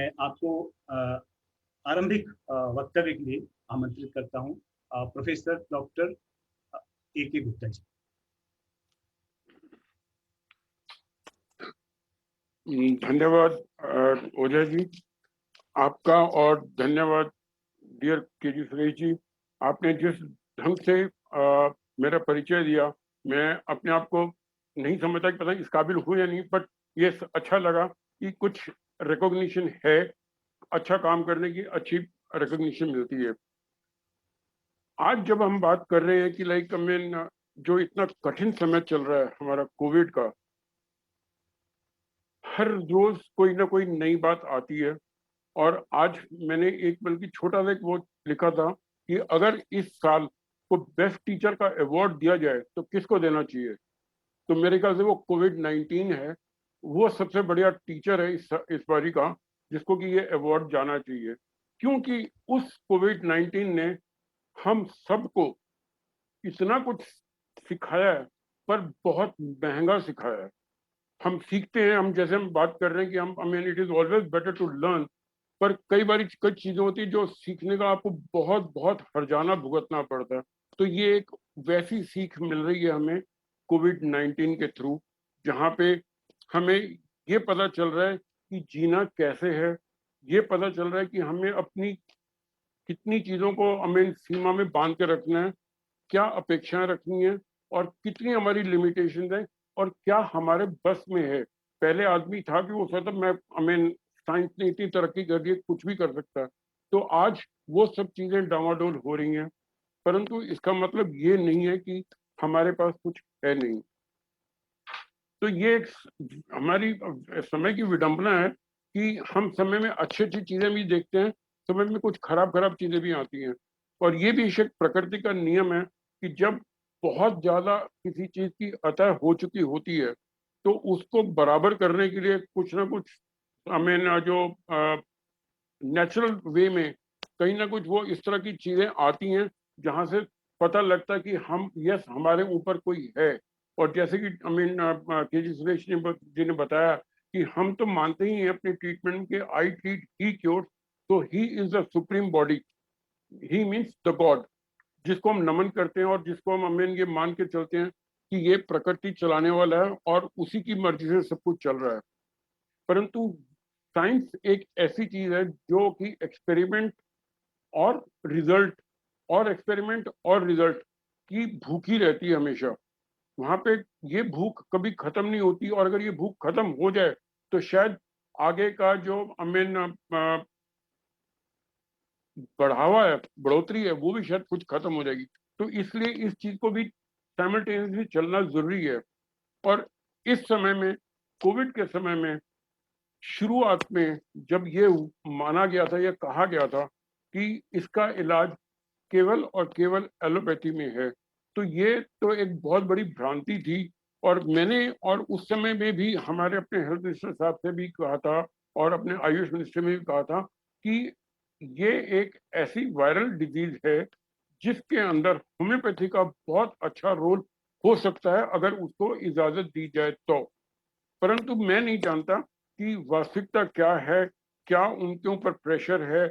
मैं आपको आरंभिक वक्तव्य के लिए आमंत्रित करता हूँ professor doctor A.K. Gupta ji. धन्यवाद ओझा जी, आपका, और धन्यवाद डियर के.जी. सुरेश जी। आपने जिस ढंग से मेरा परिचय दिया, मैं अपने आप को नहीं समझता कि पता इस काबिल हूँ या नहीं, बट ये अच्छा लगा कि कुछ रिकॉग्निशन है, अच्छा काम करने की अच्छी रिकॉग्निशन मिलती है। आज जब हम बात कर रहे हैं कि लाइक मीन जो इतना कठिन समय चल रहा है हमारा कोविड का, हर रोज कोई ना कोई नई बात आती है। और आज मैंने एक बल्कि छोटा सा एक वो लिखा था कि अगर इस साल को बेस्ट टीचर का अवार्ड दिया जाए तो किसको देना चाहिए, तो मेरे ख्याल से वो कोविड-19 है। वो सबसे बढ़िया टीचर है इस बारी का, जिसको कि ये अवार्ड जाना चाहिए, क्योंकि उस कोविड-19 ने हम सबको इतना कुछ सिखाया है, पर बहुत महंगा सिखाया है। हम सीखते हैं, हम जैसे हम बात कर रहे हैं कि हम, I mean it is always better to learn, पर कई बार कुछ चीजें होती है जो सीखने का आपको बहुत बहुत हर्जाना भुगतना पड़ता है। तो ये एक वैसी सीख मिल रही है हमें कोविड-19 के थ्रू, जहाँ पे हमें ये पता चल रहा है कि जीना कैसे है, ये पता चल रहा है कि हमें अपनी कितनी चीजों को हमें सीमा में बांध के रखना है, क्या अपेक्षाएं रखनी है, और कितनी हमारी लिमिटेशन है, और क्या हमारे बस में है। पहले आदमी था कि वो सोचता मैं, आई मीन साइंस ने इतनी तरक्की कर दी है, कुछ भी कर सकता है। तो आज वो सब चीजें डामाडोल हो रही हैं, परंतु इसका मतलब ये नहीं है कि हमारे पास कुछ है नहीं। तो ये एक हमारी समय की विडंबना है कि हम समय में अच्छी अच्छी चीजें भी देखते हैं, समय में कुछ खराब खराब चीजें भी आती हैं। और ये भी एक प्रकृति का नियम है कि जब बहुत ज्यादा किसी चीज की अतः हो चुकी होती है, तो उसको बराबर करने के लिए कुछ ना कुछ हमें ना जो नेचुरल वे में कहीं ना कुछ वो इस तरह की चीजें आती हैं, जहां से पता लगता है कि हम, यस, हमारे ऊपर कोई है। और जैसे कि I mean KG. Suresh ji ने बताया कि हम तो मानते ही हैं अपने ट्रीटमेंट के, आई ट्रीट ही क्योर, तो he is the supreme body, he means the God, जिसको हम नमन करते हैं और जिसको हम अमीन ये मान के चलते हैं कि ये प्रकृति चलाने वाला है और उसी की मर्जी से सब कुछ चल रहा है। परंतु साइंस एक ऐसी चीज है जो कि एक्सपेरिमेंट और रिजल्ट, और एक्सपेरिमेंट और रिजल्ट की भूखी रहती है हमेशा। वहां पे ये भूख कभी खत्म नहीं होती, और अगर ये भूख खत्म हो जाए तो शायद आगे का जो आई मीन बढ़ावा है, बढ़ोतरी है, वो भी शायद कुछ खत्म हो जाएगी। तो इसलिए इस चीज को भी साइमल्टेनियसली चलना जरूरी है। और इस समय में, कोविड के समय में, शुरुआत में जब ये माना गया था या कहा गया था कि इसका इलाज केवल और केवल एलोपैथी में है, तो ये तो एक बहुत बड़ी भ्रांति थी। और मैंने, और उस समय में भी हमारे अपने हेल्थ मिनिस्टर साहब से भी कहा था, और अपने आयुष मिनिस्टर में भी कहा था कि ये एक ऐसी वायरल डिजीज है जिसके अंदर होम्योपैथी का बहुत अच्छा रोल हो सकता है अगर उसको इजाजत दी जाए तो। परंतु मैं नहीं जानता कि वास्तविकता क्या है, क्या उनके ऊपर प्रेशर है,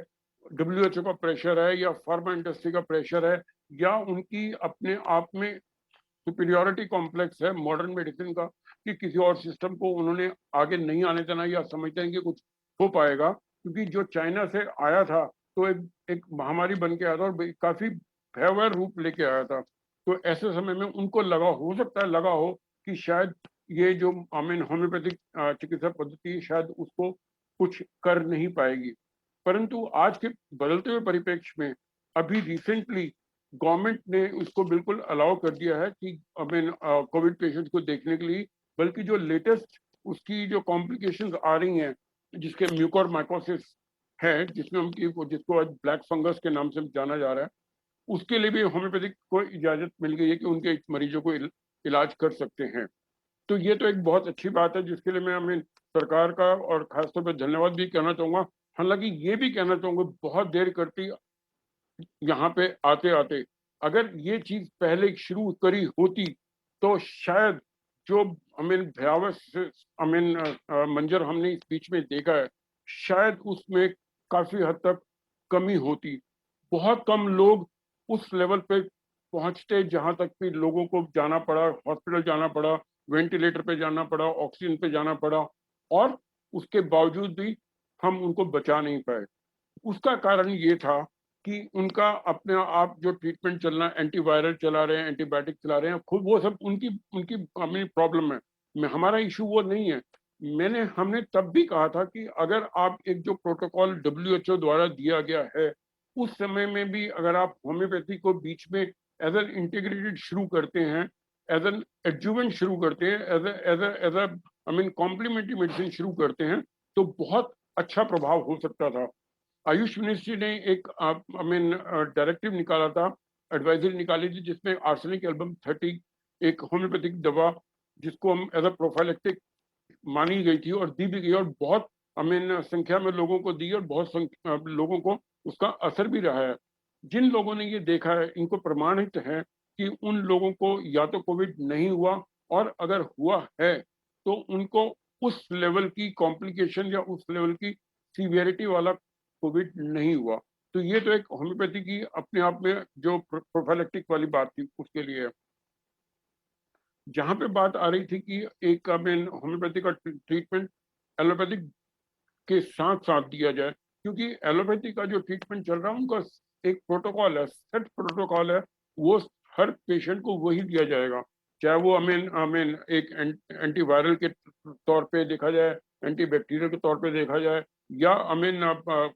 डब्ल्यूएचओ का प्रेशर है, या फार्मा इंडस्ट्री का प्रेशर है, या उनकी अपने आप में सुपीरियोरिटी कॉम्प्लेक्स है मॉडर्न मेडिसिन का, कि किसी और सिस्टम को उन्होंने आगे नहीं आने देना, या समझते हैं कि कुछ हो पाएगा। क्योंकि जो चाइना से आया था तो एक महामारी बन के आया था और काफी भयावह रूप लेके आया था। तो ऐसे समय में उनको लगा, हो सकता है लगा हो कि शायद ये जो आई मीन होम्योपैथिक चिकित्सा पद्धति शायद उसको कुछ कर नहीं पाएगी। परंतु आज के बदलते हुए परिप्रेक्ष्य में अभी रिसेंटली गवर्नमेंट ने उसको बिल्कुल अलाउ कर दिया है कि आई मीन कोविड पेशेंट को देखने के लिए। बल्कि जो लेटेस्ट उसकी जो कॉम्प्लिकेशंस आ रही हैं, जिसके म्यूकोरमाइकोसिस है, जिसमें हम जिसको आज ब्लैक फंगस के नाम से जाना जा रहा है, उसके लिए भी होम्योपैथिक को इजाजत मिल गई है कि उनके मरीजों को इलाज कर सकते हैं। तो ये तो एक बहुत अच्छी बात है, जिसके लिए मैं हमें सरकार का और खासतौर पर धन्यवाद भी कहना चाहूंगा। हालांकि ये भी कहना चाहूंगा, बहुत देर करती यहाँ पे आते आते, अगर ये चीज पहले शुरू करी होती तो शायद जो हमें भयावह मंजर हमने इस बीच में देखा है, शायद उसमें काफी हद तक कमी होती। बहुत कम लोग उस लेवल पे पहुंचते जहां तक भी लोगों को जाना पड़ा, हॉस्पिटल जाना पड़ा, वेंटिलेटर पे जाना पड़ा, ऑक्सीजन पे जाना पड़ा, और उसके बावजूद भी हम उनको बचा नहीं पाए। उसका कारण ये था कि उनका अपने आप जो ट्रीटमेंट चलना, एंटीवायरल चला रहे हैं, एंटीबायोटिक चला रहे हैं, खुद वो सब उनकी उनकी अपनी प्रॉब्लम है। हमारा इशू वो नहीं है। हमने तब भी कहा था कि अगर आप एक जो प्रोटोकॉल डब्ल्यूएचओ द्वारा दिया गया है, उस समय में भी अगर आप होम्योपैथी को बीच में एज एन इंटीग्रेटेड शुरू करते हैं, एज एन एडजुवेंट शुरू करते हैं, as a I mean complementary medicine शुरू करते हैं, तो बहुत अच्छा प्रभाव हो सकता था। आयुष मिनिस्ट्री ने एक आई मीन डायरेक्टिव निकाला था, एडवाइजरी निकाली थी, जिसमें आर्सेनिक एल्बम 30 एक होम्योपैथिक दवा जिसको हम एज अ प्रोफाइलेक्टिक मानी गई थी और दी भी गई, और बहुत आई मीन संख्या में लोगों को दी, और बहुत लोगों को उसका असर भी रहा है। जिन लोगों ने ये देखा है, इनको प्रमाणित है कि उन लोगों को या तो कोविड नहीं हुआ, और अगर हुआ है तो उनको उस लेवल की कॉम्प्लिकेशन या उस लेवल की सीवियरिटी वाला कोविड नहीं हुआ। तो ये तो एक होम्योपैथी की अपने आप में जो प्रोफाइलेक्टिक वाली बात थी उसके लिए है। जहां पे बात आ रही थी कि एक आई मीन होम्योपैथी का ट्रीटमेंट एलोपैथिक के साथ साथ दिया जाए, क्योंकि एलोपैथी का जो ट्रीटमेंट चल रहा है उनका एक प्रोटोकॉल है, सेट प्रोटोकॉल है, वो हर पेशेंट को वही दिया जाएगा। चाहे वो आई मीन एक एंटीवायरल के तौर पे देखा जाए, एंटीबैक्टीरियल के तौर पे देखा जाए, या आई मीन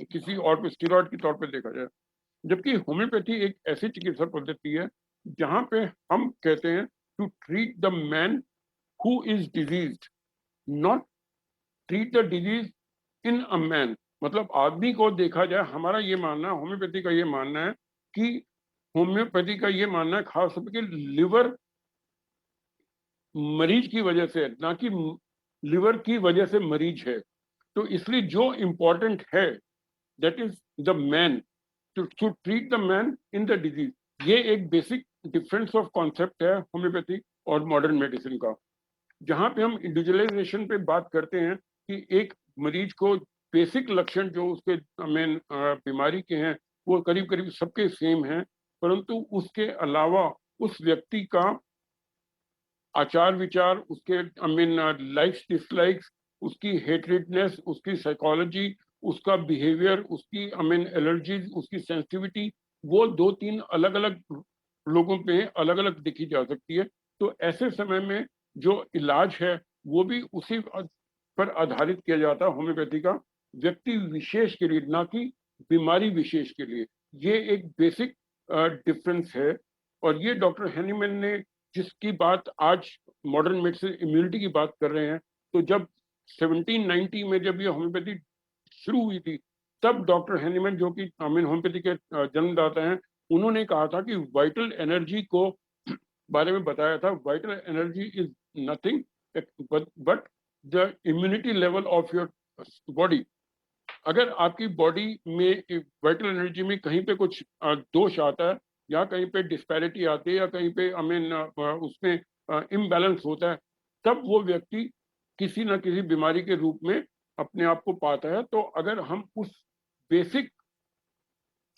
किसी और पे स्टीरॉयड के तौर पे देखा जाए। जबकि होम्योपैथी एक ऐसी चिकित्सा पद्धति है जहां पे हम कहते हैं to treat the man who is diseased, not treat the disease in a man. मतलब आदमी को देखा जाए, हमारा ये मानना है, होम्योपैथी का ये मानना है कि होम्योपैथी का ये मानना है खास तौर पे कि लिवर मरीज की वजह से, ना कि लिवर की वजह से मरीज है। तो इसलिए जो इम्पोर्टेंट है, that is the man, to treat the man in the disease. ये एक बेसिक डिफरेंस ऑफ कॉन्सेप्ट है होम्योपैथी और मॉडर्न मेडिसिन का। जहां पे हम इंडिविजुअलाइजेशन पे बात करते हैं कि एक मरीज को बेसिक लक्षण जो उसके मेन बीमारी के हैं वो करीब करीब सबके सेम हैं, परंतु उसके अलावा उस व्यक्ति का आचार विचार, उसके आई मीन लाइक्स डिसलाइक्स, उसकी हेट्रेडनेस, उसकी साइकोलॉजी, उसका बिहेवियर, उसकी आई मीन एलर्जीज, उसकी सेंसिटिविटी, वो दो तीन अलग अलग लोगों पे अलग अलग देखी जा सकती है। तो ऐसे समय में जो इलाज है वो भी उसी पर आधारित किया जाता है होम्योपैथी का, व्यक्ति विशेष के लिए, ना कि बीमारी विशेष के लिए। ये एक बेसिक डिफरेंस है। और ये डॉक्टर हैनीमैन ने जिसकी बात आज मॉडर्न मेडिसिन इम्यूनिटी की बात कर रहे हैं, तो जब 1790 में जब ये होम्योपैथी शुरू हुई थी, तब डॉक्टर हैनीमैन जो कि आई मीन होम्योपैथी के जन्मदाता हैं, उन्होंने कहा था कि वाइटल एनर्जी को बारे में बताया था। Vital energy is nothing but the immunity level of your body. अगर आपकी बॉडी में वाइटल एनर्जी में कहीं पे कुछ दोष आता है, या कहीं पे डिस्पैरिटी आती है, या कहीं पे आई मीन उसमें इम्बैलेंस होता है, तब वो व्यक्ति किसी न किसी बीमारी के रूप में अपने आप को पाता है। तो अगर हम उस बेसिक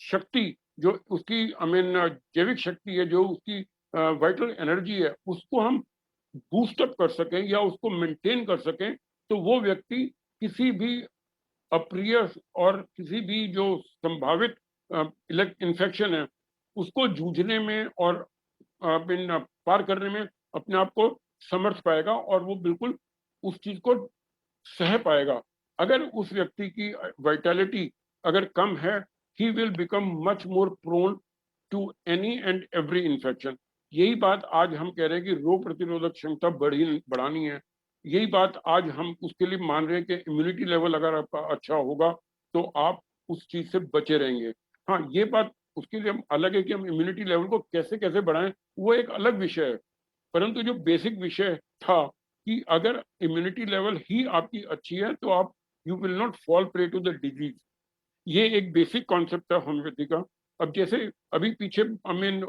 शक्ति जो उसकी आई मीन जैविक शक्ति है, जो उसकी वाइटल एनर्जी है, उसको हम बूस्टअप कर सकें या उसको मेंटेन कर सकें, तो वो व्यक्ति किसी भी अप्रिय और किसी भी जो संभावित इन्फेक्शन है उसको जूझने में और पार करने में अपने आप को समर्थ पाएगा, और वो बिल्कुल उस चीज को सह पाएगा। अगर उस व्यक्ति की वाइटैलिटी अगर कम है, he will become much more prone to any and every infection. यही बात आज हम कह रहे हैं कि रोग प्रतिरोधक क्षमता बढ़ानी है। यही बात आज हम उसके लिए मान रहे हैं कि इम्यूनिटी लेवल अगर आपका अच्छा होगा तो आप उस चीज से बचे रहेंगे। हाँ, ये बात उसके लिए हम अलग है कि हम इम्यूनिटी लेवल को कैसे कैसे बढ़ाएं, वो एक अलग विषय है। परंतु जो बेसिक विषय था कि अगर इम्यूनिटी लेवल ही आपकी अच्छी है तो आप you will not fall prey to the disease. ये एक बेसिक कॉन्सेप्ट है होम्योपैथी का। अब जैसे अभी पीछे आई मीन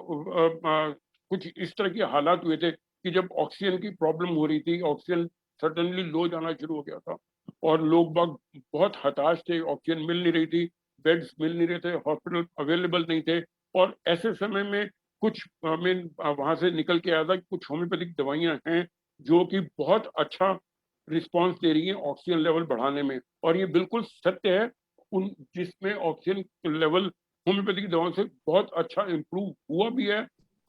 कुछ इस तरह के हालात हुए थे कि जब ऑक्सीजन की प्रॉब्लम हो रही थी, ऑक्सीजन सडनली लो जाना शुरू हो गया था, और लोग बाग बहुत हताश थे, ऑक्सीजन मिल नहीं रही थी, बेड्स मिल नहीं रहे थे, हॉस्पिटल अवेलेबल नहीं थे। और ऐसे समय में कुछ आई मीन वहां से निकल के आया था कि कुछ होम्योपैथिक दवाइयां हैं जो कि बहुत अच्छा रिस्पांस दे रही है ऑक्सीजन लेवल बढ़ाने में। और ये बिल्कुल सत्य है, उन जिसमें ऑक्सीजन लेवल होम्योपैथिक दवाओं से बहुत अच्छा इम्प्रूव हुआ भी है।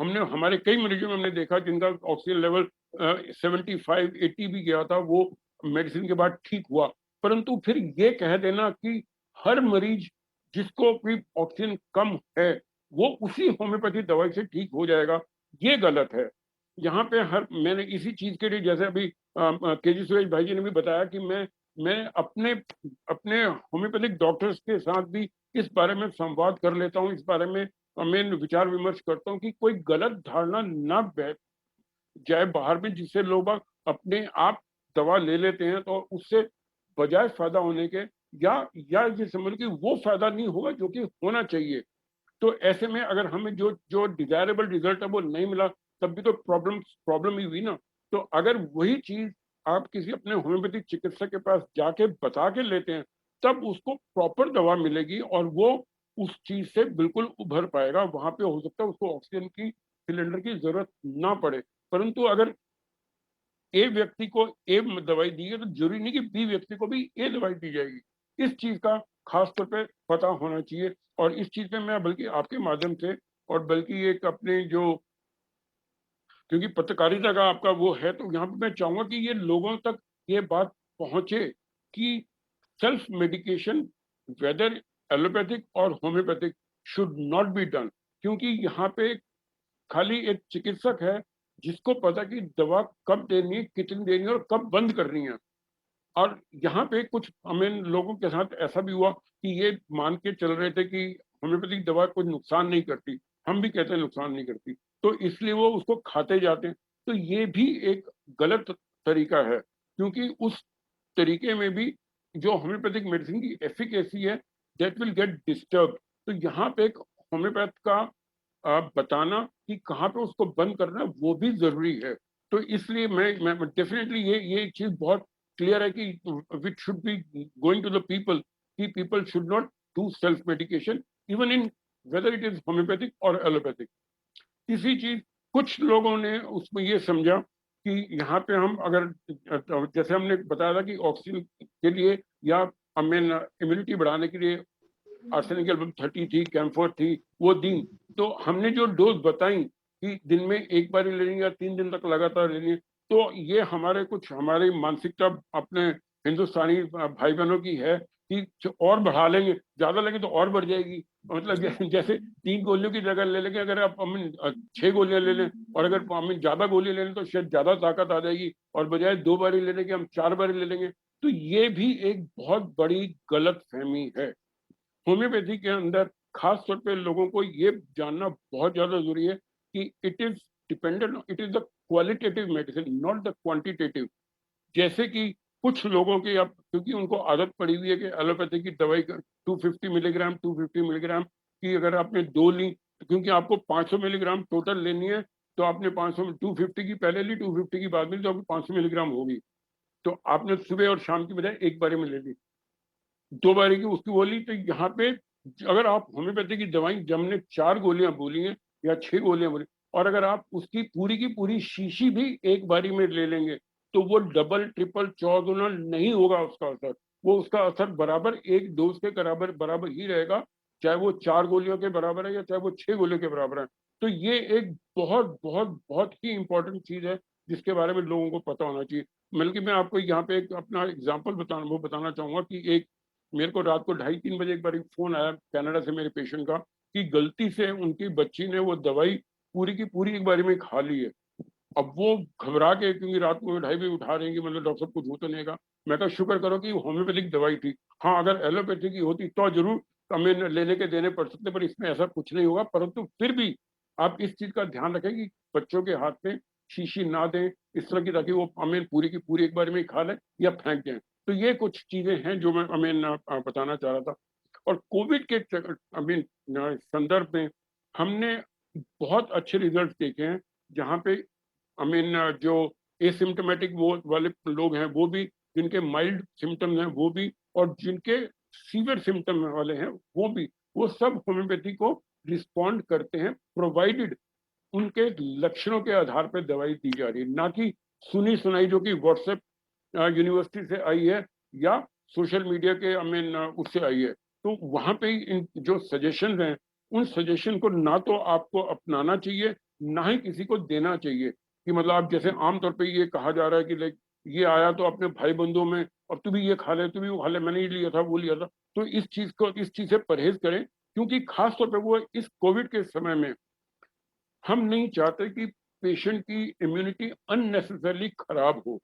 हमने हमारे कई मरीजों में हमने देखा जिनका ऑक्सीजन लेवल 75-80 भी गया था, वो मेडिसिन के बाद ठीक हुआ। परंतु फिर ये कह देना कि हर मरीज जिसको भी ऑक्सीजन कम है वो उसी होम्योपैथी दवाई से ठीक हो जाएगा, ये गलत है। यहाँ पे हर मैंने इसी चीज के लिए, जैसे अभी केजी सुरेश भाई जी ने भी बताया कि मैं अपने अपने होम्योपैथिक डॉक्टर्स के साथ भी इस बारे में संवाद कर लेता हूँ, इस बारे में मैं विचार विमर्श करता हूँ कि कोई गलत धारणा ना जाए बाहर में, जिससे लोग अपने आप दवा ले लेते हैं तो उससे बजाय फायदा होने के या ये समझ कि वो फायदा नहीं होगा जो कि होना चाहिए। तो ऐसे में अगर हमें जो जो डिजायरेबल रिजल्ट है वो नहीं मिला, तब भी तो प्रॉब्लम ही हुई ना। तो अगर वही चीज आप किसी अपने होम्योपैथिक चिकित्सक के पास जाके बता के लेते हैं, तब उसको प्रॉपर दवा मिलेगी और वो उस चीज से बिल्कुल उभर पाएगा। वहां पे हो सकता है उसको ऑक्सीजन की सिलेंडर की जरूरत ना पड़े। परंतु अगर ए व्यक्ति को ए दवाई दी है तो जरूरी नहीं कि बी व्यक्ति को भी ए दवाई दी जाएगी। इस चीज का खास तौर पे पता होना चाहिए। और इस चीज पे मैं बल्कि आपके माध्यम से, और बल्कि एक अपने जो, क्योंकि पत्रकारिता का आपका वो है, तो यहाँ पे मैं चाहूंगा कि ये लोगों तक ये बात पहुंचे कि सेल्फ मेडिकेशन वेदर एलोपैथिक और homeopathic should not be done. क्योंकि यहाँ पे खाली एक चिकित्सक है जिसको पता कि दवा कब देनी है, कितनी देनी है और कब बंद करनी है। और यहाँ पे कुछ हमें लोगों के साथ ऐसा भी हुआ कि ये मान के चल रहे थे कि होम्योपैथिक दवा कोई नुकसान नहीं करती, हम भी कहते हैं नुकसान नहीं करती, तो इसलिए वो उसको खाते जाते हैं। तो ये भी एक गलत तरीका है, क्योंकि उस तरीके में भी जो होम्योपैथिक मेडिसिन की एफिकेसी है दैट विल गेट डिस्टर्ब। तो यहाँ पे एक होम्योपैथ का बताना कि कहाँ पे उसको बंद करना है वो भी जरूरी है। तो इसलिए मैं डेफिनेटली ये चीज बहुत क्लियर है कि which should be going to the people कि people should not do self medication even in whether it is homeopathic और एलोपैथिक। इसी चीज कुछ लोगों ने उसमें ये समझा कि यहाँ पे हम अगर जैसे हमने बताया था कि ऑक्सीजन के लिए या हमें इम्यूनिटी बढ़ाने के लिए आर्सेनिक एल्बम 30 थी, कैम्फोर थी, वो दी। तो हमने जो डोज बताई कि दिन में एक बार ही लेनी या 3 दिन तक लगातार लेनी है, तो ये हमारे कुछ हमारी मानसिकता अपने हिंदुस्तानी भाई बहनों की है कि और बढ़ा लेंगे, ज्यादा लेंगे तो और बढ़ जाएगी। मतलब जैसे 3 गोलियों की जगह ले लेंगे, अगर आप हमें 6 गोलियां ले लें और अगर हमें ज्यादा गोली ले लें तो शायद ज्यादा ताकत आ जाएगी, और बजाय 2 बार ही लेने के हम 4 बार ही ले लेंगे। तो ये भी एक बहुत बड़ी गलत फहमी है। होम्योपैथी के अंदर खास तौर पे लोगों को ये जानना बहुत ज्यादा जरूरी है कि it is dependent, it is the qualitative medicine not the quantitative. जैसे कि कुछ लोगों की अब क्योंकि उनको आदत पड़ी हुई है कि एलोपैथी की दवाई 250 मिलीग्राम 250 मिलीग्राम की अगर आपने 2 ली, तो क्योंकि आपको 500 मिलीग्राम टोटल लेनी है, तो आपने 500 250 की पहले ली, 250 की बाद में, तो आपकी 500 मिलीग्राम होगी। तो आपने सुबह और शाम की बजाय एक बारी में ले ली, 2 बारी की उसकी बोली। तो यहाँ पे अगर आप होम्योपैथी की दवाई जब हमने 4 गोलियां बोली हैं या 6 गोलियां बोली, और अगर आप उसकी की पूरी शीशी भी एक बारी में ले लेंगे, तो वो डबल ट्रिपल चौगुना नहीं होगा उसका असर। वो उसका असर बराबर एक डोज के बराबर बराबर ही रहेगा, चाहे वो 4 गोलियों के बराबर है या चाहे वो 6 गोलियों के बराबर है। तो ये एक बहुत बहुत बहुत ही इंपॉर्टेंट चीज है जिसके बारे में लोगों को पता होना चाहिए। बल्कि मैं आपको यहाँ पे एक अपना एग्जाम्पल बताना चाहूंगा कि एक मेरे को रात को 2:30-3 बजे एक बार फोन आया कनाडा से मेरे पेशेंट का कि गलती से उनकी बच्ची ने वो दवाई पूरी की पूरी एक बारी में खा ली है। अब वो घबरा के, क्योंकि रात को 2:30 बजे उठा रहे हैं कि मतलब डॉक्टर साहब कुछ हो तो नहीं का। मैं कहा शुक्र करो कि होम्योपैथिक दवाई थी, हाँ अगर एलोपैथी की होती तो जरूर हमें लेने के देने पड़ सकते, पर इसमें ऐसा कुछ नहीं होगा। परंतु फिर भी आप इस चीज का ध्यान रखें कि बच्चों के हाथ में शीशी ना दें इस तरह की, ताकि वो हमें पूरी की पूरी एक बार में ही खा लें या फेंक दें। तो ये कुछ चीजें हैं जो मैं बताना चाह रहा था। और कोविड के संदर्भ में हमने बहुत अच्छे रिजल्ट देखे हैं, जहाँ पे जो एसिम्टोमेटिक वो वाले लोग हैं वो भी जिनके माइल्ड सिम्टम्स हैं वो भी, और जिनके सीवियर सिम्टम वाले हैं वो भी, वो सब होम्योपैथी को रिस्पॉन्ड करते हैं, प्रोवाइडेड उनके लक्षणों के आधार पर दवाई दी जा रही है, ना कि सुनी सुनाई जो कि व्हाट्सएप यूनिवर्सिटी से आई है या सोशल मीडिया के उससे आई है। तो वहां पे इन जो सजेशन हैं, उन सजेशन को ना तो आपको अपनाना चाहिए, ना ही किसी को देना चाहिए। कि मतलब आप जैसे आमतौर पे ये कहा जा रहा है कि लाइक ये आया तो अपने भाई बंधुओं में, और तू भी ये खा ले, तू भी वो खा ले, मैंने ये लिया था वो लिया था। तो इस चीज से परहेज करें, क्योंकि खास तौर पे वो इस कोविड के समय में हम नहीं चाहते कि पेशेंट की इम्यूनिटी अननेसेसरली खराब हो,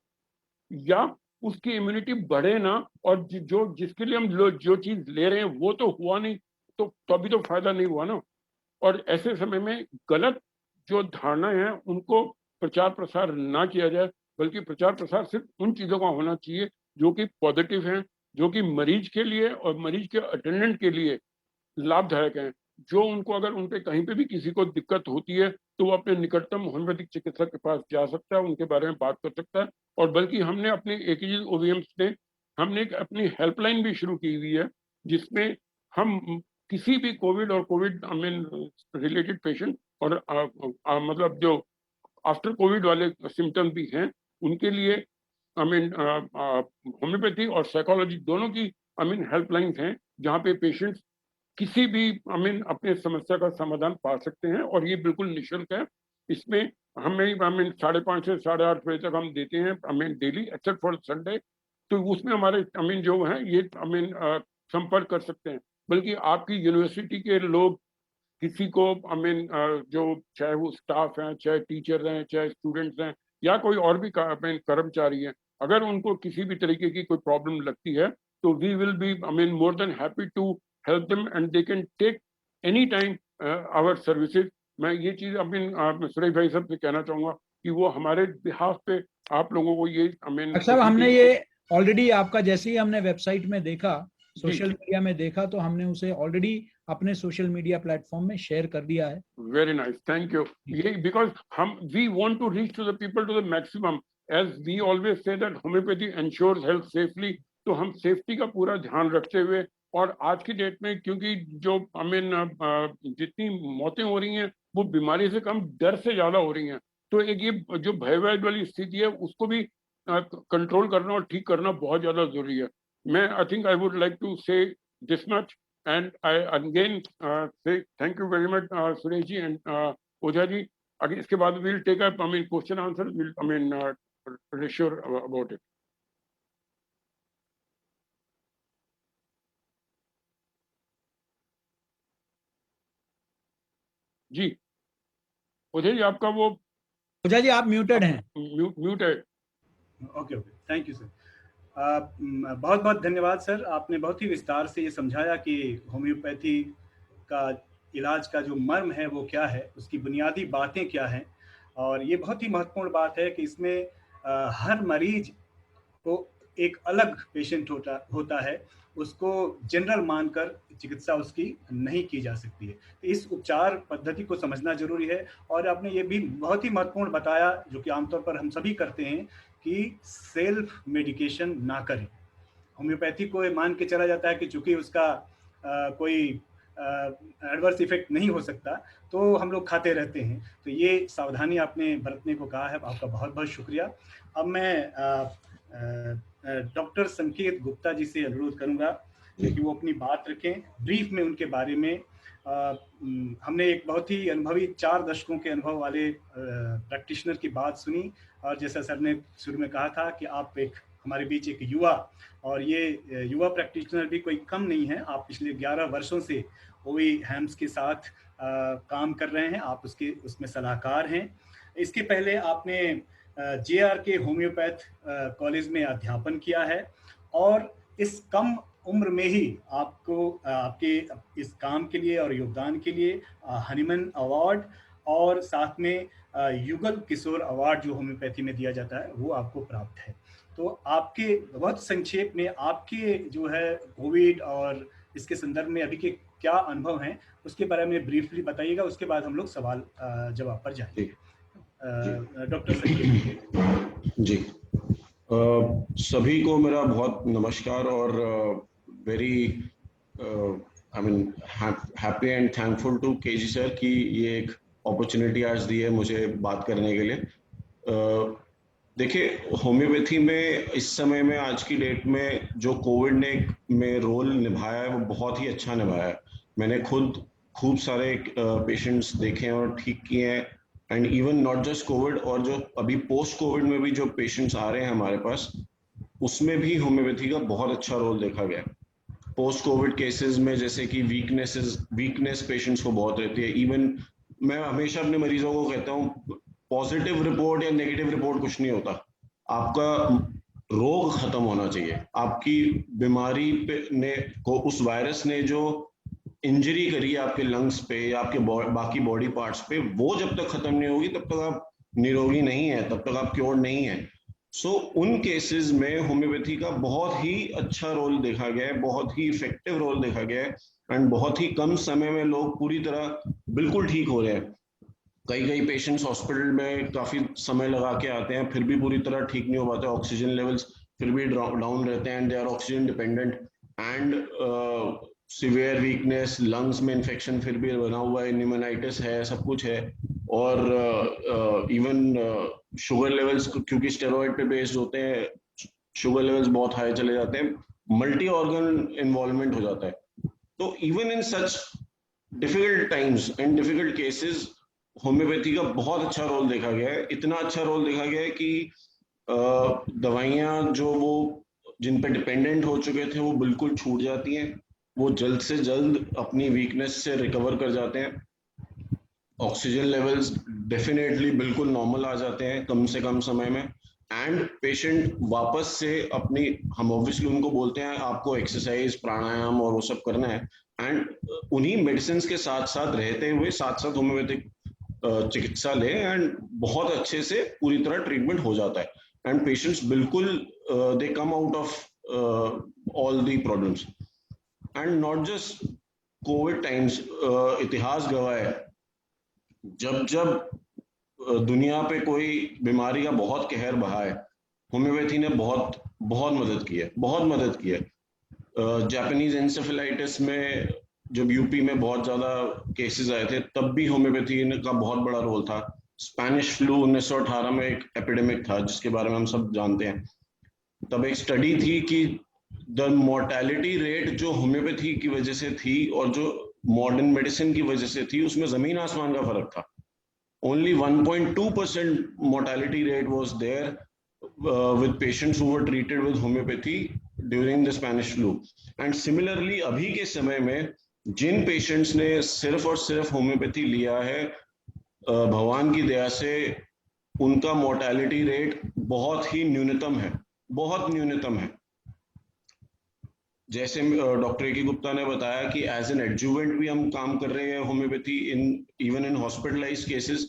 या उसकी इम्यूनिटी बढ़े ना, और जो जिसके लिए हम जो चीज ले रहे हैं वो तो हुआ नहीं, तो अभी तो फायदा नहीं हुआ ना। और ऐसे समय में गलत जो धारणा है उनको प्रचार प्रसार ना किया जाए, बल्कि प्रचार प्रसार सिर्फ उन चीजों का होना चाहिए जो कि पॉजिटिव हैं, जो कि मरीज के लिए और मरीज के अटेंडेंट के लिए लाभदायक हैं। जो उनको, अगर उन पे कहीं पे भी किसी को दिक्कत होती है तो वो अपने निकटतम होम्योपैथिक चिकित्सक के पास जा सकता है, उनके बारे में बात कर सकता है। और बल्कि हमने अपने एकेजी ओवीएम्स में हमने एक अपनी हेल्पलाइन भी शुरू की हुई है, जिसमें हम किसी भी कोविड और कोविड रिलेटेड पेशेंट और मतलब जो आफ्टर कोविड वाले सिम्टम भी हैं उनके लिए होम्योपैथी और साइकोलॉजी दोनों की हेल्पलाइंस हैं, जहाँ पे पेशेंट्स किसी भी अपने समस्या का समाधान पा सकते हैं, और ये बिल्कुल निःशुल्क है। इसमें हमें 5:30 से 8:30 बजे तक हम देते हैं डेली, एक्सेप्ट फॉर संडे। तो उसमें हमारे जो है ये संपर्क कर सकते हैं। बल्कि आपकी यूनिवर्सिटी के लोग किसी को जो चाहे वो स्टाफ हैं, चाहे टीचर हैं, चाहे स्टूडेंट्स हैं, या कोई और भी कर्मचारी हैं, अगर उनको किसी भी तरीके की कोई प्रॉब्लम लगती है तो we will be more than happy to help them, and they can take any time our services. मैं ये चीज सुरेश भाई साहब से कहना चाहूंगा कि वो हमारे बिहाफ पे आप लोगों को ये डॉक्टर साहब, हमने ये ऑलरेडी आपका, जैसे ही हमने वेबसाइट में देखा, सोशल मीडिया में देखा, तो हमने उसे ऑलरेडी अपने सोशल मीडिया प्लेटफॉर्म में शेयर कर दिया है। Very nice, thank you. ये because we want to reach to the people to the maximum, as we always say that homeopathy ensures health safely. तो हम सेफ्टी का पूरा ध्यान रखते हुए, और आज की डेट में क्योंकि जो जितनी मौतें हो रही हैं वो बीमारी से कम डर से ज्यादा हो रही हैं, तो एक ये जो भयभीत वाली स्थिति है उसको भी कंट्रोल करना और ठीक करना बहुत ज्यादा जरूरी है। मैं I think I would like to say this much, and I again say thank you very much, Suresh ji and Oja ji. Again, इसके बाद we'll take up question answer. We'll reassure about it. जी, ओझा जी आपका वो, ओझा जी आप muted हैं। Mute है। Okay, thank you sir. बहुत बहुत धन्यवाद सर, आपने बहुत ही विस्तार से ये समझाया कि होम्योपैथी का इलाज का जो मर्म है वो क्या है, उसकी बुनियादी बातें क्या हैं। और ये बहुत ही महत्वपूर्ण बात है कि इसमें हर मरीज को एक अलग पेशेंट होता है, उसको जनरल मानकर चिकित्सा उसकी नहीं की जा सकती है। तो इस उपचार पद्धति को समझना जरूरी है। और आपने ये भी बहुत ही महत्वपूर्ण बताया, जो कि आमतौर पर हम सभी करते हैं, कि सेल्फ मेडिकेशन ना करें। होम्योपैथी को मान के चला जाता है कि चूंकि उसका कोई एडवर्स इफेक्ट नहीं हो सकता, तो हम लोग खाते रहते हैं। तो ये सावधानी आपने बरतने को कहा है, आपका बहुत बहुत शुक्रिया। अब मैं डॉक्टर संकेत गुप्ता जी से अनुरोध करूंगा कि वो अपनी बात रखें ब्रीफ में उनके बारे में। हमने एक बहुत ही अनुभवी 4 दशकों के अनुभव वाले प्रैक्टिशनर की बात सुनी, और जैसा सर ने शुरू में कहा था कि आप एक हमारे बीच एक युवा, और ये युवा प्रैक्टिशनर भी कोई कम नहीं है। आप पिछले 11 वर्षों से ओवी हैम्स के साथ काम कर रहे हैं, आप उसमें सलाहकार हैं। इसके पहले आपने JRK होम्योपैथ कॉलेज में अध्यापन किया है, और इस कम उम्र में ही आपको आपके इस काम के लिए और योगदान के लिए हनीमन अवार्ड और साथ में युगल किशोर अवार्ड जो होम्योपैथी में दिया जाता है वो आपको प्राप्त है। तो आपके बहुत संक्षेप में आपके जो है कोविड और इसके संदर्भ में अभी के क्या अनुभव हैं उसके बारे में ब्रीफली बताइएगा, उसके बाद हम लोग सवाल जवाब पर जाएंगे। डॉक्टर संकेत जी, सभी को मेरा बहुत नमस्कार और very I mean happy and thankful to KG sir कि ये एक अपॉर्चुनिटी आज दी है मुझे बात करने के लिए। देखिए, होम्योपैथी में इस समय में आज की डेट में जो कोविड ने में रोल निभाया है वो बहुत ही अच्छा निभाया है। मैंने खुद खूब सारे पेशेंट्स देखे हैं और ठीक किए हैं, and even not just Covid, और जो अभी पोस्ट कोविड में भी जो पेशेंट्स आ रहे हैं हमारे पास, उसमें भी होम्योपैथी का बहुत अच्छा रोल देखा गया है। पोस्ट कोविड केसेस में जैसे कि वीकनेस पेशेंट्स को बहुत रहती है। इवन मैं हमेशा अपने मरीजों को कहता हूँ, पॉजिटिव रिपोर्ट या नेगेटिव रिपोर्ट कुछ नहीं होता, आपका रोग खत्म होना चाहिए। आपकी बीमारी पे ने को उस वायरस ने जो इंजरी करी है आपके लंग्स पे या आपके बाकी बॉडी पार्ट्स पे, वो जब तक खत्म नहीं होगी तब तक आप निरोगी नहीं है, तब तक आप क्योर नहीं है। सो उन केसेस में होम्योपैथी का बहुत ही अच्छा रोल देखा गया है, बहुत ही इफेक्टिव रोल देखा गया है, एंड बहुत ही कम समय में लोग पूरी तरह बिल्कुल ठीक हो रहे हैं। कई पेशेंट्स हॉस्पिटल में काफी समय लगा के आते हैं, फिर भी पूरी तरह ठीक नहीं हो पाते, ऑक्सीजन लेवल्स फिर भी डाउन रहते हैं, and they are oxygen dependent, and severe weakness, lungs में इन्फेक्शन फिर भी बना हुआ है, न्यूमोनाइटिस है, सब कुछ है, और इवन शुगर लेवल्स क्योंकि स्टेरॉइड पे बेस्ड होते हैं, शुगर लेवल्स बहुत हाई चले जाते हैं, मल्टी ऑर्गन इन्वॉल्वमेंट हो जाता है। तो even in such difficult times and difficult cases homeopathy का बहुत अच्छा रोल देखा गया है। इतना अच्छा रोल देखा गया है कि दवाइयाँ जो वो जिन पे डिपेंडेंट हो चुके थे वो बिल्कुल छूट जाती हैं, वो जल्द से जल्द अपनी वीकनेस से रिकवर कर जाते हैं, ऑक्सीजन लेवल्स डेफिनेटली बिल्कुल नॉर्मल आ जाते हैं कम से कम समय में, एंड पेशेंट वापस से अपनी, हम ऑब्वियसली उनको बोलते हैं आपको एक्सरसाइज, प्राणायाम और वो सब करना है, एंड उन्हीं मेडिसिन के साथ साथ रहते हुए साथ साथ होम्योपैथिक चिकित्सा ले, एंड बहुत अच्छे से पूरी तरह ट्रीटमेंट हो जाता है, एंड पेशेंट्स बिल्कुल they come out of all the problems. And not just covid times, इतिहास गवाह है, जब दुनिया पे कोई बीमारी का बहुत कहर बहा है, होम्योपैथी ने बहुत बहुत मदद की है, बहुत मदद की है। जापानीज एंसेफेलाइटिस में जब यूपी में बहुत ज्यादा केसेस आए थे, तब भी होम्योपैथी का बहुत बड़ा रोल था। स्पेनिश फ्लू 1918 में एक एपिडेमिक था जिसके बारे में हम सब जानते हैं। तब एक स्टडी थी कि द मोर्टेलिटी रेट जो होम्योपैथी की वजह से थी और जो मॉडर्न मेडिसिन की वजह से थी, उसमें जमीन आसमान का फर्क था। Only 1.2% mortality rate was there with patients who were treated with homeopathy during the Spanish flu. And similarly, अभी के समय में जिन पेशेंट्स ने सिर्फ और सिर्फ होम्योपैथी लिया है, भगवान की दया से उनका मोर्टेलिटी रेट बहुत ही न्यूनतम है, बहुत न्यूनतम है। जैसे डॉक्टर ए के गुप्ता ने बताया कि एज एन एडजुवेंट भी हम काम कर रहे हैं homoeopathy in even in hospitalise cases.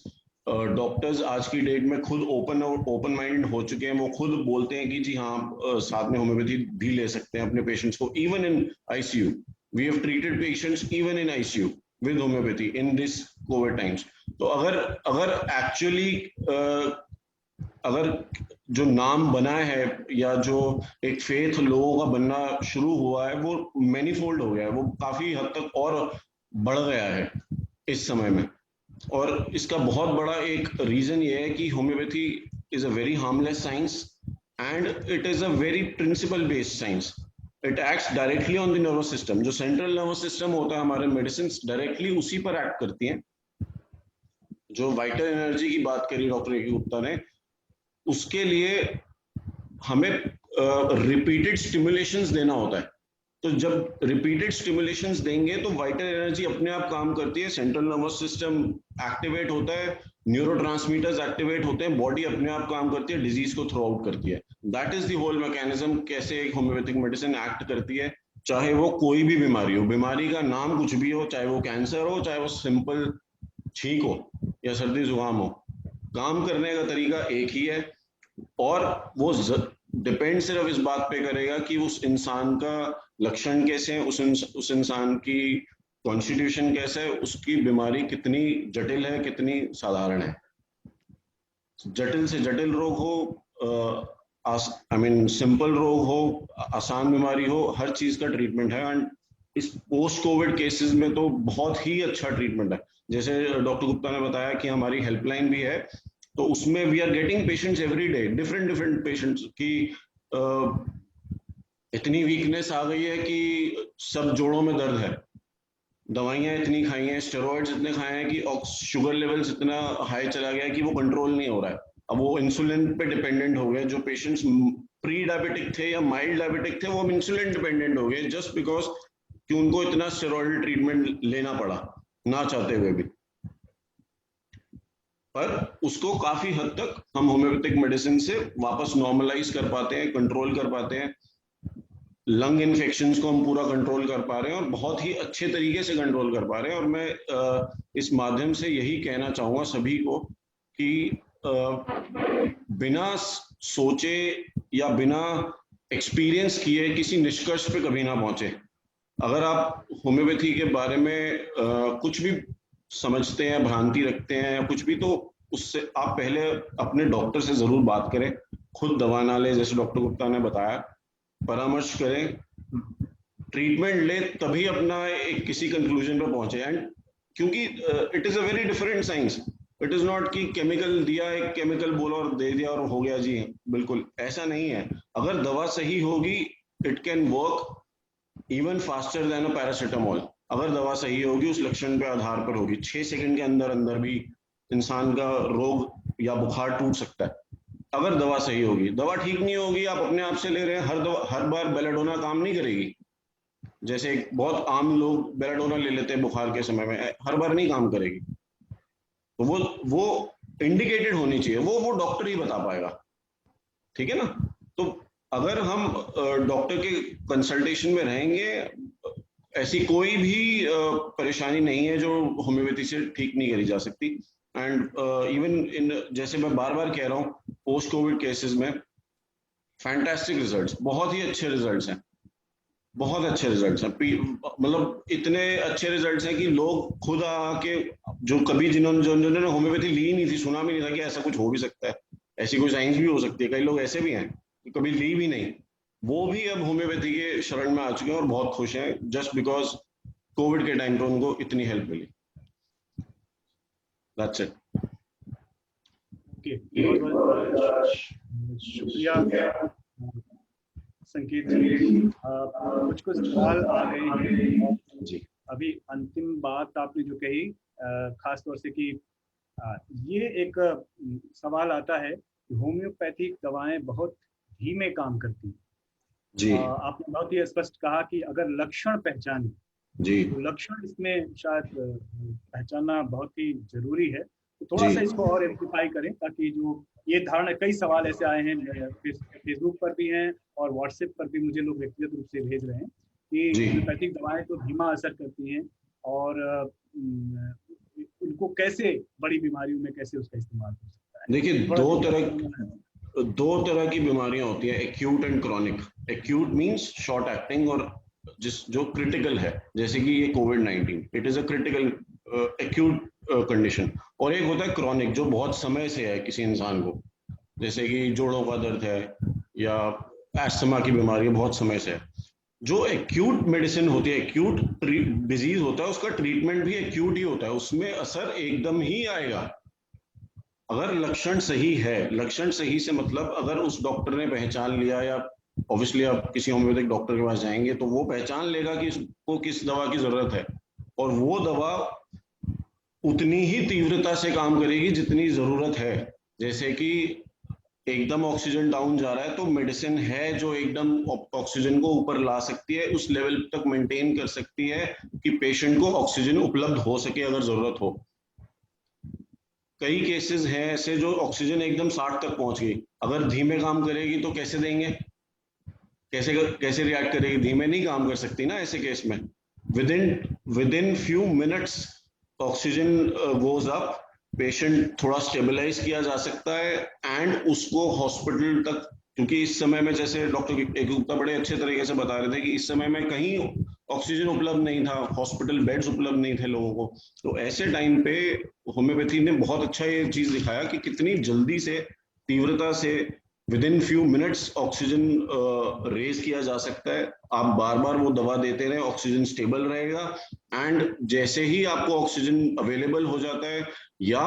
Doctors आज की डेट में खुद ओपन माइंडेड हो चुके हैं, वो खुद बोलते हैं कि जी हाँ, साथ में होम्योपैथी भी ले सकते हैं अपने पेशेंट्स को। Even in ICU we have treated patients even in ICU with homoeopathy in this COVID times. तो अगर एक्चुअली अगर जो नाम बना है या जो एक फेथ लोगों का बनना शुरू हुआ है, वो मैनीफोल्ड हो गया है, वो काफी हद तक और बढ़ गया है इस समय में। और इसका बहुत बड़ा एक रीजन ये है कि homeopathy is a very harmless science and it is a very principle based science. It acts directly on the nervous system. जो सेंट्रल नर्वस सिस्टम होता है, हमारे मेडिसिन डायरेक्टली उसी पर एक्ट करती हैं। जो वाइटल एनर्जी की बात करी डॉक्टर ए के गुप्ता ने, उसके लिए हमें रिपीटेड स्टिमुलेशंस देना होता है। तो जब रिपीटेड स्टिमुलेशंस देंगे तो वाइटल एनर्जी अपने आप काम करती है, सेंट्रल नर्वस सिस्टम एक्टिवेट होता है, न्यूरोट्रांसमीटर्स एक्टिवेट होते हैं, बॉडी अपने आप काम करती है, डिजीज को थ्रो आउट करती है। That is the whole mechanism, कैसे एक होम्योपैथिक मेडिसिन एक्ट करती है, चाहे वो कोई भी बीमारी हो, बीमारी का नाम कुछ भी हो, चाहे वो कैंसर हो, चाहे वो सिंपल छींक हो या सर्दी जुकाम हो, काम करने का तरीका एक ही है। और वो डिपेंड सिर्फ इस बात पे करेगा कि उस इंसान का लक्षण कैसे हैं, उस इंसान की कॉन्स्टिट्यूशन कैसा है, उसकी बीमारी कितनी जटिल है, कितनी साधारण है। जटिल से जटिल रोग हो, आई मीन सिंपल रोग हो, आसान बीमारी हो, हर चीज का ट्रीटमेंट है। एंड इस पोस्ट कोविड केसेस में तो बहुत ही अच्छा ट्रीटमेंट है। जैसे डॉक्टर गुप्ता ने बताया कि हमारी हेल्पलाइन भी है, तो उसमें we are getting patients every day, different patients की इतनी वीकनेस आ गई है कि सब जोड़ों में दर्द है, दवाइयां इतनी खाई हैं, स्टेरॉइड्स इतने खाए हैं कि शुगर लेवल्स इतना हाई चला गया है कि वो कंट्रोल नहीं हो रहा है। अब वो इंसुलिन पे डिपेंडेंट हो गए। जो पेशेंट्स प्री डायबिटिक थे या माइल्ड डायबिटिक थे, वो अब इंसुलिन डिपेंडेंट हो गए, जस्ट बिकॉज कि उनको इतना स्टेरॉइडल ट्रीटमेंट लेना पड़ा ना चाहते हुए भी। पर उसको काफी हद तक हम होम्योपैथिक मेडिसिन से वापस नॉर्मलाइज कर पाते हैं, कंट्रोल कर पाते हैं। लंग इन्फेक्शंस को हम पूरा कंट्रोल कर पा रहे हैं और बहुत ही अच्छे तरीके से कंट्रोल कर पा रहे हैं। और मैं इस माध्यम से यही कहना चाहूंगा सभी को कि बिना सोचे या बिना एक्सपीरियंस किए किसी निष्कर्ष पे कभी ना पहुंचे। अगर आप होम्योपैथी के बारे में कुछ भी समझते हैं, भ्रांति रखते हैं या कुछ भी, तो उससे आप पहले अपने डॉक्टर से जरूर बात करें। खुद दवा ना ले, जैसे डॉक्टर गुप्ता ने बताया, परामर्श करें, ट्रीटमेंट ले, तभी अपना एक किसी कंक्लूजन पे पहुंचे। एंड क्योंकि it is a very different science, it is not कि केमिकल दिया, एक केमिकल बोला और दे दिया और हो गया जी, बिल्कुल ऐसा नहीं है। अगर दवा सही होगी, it can work even faster than a paracetamol. अगर दवा सही होगी, उस लक्षण पे आधार पर होगी, 6 सेकंड के अंदर अंदर भी इंसान का रोग या बुखार टूट सकता है अगर दवा सही होगी। दवा ठीक नहीं होगी, आप अपने आप से ले रहे हैं, हर बार बेलाडोना काम नहीं करेगी। जैसे बहुत आम लोग बेलाडोना ले लेते हैं बुखार के समय में, हर बार नहीं काम करेगी। तो वो इंडिकेटेड होनी चाहिए, वो डॉक्टर ही बता पाएगा, ठीक है ना। तो अगर हम डॉक्टर के कंसल्टेशन में रहेंगे, ऐसी कोई भी परेशानी नहीं है जो होम्योपैथी से ठीक नहीं करी जा सकती। एंड इवन इन, जैसे मैं बार बार कह रहा हूँ, पोस्ट कोविड केसेस में फैंटास्टिक रिजल्ट्स, बहुत ही अच्छे रिजल्ट्स हैं, बहुत अच्छे रिजल्ट्स हैं। मतलब इतने अच्छे रिजल्ट्स हैं कि लोग खुद आके, जो कभी जिन्होंने होम्योपैथी ली नहीं थी, सुना भी नहीं था कि ऐसा कुछ हो भी सकता है, ऐसी कोई साइंस भी हो सकती है। कई लोग ऐसे भी हैं कि कभी ली भी नहीं, वो भी अब होम्योपैथी के शरण में आ चुके हैं और बहुत खुश हैं, जस्ट बिकॉज कोविड के टाइम पे उनको इतनी help milli. That's it. Okay, बहुत शुक्रिया संकेत जी। कुछ सवाल आ गए हैं जी। अभी अंतिम बात आपने जो कही, खास तौर से कि ये एक सवाल आता है कि होम्योपैथिक दवाएं बहुत धीमे काम करती हैं जी। आपने बहुत ही स्पष्ट कहा कि अगर लक्षण पहचाने जी, तो लक्षण इसमें शायद पहचानना बहुत ही जरूरी है। तो थोड़ा सा इसको और एम्प्लीफाई करें, ताकि जो ये धारणा, कई सवाल ऐसे आए हैं, फेसबुक पर भी हैं और व्हाट्सएप पर भी मुझे लोग व्यक्तिगत रूप से भेज रहे हैं कि होम्योपैथिक दवाएं तो धीमा असर करती हैं और उनको कैसे बड़ी बीमारियों में कैसे उसका इस्तेमाल हो सकता है। देखिए दो तरह की बीमारियां होती है, acute and chronic. Acute means short acting और जो क्रिटिकल है, जैसे कि ये कोविड-19, it is a critical acute condition. और एक होता है क्रॉनिक, जो बहुत समय से है किसी इंसान को, जैसे कि जोड़ों का दर्द है या एस्थमा की बीमारी बहुत समय से है। जो एक्यूट मेडिसिन होती है, एक्यूट डिजीज होता है, उसका ट्रीटमेंट भी एक्यूट ही होता है, उसमें असर एकदम ही आएगा अगर लक्षण सही है। लक्षण सही से मतलब अगर उस डॉक्टर ने पहचान लिया, या ऑब्वियसली आप किसी होम्योपैथिक डॉक्टर के पास जाएंगे तो वो पहचान लेगा कि इसको किस दवा की जरूरत है, और वो दवा उतनी ही तीव्रता से काम करेगी जितनी जरूरत है। जैसे कि एकदम ऑक्सीजन डाउन जा रहा है, तो मेडिसिन है जो एकदम ऑक्सीजन को ऊपर ला सकती है, उस लेवल तक मेंटेन कर सकती है कि पेशेंट को ऑक्सीजन उपलब्ध हो सके अगर जरूरत हो। कई केसेस हैं ऐसे जो ऑक्सीजन एकदम 60 तक पहुंच गई, अगर धीमे काम करेगी तो कैसे देंगे, कैसे रिएक्ट करेगी? धीमे नहीं काम कर सकती ना ऐसे केस में। With in few minutes oxygen goes up, patient थोड़ा स्टेबलाइज किया जा सकता है एंड उसको हॉस्पिटल तक, क्योंकि इस समय में जैसे डॉक्टर गुप्ता बड़े अच्छे तरीके से बता रहे थे कि इस समय में कहीं ऑक्सीजन उपलब्ध नहीं था, हॉस्पिटल बेड्स उपलब्ध नहीं थे लोगों को। तो ऐसे टाइम पे होम्योपैथी ने बहुत अच्छा ये चीज दिखाया कि कितनी जल्दी से, तीव्रता से within few minutes oxygen raise किया जा सकता है। आप बार बार वो दवा देते रहे, ऑक्सीजन स्टेबल रहेगा, एंड जैसे ही आपको ऑक्सीजन अवेलेबल हो जाता है या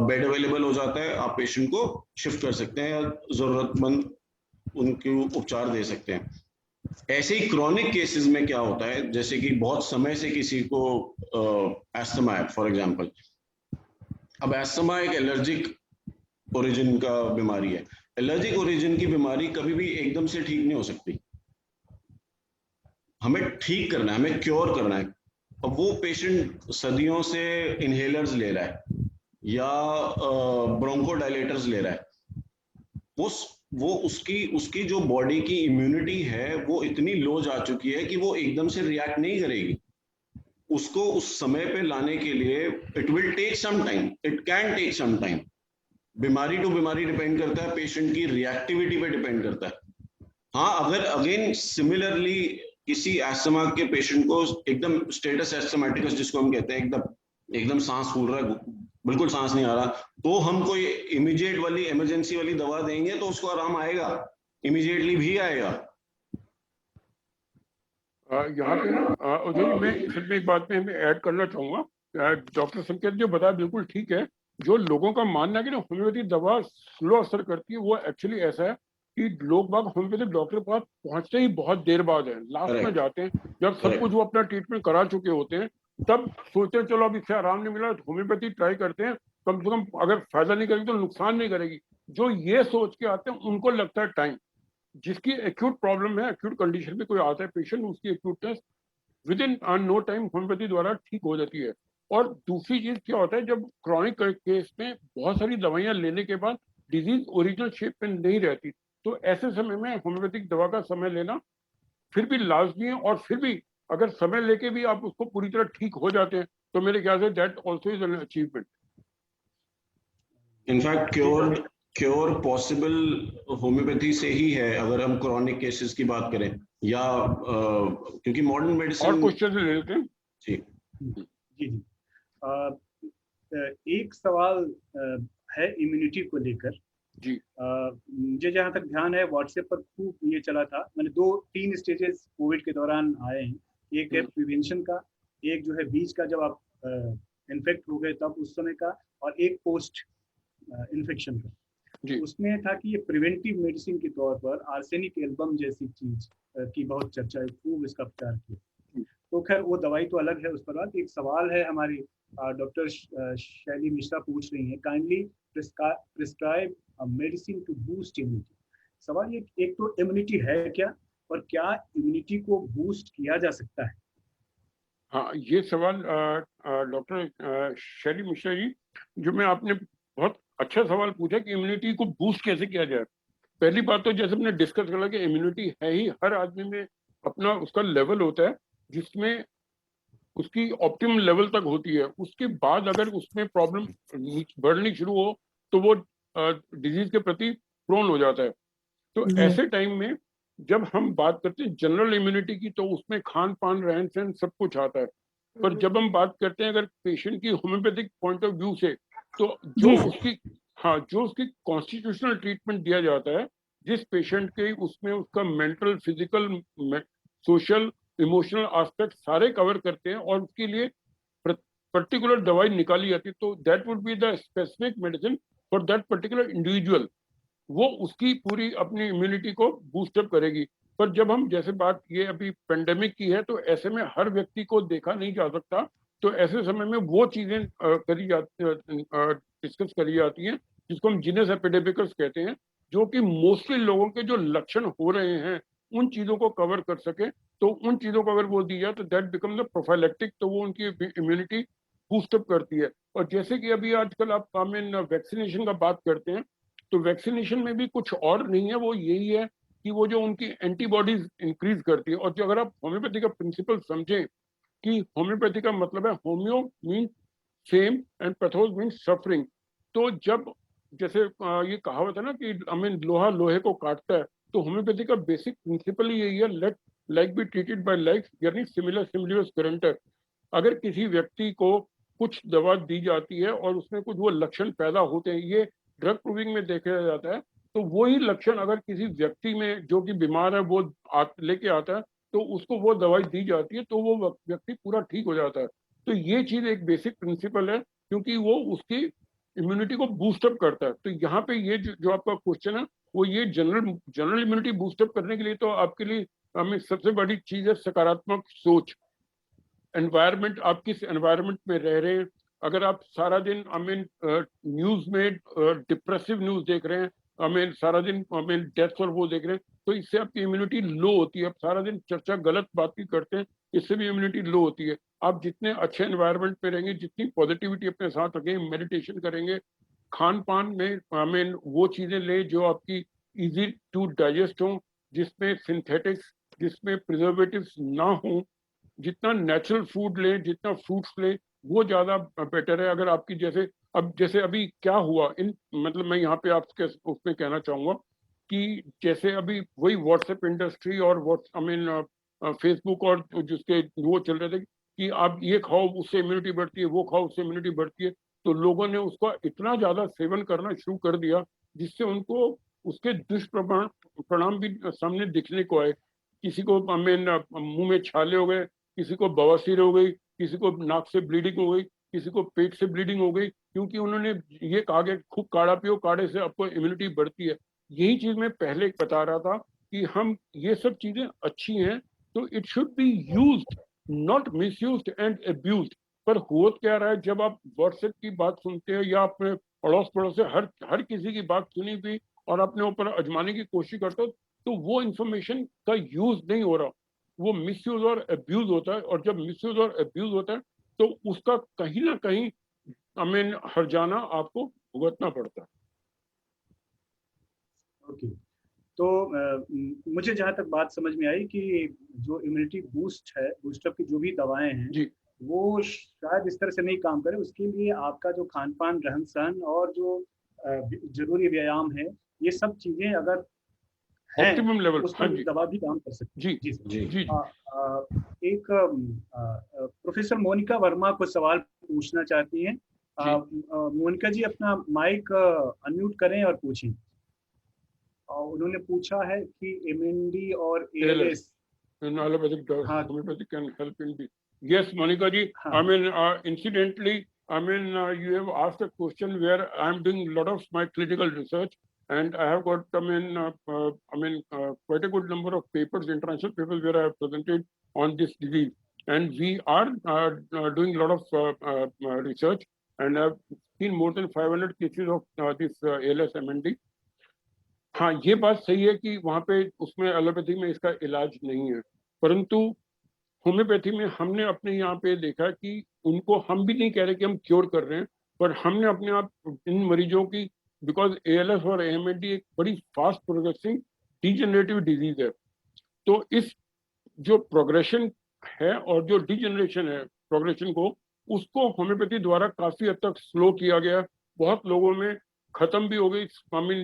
बेड अवेलेबल हो जाता है, आप पेशेंट को शिफ्ट कर सकते हैं या जरूरतमंद उनके उपचार दे सकते हैं। ऐसे ही क्रॉनिक केसेस में क्या होता है, जैसे कि बहुत समय से किसी को एस्थमा है फॉर एग्जांपल। अब एस्थमा एक एलर्जिक ओरिजिन का बीमारी है। एलर्जिक ओरिजिन की बीमारी कभी भी एकदम से ठीक नहीं हो सकती, हमें ठीक करना है, हमें क्योर करना है। अब वो पेशेंट सदियों से इनहेलर्स ले रहा है या ब्रोंकोडायलेटर्स ले रहा है, वो उसकी उसकी जो बॉडी की इम्यूनिटी है वो इतनी लो जा चुकी है कि वो एकदम से रिएक्ट नहीं करेगी। उसको उस समय पे लाने के लिए it will take some time, it can take some time. बीमारी टू बीमारी डिपेंड करता है, पेशेंट की रिएक्टिविटी पे डिपेंड करता है। हाँ, अगर अगेन सिमिलरली किसी एस्थमा के पेशेंट को एकदम स्टेटस एस्थमेटिकस जिसको हम कहते हैं, एकदम सांस फूल रहा है, बिल्कुल सांस नहीं आ रहा, तो हम कोई इमीडिएट वाली इमरजेंसी वाली दवा देंगे तो उसको आराम आएगा, इमीडिएटली भी आएगा। यहाँ पे ना उदय जी, मैं सिर्फ एक बात में ऐड करना चाहूंगा। डॉक्टर संकेत जो बताया बिल्कुल ठीक है। जो लोगों का मानना है कि ना होम्योपैथी दवा स्लो असर करती है, वो एक्चुअली ऐसा है कि लोग बाग होम्योपैथिक डॉक्टर के पास पहुंचते ही बहुत देर बाद है, लास्ट में जाते हैं, जब सब कुछ वो अपना ट्रीटमेंट करा चुके होते हैं, तब सोचते हैं चलो अब इससे आराम नहीं मिला तो होम्योपैथी ट्राई करते हैं, कम से कम अगर फायदा नहीं करेगी तो नुकसान नहीं करेगी। जो ये सोच के आते हैं उनको लगता है टाइम। जिसकी एक्यूट प्रॉब्लम है, एक्यूट कंडीशन में कोई आता है पेशेंट, उसकी acuteness within no time homoeopathy द्वारा ठीक हो जाती है। और दूसरी चीज क्या होता है, जब क्रॉनिक केस में बहुत सारी दवाइयां लेने के बाद डिजीज ओरिजिनल शेप में नहीं रहती, तो ऐसे समय में होम्योपैथिक दवा का समय लेना फिर भी लाजमी है। और फिर भी अगर समय लेके भी आप उसको पूरी तरह ठीक हो जाते हैं तो मेरे ख्याल say that also is an achievement. In fact cure possible homeopathy से ही है, अगर हम क्रॉनिक केसेस की बात करें, या क्योंकि मॉडर्न मेडिसिन। और क्वेश्चन ले लेते हैं जी जी जी। एक सवाल है इम्यूनिटी को लेकर जी। मुझे जहाँ तक ध्यान है, व्हाट्सएप पर खूब ये चला था, मैंने 2-3 स्टेजेस कोविड के दौरान आए हैं। एक है प्रिवेंशन का, एक जो है बीच का जब आप इन्फेक्ट हो गए तब उस समय का, और एक पोस्ट इन्फेक्शन का। तो उसमें था कि ये प्रिवेंटिव मेडिसिन के तौर पर आर्सेनिक एल्बम जैसी चीज की बहुत चर्चा है, खूब इसका प्रचार किया। तो खैर वो दवाई तो अलग है, उस पर बात। एक सवाल है, हमारी डॉक्टर शैली मिश्रा पूछ रही हैं, kindly prescribe medicine to boost immunity. सवाल ये, एक तो इम्यूनिटी है क्या, और क्या इम्यूनिटी को बूस्ट किया जा सकता है? हाँ, ये सवाल डॉक्टर शैली मिश्रा जी, जो मैं आपने बहुत अच्छा सवाल पूछा कि इम्यूनिटी को बूस्ट कैसे किया जाए। पहली बात तो जैसे हमने डिस्कस करा कि इम्यूनिटी है ही हर आदमी में अपना उसका लेवल होता है, जिसमें उसकी ऑप्टिमम लेवल तक होती है। उसके बाद अगर उसमें प्रॉब्लम बढ़नी शुरू हो तो वो डिजीज के प्रति प्रोन हो जाता है। तो ऐसे टाइम में जब हम बात करते हैं जनरल इम्यूनिटी की, तो उसमें खान पान रहन सहन सब कुछ आता है। पर जब हम बात करते हैं अगर पेशेंट की होम्योपैथिक पॉइंट ऑफ व्यू से, तो जो उसकी कॉन्स्टिट्यूशनल ट्रीटमेंट दिया जाता है, जिस पेशेंट के उसमें उसका mental, physical, social, emotional aspect सारे कवर करते हैं और उसके लिए पर्टिकुलर दवाई निकाली जाती है, तो that would be the specific medicine for that particular individual. वो उसकी पूरी अपनी इम्यूनिटी को बूस्टअप करेगी। पर जब हम जैसे बात ये अभी पेंडेमिक की है, तो ऐसे में हर व्यक्ति को देखा नहीं जा सकता, तो ऐसे समय में वो चीजें डिस्कस करी जाती हैं जिसको हम जीनस एपिडेमिकस कहते हैं, जो कि मोस्टली लोगों के जो लक्षण हो रहे हैं उन चीजों को कवर कर सके। तो उन चीजों को अगर वो दी जाए तो दैट बिकम द प्रोफाइलेक्टिक, तो वो उनकी इम्यूनिटी बूस्टअप करती है। और जैसे कि अभी आजकल आप वैक्सीनेशन का बात करते हैं, तो वैक्सीनेशन में भी कुछ और नहीं है, वो यही है कि वो जो उनकी एंटीबॉडीज इंक्रीज करती है। और जो अगर आप होम्योपैथी का प्रिंसिपल समझें कि होम्योपैथी का मतलब है homeo mean same and pathos mean suffering. तो जब जैसे ये कहावत है ना कि लोहा लोहे को काटता है, तो होम्योपैथी का बेसिक प्रिंसिपल ही यही है, let like be treated by like, यानी सिमिलर सिमिलियस करंटर। अगर किसी व्यक्ति को कुछ दवा दी जाती है और उसमें कुछ वो लक्षण पैदा होते हैं, ये ड्रग प्रूविंग में देखा जाता है, तो वही लक्षण अगर किसी व्यक्ति में जो कि बीमार है वो लेके आता है तो उसको वो दवाई दी जाती है तो वो व्यक्ति पूरा ठीक हो जाता है। तो ये चीज एक बेसिक प्रिंसिपल है, क्योंकि वो उसकी इम्यूनिटी को बूस्टअप करता है। तो यहाँ पे ये जो आपका क्वेश्चन है वो ये जनरल इम्यूनिटी बूस्टअप करने के लिए तो आपके लिए हमें सबसे बड़ी चीज है सकारात्मक सोच। एनवायरनमेंट, आप किस एनवायरनमेंट में रह रहे हैं। अगर आप सारा दिन न्यूज में डिप्रेसिव न्यूज देख रहे हैं, सारा दिन डेथ और वो देख रहे हैं, तो इससे आपकी इम्यूनिटी लो होती है। आप सारा दिन चर्चा गलत बात की करते हैं, इससे भी इम्यूनिटी लो होती है। आप जितने अच्छे एनवायरनमेंट में रहेंगे, जितनी पॉजिटिविटी अपने साथ रखेंगे, मेडिटेशन करेंगे, खान पान में वो चीजें ले जो आपकी इजी टू डाइजेस्ट हो, जिसमें सिंथेटिक्स, जिसमें प्रिजर्वेटिव्स ना हो, जितना नेचुरल फूड लें, जितना फ्रूट्स लें, वो ज्यादा बेटर है। अगर आपकी जैसे अभी क्या हुआ इन मतलब मैं यहाँ पे आपके उसमें कहना चाहूंगा कि जैसे अभी वही व्हाट्सएप इंडस्ट्री और फेसबुक और जिसके वो चल रहे थे कि आप ये खाओ उससे इम्यूनिटी बढ़ती है, वो खाओ उससे इम्यूनिटी बढ़ती है, तो लोगों ने उसका इतना ज्यादा सेवन करना शुरू कर दिया जिससे उनको उसके दुष्प्रणाम भी सामने दिखने को आए। किसी को मुंह में छाले हो गए, किसी को बवासीर हो गई, किसी को नाक से ब्लीडिंग हो गई, किसी को पेट से ब्लीडिंग हो गई, क्योंकि उन्होंने ये कहा कि खूब काढ़ा पियो, काढ़े से आपको इम्यूनिटी बढ़ती है। यही चीज मैं पहले बता रहा था कि हम ये सब चीजें अच्छी हैं तो it should be used, not misused and abused. पर हो क्या रहा है, जब आप व्हाट्सएप की बात सुनते हो या अपने अड़ोस पड़ोस से हर किसी की बात सुनी हुई और अपने ऊपर आजमाने की कोशिश करते हो, तो वो इंफॉर्मेशन का यूज नहीं हो रहा, वो मिसयूज और अब्यूज होता है। और जब मिसयूज और अब्यूज होता है तो उसका कहीं ना कहीं हर्जाना आपको भुगतना पड़ता है। ओके, तो मुझे जहाँ तक बात समझ में आई कि जो इम्यूनिटी बूस्टअप की जो भी दवाएं हैं जी वो शायद इस तरह से नहीं काम करे। उसके लिए आपका जो खान पान, रहन सहन और जो जरूरी व्यायाम है, ये सब चीजें अगर हैं ऑप्टिमम लेवल। उस हाँ पर जी दवा भी काम कर सकती जी है। जी सर। जी जी एक प्रोफेसर मोनिका वर्मा को सवाल पूछना चाहती हैं। जी मोनिका जी अपना माइक अनम्यूट करें और पूछें। उन्होंने पूछा है कि एमएनडी और ALS एएलएस। and allopathic हाँ homeopathic can help in the. Yes, Monica ji. हाँ Incidentally, you have asked a question where I am doing a lot of my clinical research, and I have got quite a good number of papers, international papers, where I have presented on this disease, and we are doing a lot of research, and I have seen more than 500 cases of this ALS MND. हाँ, ये बात सही है कि वहाँ पे उसमें allopathy में इसका इलाज नहीं है, परंतु होम्योपैथी में हमने अपने यहाँ पे देखा कि उनको हम भी नहीं कह रहे कि हम क्योर कर रहे हैं, पर हमने अपने आप इन मरीजों की, बिकॉज ALS और AMD एक बड़ी फास्ट प्रोग्रेसिंग डिजेनरेटिव डिजीज है, तो इस जो प्रोग्रेशन है और जो डिजेनरेशन है प्रोग्रेशन को, उसको होम्योपैथी द्वारा काफी हद तक स्लो किया गया। बहुत लोगों में खत्म भी हो गई,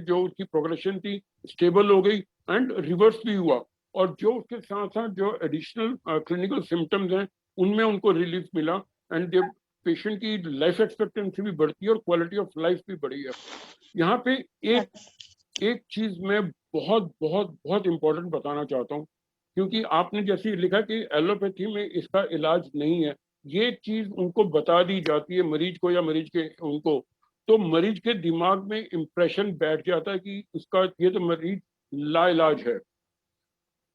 जो उसकी प्रोग्रेशन थी स्टेबल हो गई एंड रिवर्स भी हुआ, और जो उसके साथ साथ जो एडिशनल क्लिनिकल सिम्टम्स हैं उनमें उनको रिलीफ मिला, एंड पेशेंट की लाइफ एक्सपेक्टेंसी भी बढ़ती है और क्वालिटी ऑफ लाइफ भी बढ़ी है। यहाँ पे एक चीज मैं बहुत बहुत बहुत इंपॉर्टेंट बताना चाहता हूँ, क्योंकि आपने जैसे लिखा कि एलोपैथी में इसका इलाज नहीं है, ये चीज उनको बता दी जाती है मरीज को या मरीज के उनको, तो मरीज के दिमाग में इंप्रेशन बैठ जाता है कि इसका ये तो मरीज लाइलाज है।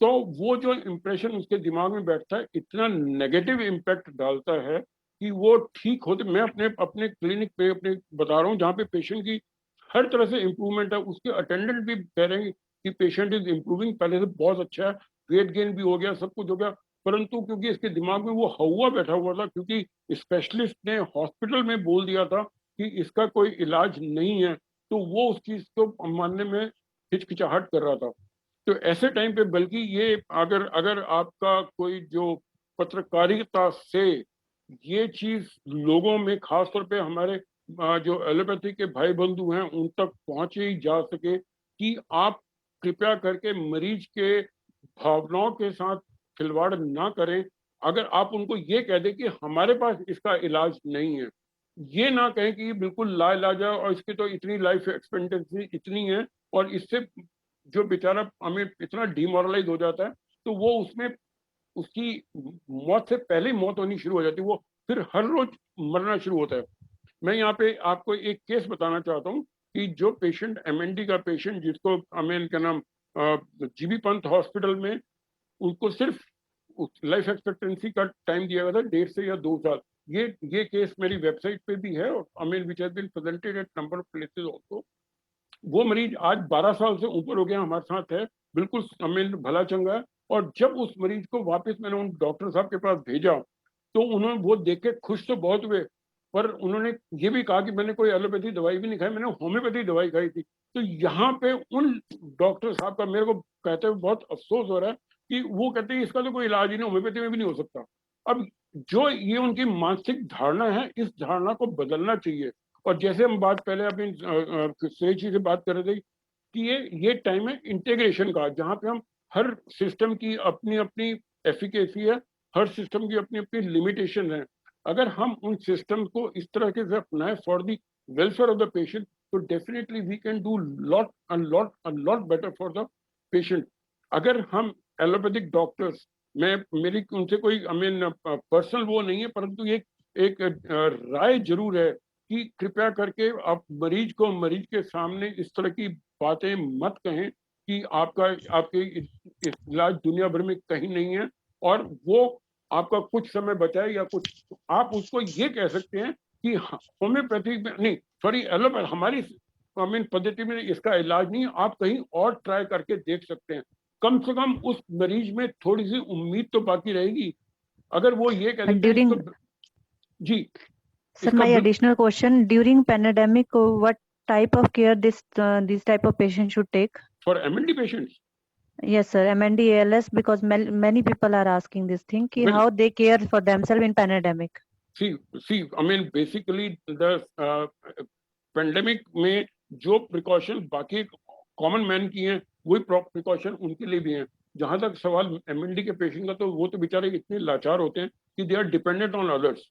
तो वो जो इंप्रेशन उसके दिमाग में बैठता है इतना नेगेटिव इम्पैक्ट डालता है कि वो ठीक होते, मैं अपने अपने क्लिनिक पे अपने बता रहा हूँ जहाँ पे पेशेंट की हर तरह से इम्प्रूवमेंट है, उसके अटेंडेंट भी कह रहे हैं कि पेशेंट इज इम्प्रूविंग, पहले से बहुत अच्छा है, वेट गेन भी हो गया, सब कुछ हो गया, परंतु क्योंकि इसके दिमाग में वो हवा बैठा हुआ था, क्योंकि स्पेशलिस्ट ने हॉस्पिटल में बोल दिया था कि इसका कोई इलाज नहीं है, तो वो उस चीज को मानने में हिचकिचाहट कर रहा था। तो ऐसे टाइम पे बल्कि ये अगर अगर आपका कोई जो पत्रकारिता से ये चीज लोगों में, खासतौर पे हमारे जो एलोपैथी के भाई बंधु हैं उन तक पहुंचे ही जा सके कि आप कृपया करके मरीज के भावनाओं के साथ खिलवाड़ ना करें। अगर आप उनको ये कह दें कि हमारे पास इसका इलाज नहीं है, ये ना कहें कि ये बिल्कुल लाइलाज है और इसकी तो इतनी लाइफ एक्सपेक्टेंसी इतनी है और इससे जो बेचारा हमें इतना डिमोरलाइज हो जाता है, तो वो उसमें उसकी मौत से पहले ही मौत होनी शुरू हो जाती है, वो फिर हर रोज मरना शुरू होता है। मैं यहाँ पे आपको एक केस बताना चाहता हूँ कि जो पेशेंट MND का पेशेंट, जिसको अमेन का नाम जीबी पंत हॉस्पिटल में उनको सिर्फ लाइफ एक्सपेक्टेंसी का टाइम दिया गया था 1.5 से या 2 साल। ये केस मेरी वेबसाइट पे भी है और अमेन which has been presented at number of places also. वो मरीज आज 12 साल से ऊपर हो गया हमारे साथ है, बिल्कुल अमेन भला चंगा है। और जब उस मरीज को वापस मैंने उन डॉक्टर साहब के पास भेजा तो उन्होंने वो देख के खुश तो बहुत हुए, पर उन्होंने ये भी कहा कि मैंने कोई एलोपैथी दवाई भी नहीं खाई, मैंने होम्योपैथी दवाई खाई थी। तो यहाँ पे उन डॉक्टर साहब का मेरे को कहते हुए बहुत अफसोस हो रहा है कि वो कहते हैं इसका तो कोई इलाज ही नहीं, होम्योपैथी में भी नहीं हो सकता। अब जो ये उनकी मानसिक धारणा है, इस धारणा को बदलना चाहिए। और जैसे हम बात पहले अपनी सुरेश जी से बात कर रहे थे कि ये टाइम है इंटीग्रेशन का, जहाँ पे हम हर सिस्टम की अपनी अपनी एफिकेसी है, हर सिस्टम की अपनी अपनी लिमिटेशन है। अगर हम उन सिस्टम को इस तरह के से अपनाएं for the welfare of the patient, तो definitely we can do lot better for the patient. अगर हम एलोपैथिक डॉक्टर्स, मैं मेरी उनसे कोई आई मीन पर्सनल वो नहीं है, परंतु एक राय जरूर है कि कृपया करके आप मरीज को मरीज के सामने इस तरह की बातें मत कहें कि आपके इलाज दुनिया भर में कहीं नहीं है और वो आपका कुछ समय बचाए या कुछ। आप उसको ये कह सकते हैं कि होम्योपैथी में नहीं, सॉरी एलोपैथी हमारी पद्धति में इसका इलाज नहीं, आप कहीं और ट्राई करके देख सकते हैं। कम से कम उस मरीज में थोड़ी सी उम्मीद तो बाकी रहेगी। अगर वो ये कह देते हैं तो जी। Sir, my additional question, during pandemic, what type of care this type of patient should take? For MND patients? Yes, sir, MND ALS, because many people are asking this thing, ki how they care for themselves in pandemic. See, I mean, basically the pandemic में जो precaution बाकी common man की हैं, वही precaution उनके लिए भी हैं। जहाँ तक सवाल MND के पेशेंट का, तो वो तो बेचारे इतने लाचार होते हैं कि they are dependent on others।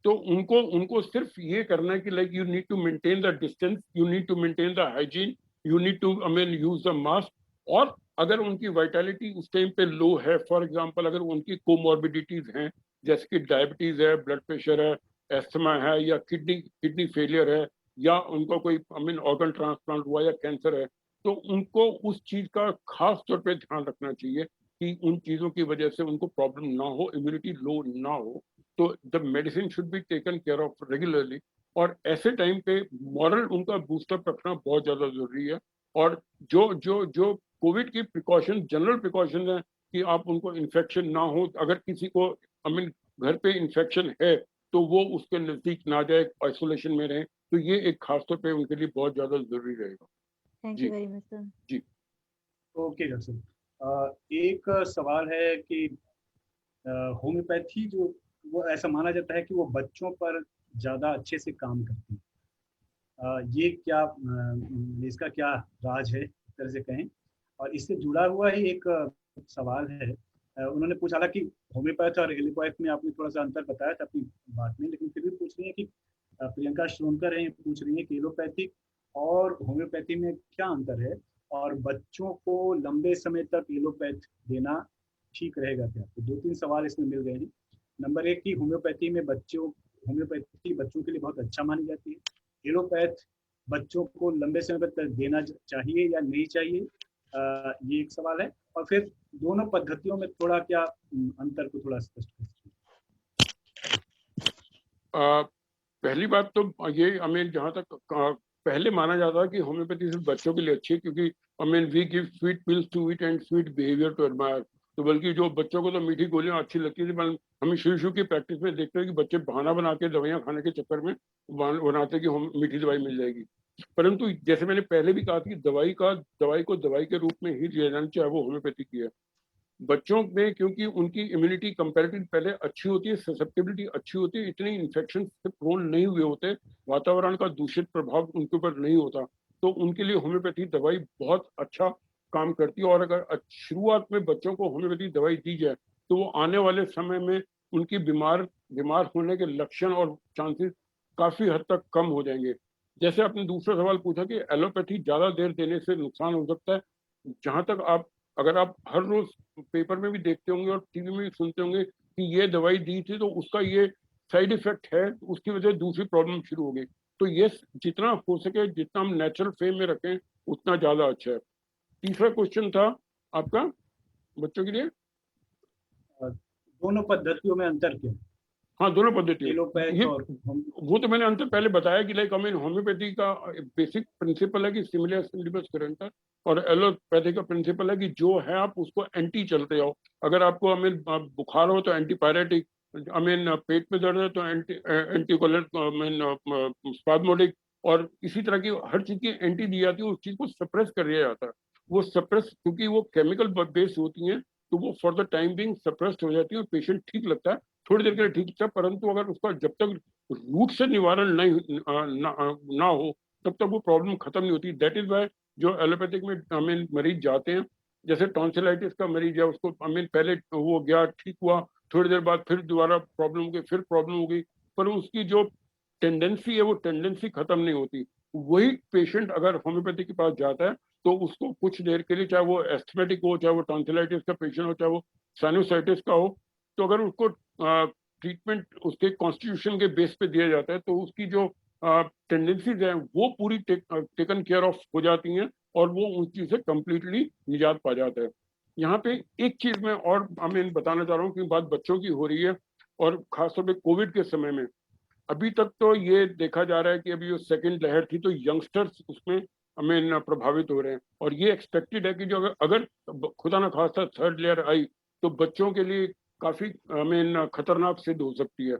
तो उनको सिर्फ ये करना है कि like you need to maintain the distance, you need to maintain the hygiene, you need to I mean use the mask। और अगर उनकी vitality उस टाइम पे लो है, फॉर एग्जांपल अगर उनकी कोमॉर्बिडिटीज हैं जैसे कि डायबिटीज है, ब्लड प्रेशर है, एस्थमा है, या किडनी फेलियर है, या उनको कोई आई मीन ऑर्गन ट्रांसप्लांट हुआ या कैंसर है, तो उनको उस चीज का खास तौर पे ध्यान रखना चाहिए कि उन चीजों की वजह से उनको प्रॉब्लम ना हो, इम्यूनिटी लो ना हो। तो the medicine should be taken care of regularly. और ऐसे टाइम पे मॉरल उनका बूस्टअप रखना बहुत ज्यादा जरूरी है। और जो जो जो कोविड की प्रिकॉशन, जनरल प्रिकॉशन है कि आप उनको इन्फेक्शन ना हो, अगर किसी को आई मीन घर पे इन्फेक्शन है तो वो उसके नजदीक ना जाए, आइसोलेशन में रहे, तो ये एक खास तौर पे उनके लिए बहुत ज्यादा जरूरी रहेगा। Thank you very much sir. जी ओके डॉक्टर साहब, एक सवाल है कि होम्योपैथी जो वो ऐसा माना जाता है कि वो बच्चों पर ज़्यादा अच्छे से काम करती है, ये क्या इसका क्या राज है, इस तरह से कहें। और इससे जुड़ा हुआ ही एक सवाल है, उन्होंने पूछा था कि होम्योपैथ और एलोपैथ में आपने थोड़ा सा अंतर बताया था अपनी बात में, लेकिन फिर भी पूछ रही है कि प्रियंका श्रोनकर हैं, पूछ रही है कि एलोपैथिक और होम्योपैथी में क्या अंतर है और बच्चों को लंबे समय तक एलोपैथ देना ठीक रहेगा क्या। तो 2-3 सवाल इसमें मिल गए हैं। नंबर 1 की होम्योपैथी बच्चों के लिए बहुत अच्छा मानी जाती है, एलोपैथ बच्चों को लंबे समय तक देना चाहिए या नहीं चाहिए, ये एक सवाल है। और फिर दोनों पद्धतियों में थोड़ा क्या अंतर को थोड़ा स्पष्ट कर। पहली बात तो ये हमें जहाँ तक पहले माना जाता है कि होम्योपैथी सिर्फ बच्चों के लिए अच्छी है, क्योंकि I mean we give sweet pills to eat and sweet behaviour to admire. तो बल्कि जो बच्चों को तो मीठी गोलियां अच्छी लगती थी, हमें शुरू की प्रैक्टिस में देखते हैं कि बच्चे बहाना बना के दवाइयाँ खाने के चक्कर में बनाते कि हम मीठी दवाई मिल जाएगी। परंतु जैसे मैंने पहले भी कहा कि दवाई को दवाई के रूप में ही लिया जाना, चाहे वो होम्योपैथी की है। बच्चों में क्योंकि उनकी इम्यूनिटी कंपैरेटिव पहले अच्छी होती है, ससेप्टिबिलिटी अच्छी होती है, इतने इन्फेक्शन से प्रोन नहीं हुए होते, वातावरण का दूषित प्रभाव उनके ऊपर नहीं होता, तो उनके लिए होम्योपैथी दवाई बहुत अच्छा काम करती है। और अगर शुरुआत में बच्चों को होम्योपैथी दवाई दी जाए तो वो आने वाले समय में उनकी बीमार होने के लक्षण और चांसेस काफी हद तक कम हो जाएंगे। जैसे आपने दूसरा सवाल पूछा कि एलोपैथी ज्यादा देर देने से नुकसान हो सकता है, जहां तक अगर आप हर रोज पेपर में भी देखते होंगे और टीवी में भी सुनते होंगे कि ये दवाई दी थी तो उसका ये साइड इफेक्ट है, उसकी वजह से दूसरी प्रॉब्लम शुरू हो गई। तो ये जितना हो सके, जितना हम नेचुरल फेम में रखें उतना ज्यादा अच्छा है। तीसरा क्वेश्चन था आपका बच्चों के लिए, दोनों पद्धतियों में अंतर क्या? हाँ दोनों पद्धति एलोपैथ ये और वो तो मैंने अंतर पहले बताया कि लाइक हमें होम्योपैथी का बेसिक प्रिंसिपल है कि सिमिलियस सिम्बलिबस करेंटर, और एलोपैथी का प्रिंसिपल है कि जो है आप उसको एंटी चलते जाओ। अगर आपको बुखार हो तो एंटीपायरेटिक, पेट में दर्द है तो एंटी स्पाज्मोडिक, और इसी तरह की हर चीज की एंटी दी जाती है, उस चीज को सप्रेस कर दिया जाता है। वो सप्रेस क्योंकि वो केमिकल बेस्ड होती हैं तो वो for the time being suppressed हो जाती है और पेशेंट ठीक लगता है, थोड़ी देर के लिए ठीक था, परंतु अगर उसका जब तक रूट से निवारण नहीं ना हो तब तक वो प्रॉब्लम खत्म नहीं होती। दैट इज वाई जो एलोपैथिक में मरीज जाते हैं, जैसे टॉन्सिलाइटिस का मरीज है, उसको पहले वो गया ठीक हुआ, थोड़ी देर बाद फिर दोबारा प्रॉब्लम हो गई, फिर प्रॉब्लम हो गई, पर उसकी जो टेंडेंसी है वो टेंडेंसी खत्म नहीं होती। वही पेशेंट अगर होम्योपैथी के पास जाता है तो उसको कुछ देर के लिए, चाहे वो एस्थमेटिक हो, चाहे वो टॉन्सिलाइटिस का पेशेंट हो, चाहे वो साइनोसाइटिस का हो, तो अगर उसको ट्रीटमेंट उसके कॉन्स्टिट्यूशन के बेस पे दिया जाता है तो उसकी जो टेंडेंसीज है वो पूरी टेकन केयर ऑफ हो जाती हैं और वो उस चीज से कंप्लीटली निजात पा जाता है। यहाँ पे एक चीज मैं और बताना चाह रहा हूँ कि बात बच्चों की हो रही है और खासतौर पे कोविड के समय में। अभी तक तो ये देखा जा रहा है कि अभी जो सेकंड लहर थी तो यंगस्टर्स उसमें प्रभावित हो रहे हैं, और ये एक्सपेक्टेड है कि जो अगर खुदा ना खास्ता थर्ड लेयर आई तो बच्चों के लिए काफी खतरनाक सिद्ध हो सकती है।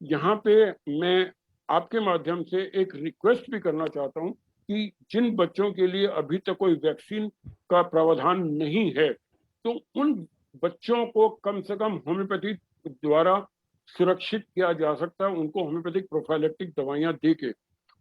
यहाँ पे मैं आपके माध्यम से एक रिक्वेस्ट भी करना चाहता हूँ कि जिन बच्चों के लिए अभी तक कोई वैक्सीन का प्रावधान नहीं है तो उन बच्चों को कम से कम होम्योपैथी द्वारा सुरक्षित किया जा सकता है, उनको होम्योपैथिक प्रोफाइलेक्टिक दवाइयां दे के।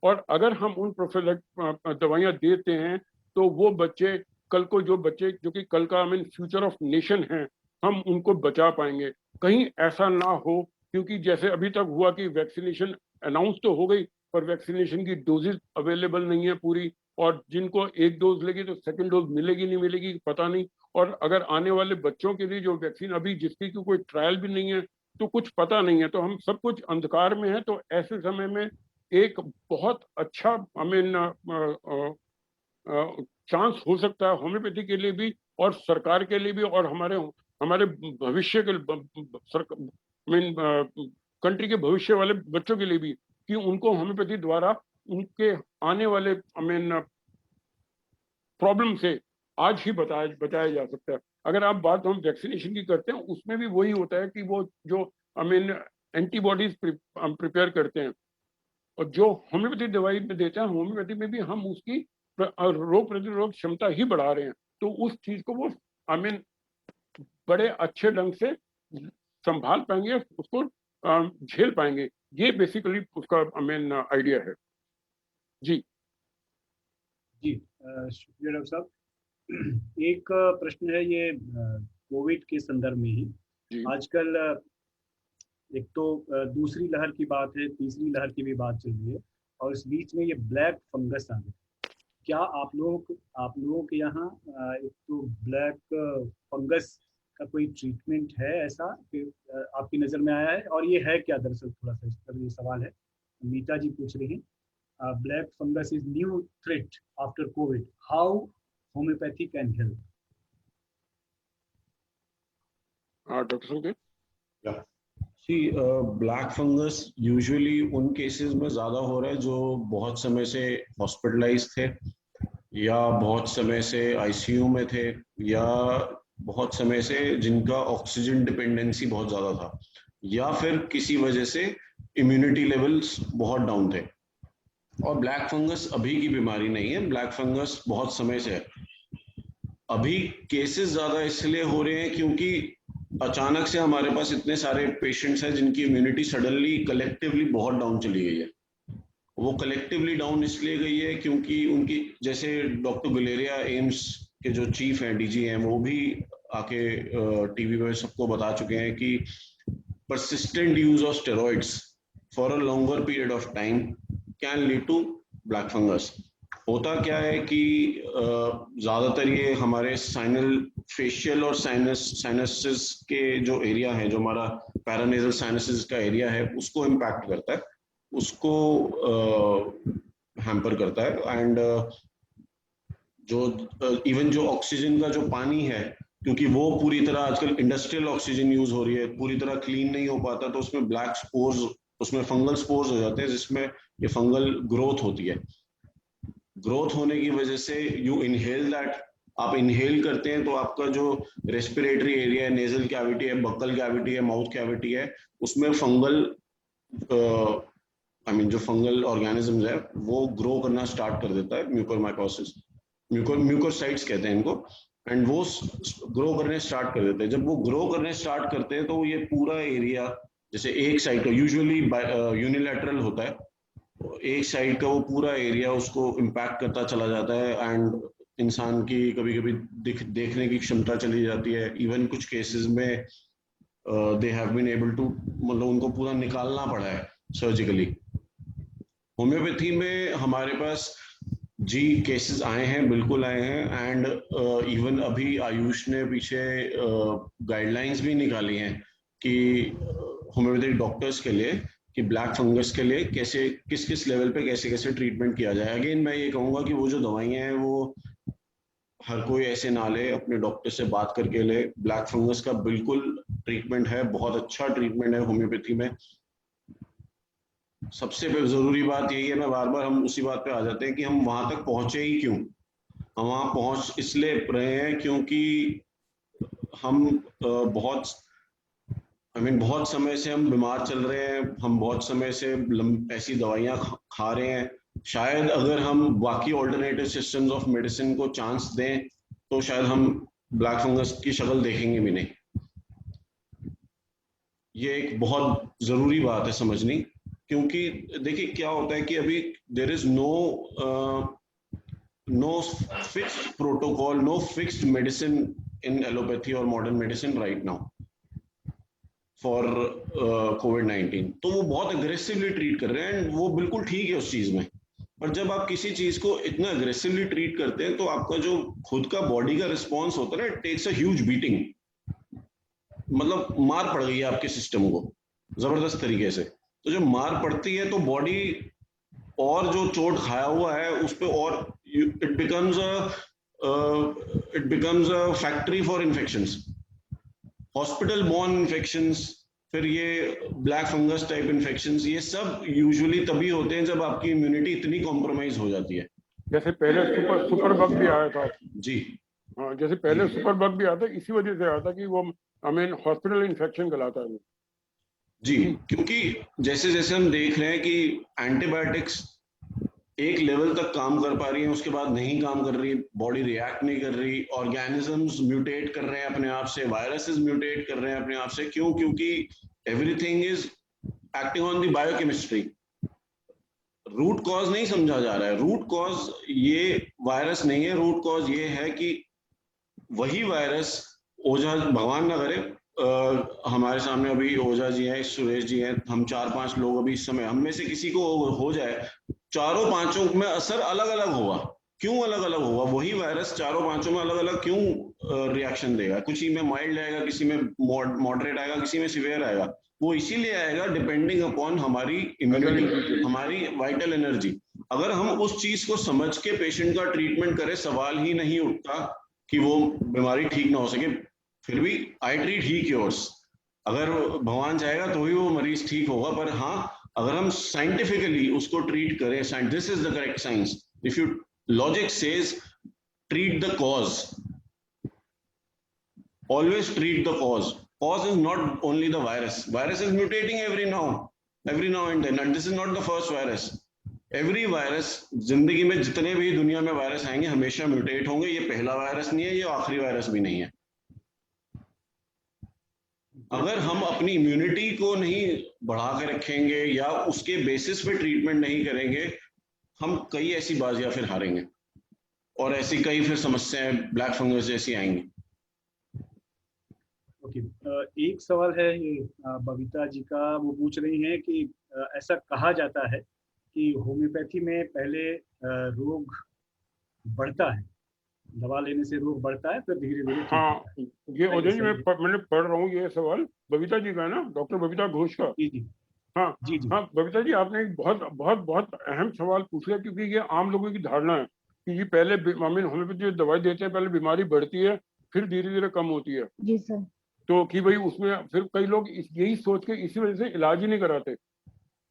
और अगर हम उन प्रोफाइलेक्टिक दवाइयां देते हैं तो वो बच्चे कल को, जो बच्चे जो कि कल का फ्यूचर ऑफ नेशन है, हम उनको बचा पाएंगे। कहीं ऐसा ना हो, क्योंकि जैसे अभी तक हुआ कि वैक्सीनेशन अनाउंस तो हो गई पर वैक्सीनेशन की डोजेज अवेलेबल नहीं है पूरी, और जिनको एक डोज लगी तो सेकंड डोज मिलेगी नहीं मिलेगी पता नहीं, और अगर आने वाले बच्चों के लिए जो वैक्सीन अभी जिसकी कोई ट्रायल भी नहीं है तो कुछ पता नहीं है, तो हम सब कुछ अंधकार में है। तो ऐसे समय में एक बहुत अच्छा चांस हो सकता है होम्योपैथी के लिए भी और सरकार के लिए भी और हमारे हमारे भविष्य के कंट्री के भविष्य वाले बच्चों के लिए भी, कि उनको होम्योपैथी द्वारा उनके आने वाले प्रॉब्लम से आज ही बचाया जा सकता है। अगर आप बात हम वैक्सीनेशन की करते हैं उसमें भी वही होता है कि वो जो एंटीबॉडीज प्रिपेयर करते हैं, और जो होम्योपैथी दवाई में देते हैं होम्योपैथी में भी हम उसकी रोग प्रतिरोधक क्षमता ही बढ़ा रहे हैं, तो उस चीज को वो बड़े अच्छे ढंग से संभाल पाएंगे, उसको झेल पाएंगे। ये बेसिकली उसका आइडिया है। जी जी शुक्रिया डॉक्टर साहब। एक प्रश्न है ये कोविड के संदर्भ में ही। जी आजकल एक तो दूसरी लहर की बात है, तीसरी लहर की भी बात चल रही है, और इस बीच में ये ब्लैक फंगस आ गया। क्या आप लोगों के यहाँ एक तो ब्लैक फंगस का कोई ट्रीटमेंट है ऐसा कि आपकी नज़र में आया है, और ये है क्या? दरअसल थोड़ा सा इस पर ये सवाल है, मीता जी पूछ रही हैं। Black fungus is new threat after Covid, how homeopathy can help? Doctor साहब ब्लैक फंगस यूजुअली उन केसेस में ज़्यादा हो रहा है जो बहुत समय से हॉस्पिटलाइज थे, या बहुत समय से आईसीयू में थे, या बहुत समय से जिनका ऑक्सीजन डिपेंडेंसी बहुत ज़्यादा था, या फिर किसी वजह से इम्यूनिटी लेवल्स बहुत डाउन थे। और ब्लैक फंगस अभी की बीमारी नहीं है, ब्लैक फंगस बहुत समय से है। अभी केसेस ज़्यादा इसलिए हो रहे हैं क्योंकि अचानक से हमारे पास इतने सारे पेशेंट्स हैं जिनकी इम्यूनिटी सडनली कलेक्टिवली बहुत डाउन चली गई है। वो कलेक्टिवली डाउन इसलिए गई है क्योंकि उनकी, जैसे डॉक्टर गुलेरिया एम्स के जो चीफ हैं, डीजी हैं, वो भी आके टीवी पे सबको बता चुके हैं कि persistent use of steroids for a longer period of time can lead to black fungus. होता क्या है कि ज्यादातर ये हमारे साइनल फेशियल और साइनसेस के जो एरिया है, जो हमारा पैरानेजल साइनसेस का एरिया है, उसको इम्पैक्ट करता है, उसको हैम्पर करता है। एंड जो इवन जो ऑक्सीजन का जो पानी है, क्योंकि वो पूरी तरह आजकल इंडस्ट्रियल ऑक्सीजन यूज हो रही है, पूरी तरह क्लीन नहीं हो पाता, तो उसमें ब्लैक स्पोर्स, उसमें फंगल स्पोर्स हो जाते हैं, जिसमें ये फंगल ग्रोथ होती है। ग्रोथ होने की वजह से यू इनहेल दैट, आप इनहेल करते हैं तो आपका जो रेस्पिरेटरी एरिया है, नेजल कैविटी है, बक्कल कैविटी है, माउथ कैविटी है, उसमें फंगल जो फंगल ऑर्गेनिजम्स है वो ग्रो करना स्टार्ट कर देता है। म्यूकोरमाइकोसिस, म्यूकोसाइट्स कहते हैं इनको। एंड वो ग्रो करने स्टार्ट कर देते हैं। जब वो ग्रो करने स्टार्ट करते हैं तो ये पूरा एरिया, जैसे एक साइड का यूजुअली यूनिलैटरल होता है, एक साइड का वो पूरा एरिया उसको इम्पैक्ट करता चला जाता है। एंड इंसान की कभी कभी देखने की क्षमता चली जाती है। इवन कुछ केसेस में they have been able to, मतलब उनको पूरा निकालना पड़ा है सर्जिकली। होम्योपैथी में हमारे पास जी केसेस आए हैं, बिल्कुल आए हैं। एंड इवन अभी आयुष ने पीछे गाइडलाइंस भी निकाली हैं कि होम्योपैथिक डॉक्टर्स के लिए, कि ब्लैक फंगस के लिए कैसे, किस किस लेवल पे कैसे कैसे ट्रीटमेंट किया जाए। अगेन मैं ये कहूँगा कि वो जो दवाइयाँ हैं वो हर कोई ऐसे ना ले, अपने डॉक्टर से बात करके ले। ब्लैक फंगस का बिल्कुल ट्रीटमेंट है, बहुत अच्छा ट्रीटमेंट है होम्योपैथी में। सबसे जरूरी बात यही है, मैं बार बार हम उसी बात पे आ जाते हैं कि हम वहां तक पहुंचे ही क्यों। हम वहां पहुंच इसलिए रहे हैं क्योंकि हम बहुत बहुत समय से हम बीमार चल रहे हैं, हम बहुत समय से ऐसी दवाइयां खा रहे हैं। शायद अगर हम बाकी ऑल्टरनेटिव सिस्टम्स ऑफ मेडिसिन को चांस दें तो शायद हम ब्लैक फंगस की शक्ल देखेंगे भी नहीं। ये एक बहुत जरूरी बात है समझनी, क्योंकि देखिए क्या होता है कि अभी there is no fixed protocol, no fixed medicine in allopathy और modern medicine right now for कोविड-19। तो वो बहुत अग्रेसिवली ट्रीट कर रहे हैं, वो बिल्कुल ठीक है उस चीज में। पर जब आप किसी चीज को इतना अग्रेसिवली ट्रीट करते हैं तो आपका जो खुद का बॉडी का रिस्पॉन्स होता है ना, it takes a huge beating. मतलब मार पड़ गई है आपके सिस्टम को जबरदस्त तरीके से। तो जब मार पड़ती है तो बॉडी, और जो चोट खाया हुआ है उस पर, और it becomes a factory for infections, hospital born infections. फिर ये ब्लैक फंगस टाइप इन्फेक्शंस, ये सब यूजुअली तभी होते हैं जब आपकी इम्यूनिटी इतनी कॉम्प्रोमाइज हो जाती है। जैसे पहले सुपर बग भी आया था। जी हाँ, जैसे पहले सुपर बग भी आता, इसी वजह से आया था कि वो हॉस्पिटल इन्फेक्शन कहलाता है। जी, क्योंकि जैसे जैसे हम देख रहे हैं कि एंटीबायोटिक्स एक लेवल तक काम कर पा रही है, उसके बाद नहीं काम कर रही, बॉडी रिएक्ट नहीं कर रही, ऑर्गेनिजम्स म्यूटेट कर रहे हैं अपने आप से, वायरसेस म्यूटेट कर रहे हैं अपने आप से। क्यों? क्योंकि everything is acting on the biochemistry. Root cause नहीं समझा जा रहा है। रूट कॉज ये वायरस नहीं है, रूट कॉज ये है कि वही वायरस, ओझा भगवान ना करे, हमारे सामने अभी ओझा जी हैं, सुरेश जी हैं, हम 4-5 लोग अभी इस समय, हम में से किसी को हो जाए, चारों पांचों में असर अलग अलग होगा। क्यों अलग अलग होगा? वही वायरस चारों पांचों में अलग अलग क्यों रिएक्शन देगा? किसी में माइल्ड आएगा, किसी में मॉडरेट आएगा, किसी में सिवियर आएगा। वो इसीलिए आएगा डिपेंडिंग अपॉन हमारी इम्यूनिटी, हमारी वाइटल एनर्जी। अगर हम उस चीज को समझ के पेशेंट का ट्रीटमेंट करें, सवाल ही नहीं उठता कि वो बीमारी ठीक ना हो सके। फिर भी आई ट्रीट ही क्योर्स, अगर भगवान चाहेगा तो ही वो मरीज ठीक होगा। पर हाँ, अगर हम साइंटिफिकली उसको ट्रीट करें, this is the correct science. If you logic says treat the cause, always treat the cause. Cause is not only the virus. Virus is mutating every now and then, and this is not the first virus. Every virus, जिंदगी में जितने भी दुनिया में virus आएंगे हमेशा mutate होंगे। ये पहला वायरस नहीं है, ये आखिरी वायरस भी नहीं है। अगर हम अपनी इम्यूनिटी को नहीं बढ़ा के रखेंगे या उसके बेसिस पे ट्रीटमेंट नहीं करेंगे, हम कई ऐसी बाजियां फिर हारेंगे और ऐसी कई फिर समस्याएं ब्लैक फंगस जैसी आएंगी। ओके, एक सवाल है ये बबीता जी का, वो पूछ रही हैं कि ऐसा कहा जाता है कि होम्योपैथी में पहले रोग बढ़ता है, दवा लेने से रोग बढ़ता है, फिर धीरे धीरे ठीक हाँ, होता है। ये सही उदय जी सही है। मैंने पढ़ रहा हूँ ये सवाल बबीता जी का है ना, डॉक्टर बबीता घोष का। जी जी हाँ जी जी हाँ, बबीता जी आपने एक बहुत बहुत बहुत अहम सवाल पूछ लिया, क्योंकि ये आम लोगों की धारणा है कि ये पहले होम्योपैथी जो दवाई देते हैं पहले बीमारी बढ़ती है फिर धीरे धीरे कम होती है। जी सर। तो कि भाई उसमें फिर कई लोग यही सोच के इसी वजह से इलाज ही नहीं कराते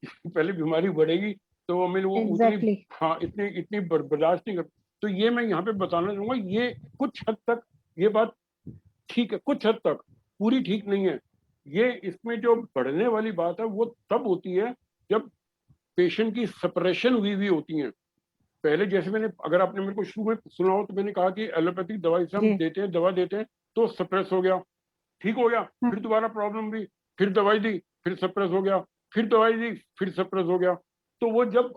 पहले बीमारी बढ़ेगी तो वो उतनी, एग्जैक्टली। हाँ इतनी इतनी बर्दाश्त नहीं कर। तो ये मैं यहाँ पे बताना चाहूंगा, ये कुछ हद तक ये बात ठीक है, कुछ हद तक पूरी ठीक नहीं है। ये इसमें जो बढ़ने वाली बात है वो तब होती है जब पेशेंट की सप्रेशन हुई होती है। पहले जैसे मैंने, अगर आपने मेरे को शुरू में सुना हो तो मैंने कहा कि एलोपैथिक दवाई से हम जी। देते हैं, दवा देते हैं तो सप्रेस हो गया, ठीक हो गया, फिर दोबारा प्रॉब्लम हुई, फिर दवाई दी, फिर सप्रेस हो गया, फिर दवाई दी, फिर सप्रेस हो गया। तो वो जब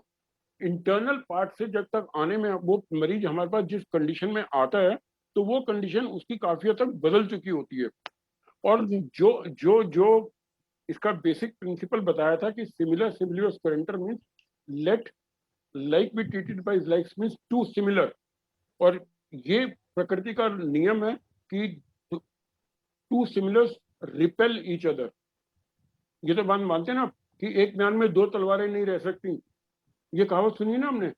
इंटरनल पार्ट से जब तक आने में वो मरीज हमारे पास जिस कंडीशन में आता है तो वो कंडीशन उसकी काफी हद तक बदल चुकी होती है। और जी। जो जो जो इसका बेसिक प्रिंसिपल बताया था कि सिमिलर सिमिलियस करेंटर means let like be treated by like means to similar. और ये प्रकृति का नियम है कि two similars repel each other. ये तो बात मानते हैं ना कि एक म्यान में दो तलवारें नहीं रह सकती, ये कहावत सुनी ना हमने।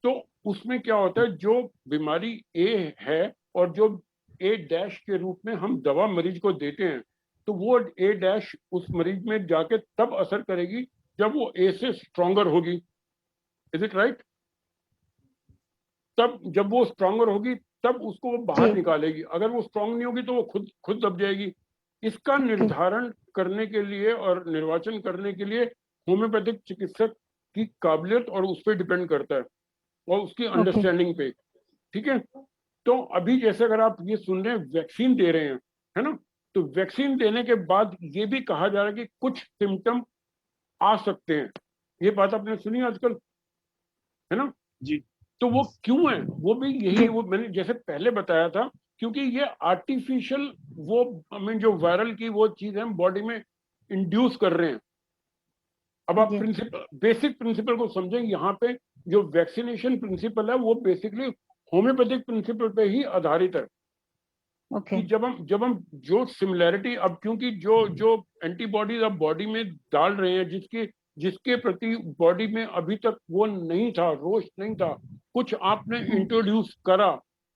तो उसमें क्या होता है, जो बीमारी ए है और जो ए डैश के रूप में हम दवा मरीज को देते हैं तो वो ए डैश उस मरीज में जाके तब असर करेगी जब वो ए से स्ट्रॉन्गर होगी। Is it right? तब जब वो स्ट्रॉन्गर होगी तब उसको वो बाहर जी। निकालेगी, अगर वो स्ट्रॉन्ग नहीं होगी तो वो खुद खुद दब जाएगी। इसका निर्धारण करने के लिए और निर्वाचन करने के लिए होम्योपैथिक चिकित्सक की काबिलियत और उस पर डिपेंड करता है और उसकी अंडरस्टैंडिंग पे। ठीक है, तो अभी जैसे अगर आप ये सुन रहे हैं वैक्सीन दे रहे हैं, है ना, तो वैक्सीन देने के बाद ये भी कहा जा रहा है कि कुछ सिम्टम आ सकते हैं। ये बात आपने सुनी आजकल, है ना? जी तो वो क्यों है, वो भी यही, जी। वो मैंने जैसे पहले बताया था, क्योंकि ये आर्टिफिशियल वो जो वायरल की वो चीज है बॉडी में इंड्यूस कर रहे हैं। अब आप जी। प्रिंसिपल, बेसिक प्रिंसिपल को समझें। यहाँ पे जो वैक्सीनेशन प्रिंसिपल है वो बेसिकली होम्योपैथिक प्रिंसिपल पे ही आधारित है ओके। कि जब हम जो सिमिलैरिटी, अब क्योंकि जो जो एंटीबॉडीज अब बॉडी में डाल रहे हैं जिसके प्रति बॉडी में अभी तक वो नहीं था, रोष नहीं था, कुछ आपने इंट्रोड्यूस करा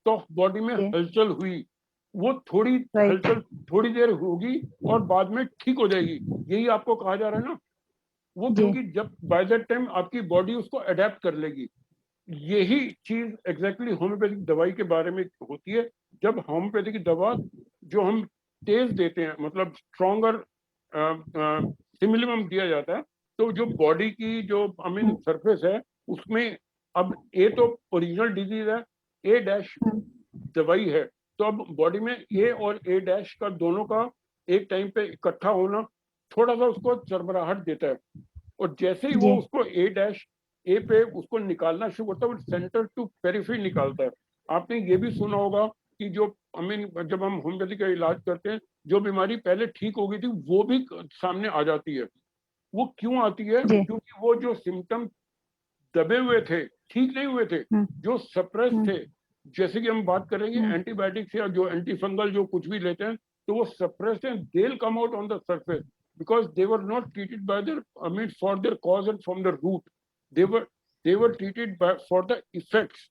तो बॉडी में जी। हलचल हुई, वो थोड़ी राइट। हलचल थोड़ी देर होगी और बाद में ठीक हो जाएगी। यही आपको कहा जा रहा है ना, वो जी। क्योंकि जब बाय दैट टाइम आपकी बॉडी उसको अडेप्ट कर लेगी। यही चीज एग्जैक्टली होम्योपैथिक दवाई के बारे में होती है। जब होम्योपैथिक दवा जो हम तेज देते हैं, मतलब स्ट्रॉन्गर सिमिलम दिया जाता है, तो जो बॉडी की जो सरफेस है उसमें, अब ए तो ओरिजिनल डिजीज है, ए डैश दवाई है, तो अब बॉडी में ए और ए डैश का दोनों का एक टाइम पे इकट्ठा होना थोड़ा सा उसको चरमराहट देता है। और जैसे ही जी। वो उसको ए डैश ए पे उसको निकालना शुरू करता है, वो सेंटर टू पेरिफेरी निकालता है। आपने ये भी सुना होगा कि जो जब हम होम्योपैथी का इलाज करते हैं, जो बीमारी पहले ठीक हो गई थी वो भी सामने आ जाती है। वो क्यों आती है? जी। क्योंकि वो जो सिम्टम दबे हुए थे, ठीक नहीं हुए थे, जो सप्रेस थे, जैसे कि हम बात करेंगे एंटीबायोटिक्स या जो एंटी फंगल जो कुछ भी लेते हैं, तो वो सप्रेस हैं, they will come out on the surface because they were not treated by their for their cause and from the root. They were treated by for the effects.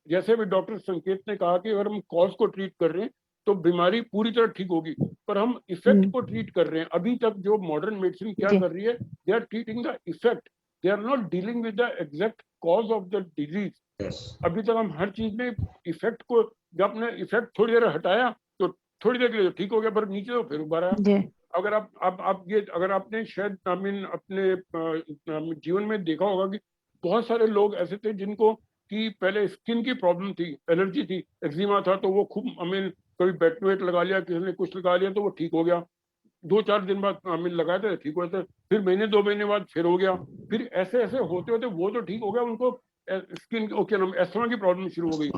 जैसे भी डॉक्टर संकेत ने कहा कि अगर हम कॉज को ट्रीट कर रहे हैं तो बीमारी पूरी तरह ठीक होगी, पर हम इफेक्ट को ट्रीट कर रहे हैं। अभी तक जो मॉडर्न मेडिसिन क्या जी। कर रही है, they are treating the effect, they are not dealing with the exact cause of the disease. Yes. अभी तक हम हर चीज में इफेक्ट को, जब आपने इफेक्ट थोड़ी देर हटाया तो थोड़ी देर के लिए ठीक हो गया, पर नीचे तो फिर दोबारा। जी। अगर आप ये, अगर आपने शायद अपने जीवन में देखा होगा कि बहुत सारे लोग ऐसे थे जिनको कि पहले स्किन की प्रॉब्लम थी, एलर्जी थी, एक्जिमा था, तो वो खूब कभी बेटनोवेट लगा लिया, किसी ने कुछ लगा लिया तो वो ठीक हो गया। 2-4 दिन बाद लगाए थे ठीक हुए थे, फिर महीने 2 महीने बाद फिर हो गया, फिर ऐसे ऐसे होते होते वो तो ठीक हो गया, उनको स्किन क्या नाम, एस्थमा की प्रॉब्लम शुरू हो गई,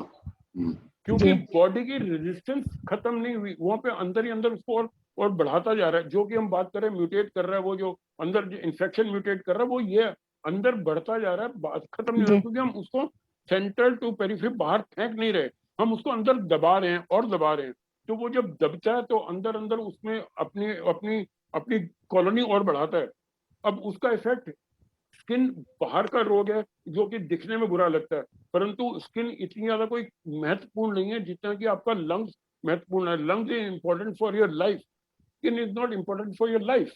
क्योंकि बॉडी की रेजिस्टेंस खत्म नहीं हुई, वहां पे अंदर ही अंदर उसको और बढ़ाता जा रहा है। जो कि हम बात कर रहे हैं म्यूटेट कर रहा है, वो जो अंदर इन्फेक्शन म्यूटेट कर रहा है, वो ये अंदर बढ़ता जा रहा है, बात खत्म नहीं हो रहा, क्योंकि हम उसको सेंट्रल टू पेरिफेरी बाहर फेंक नहीं रहे, हम उसको अंदर दबा रहे हैं और दबा रहे हैं। तो वो जब दबता है तो अंदर अंदर उसमें अपनी अपनी अपनी कॉलोनी और बढ़ाता है। अब उसका इफेक्ट, स्किन बाहर का रोग है जो कि दिखने में बुरा लगता है, परंतु स्किन इतनी ज्यादा कोई महत्वपूर्ण नहीं है जितना कि आपका लंग्स महत्वपूर्ण है। Lungs is important for your life, skin is not important for your life.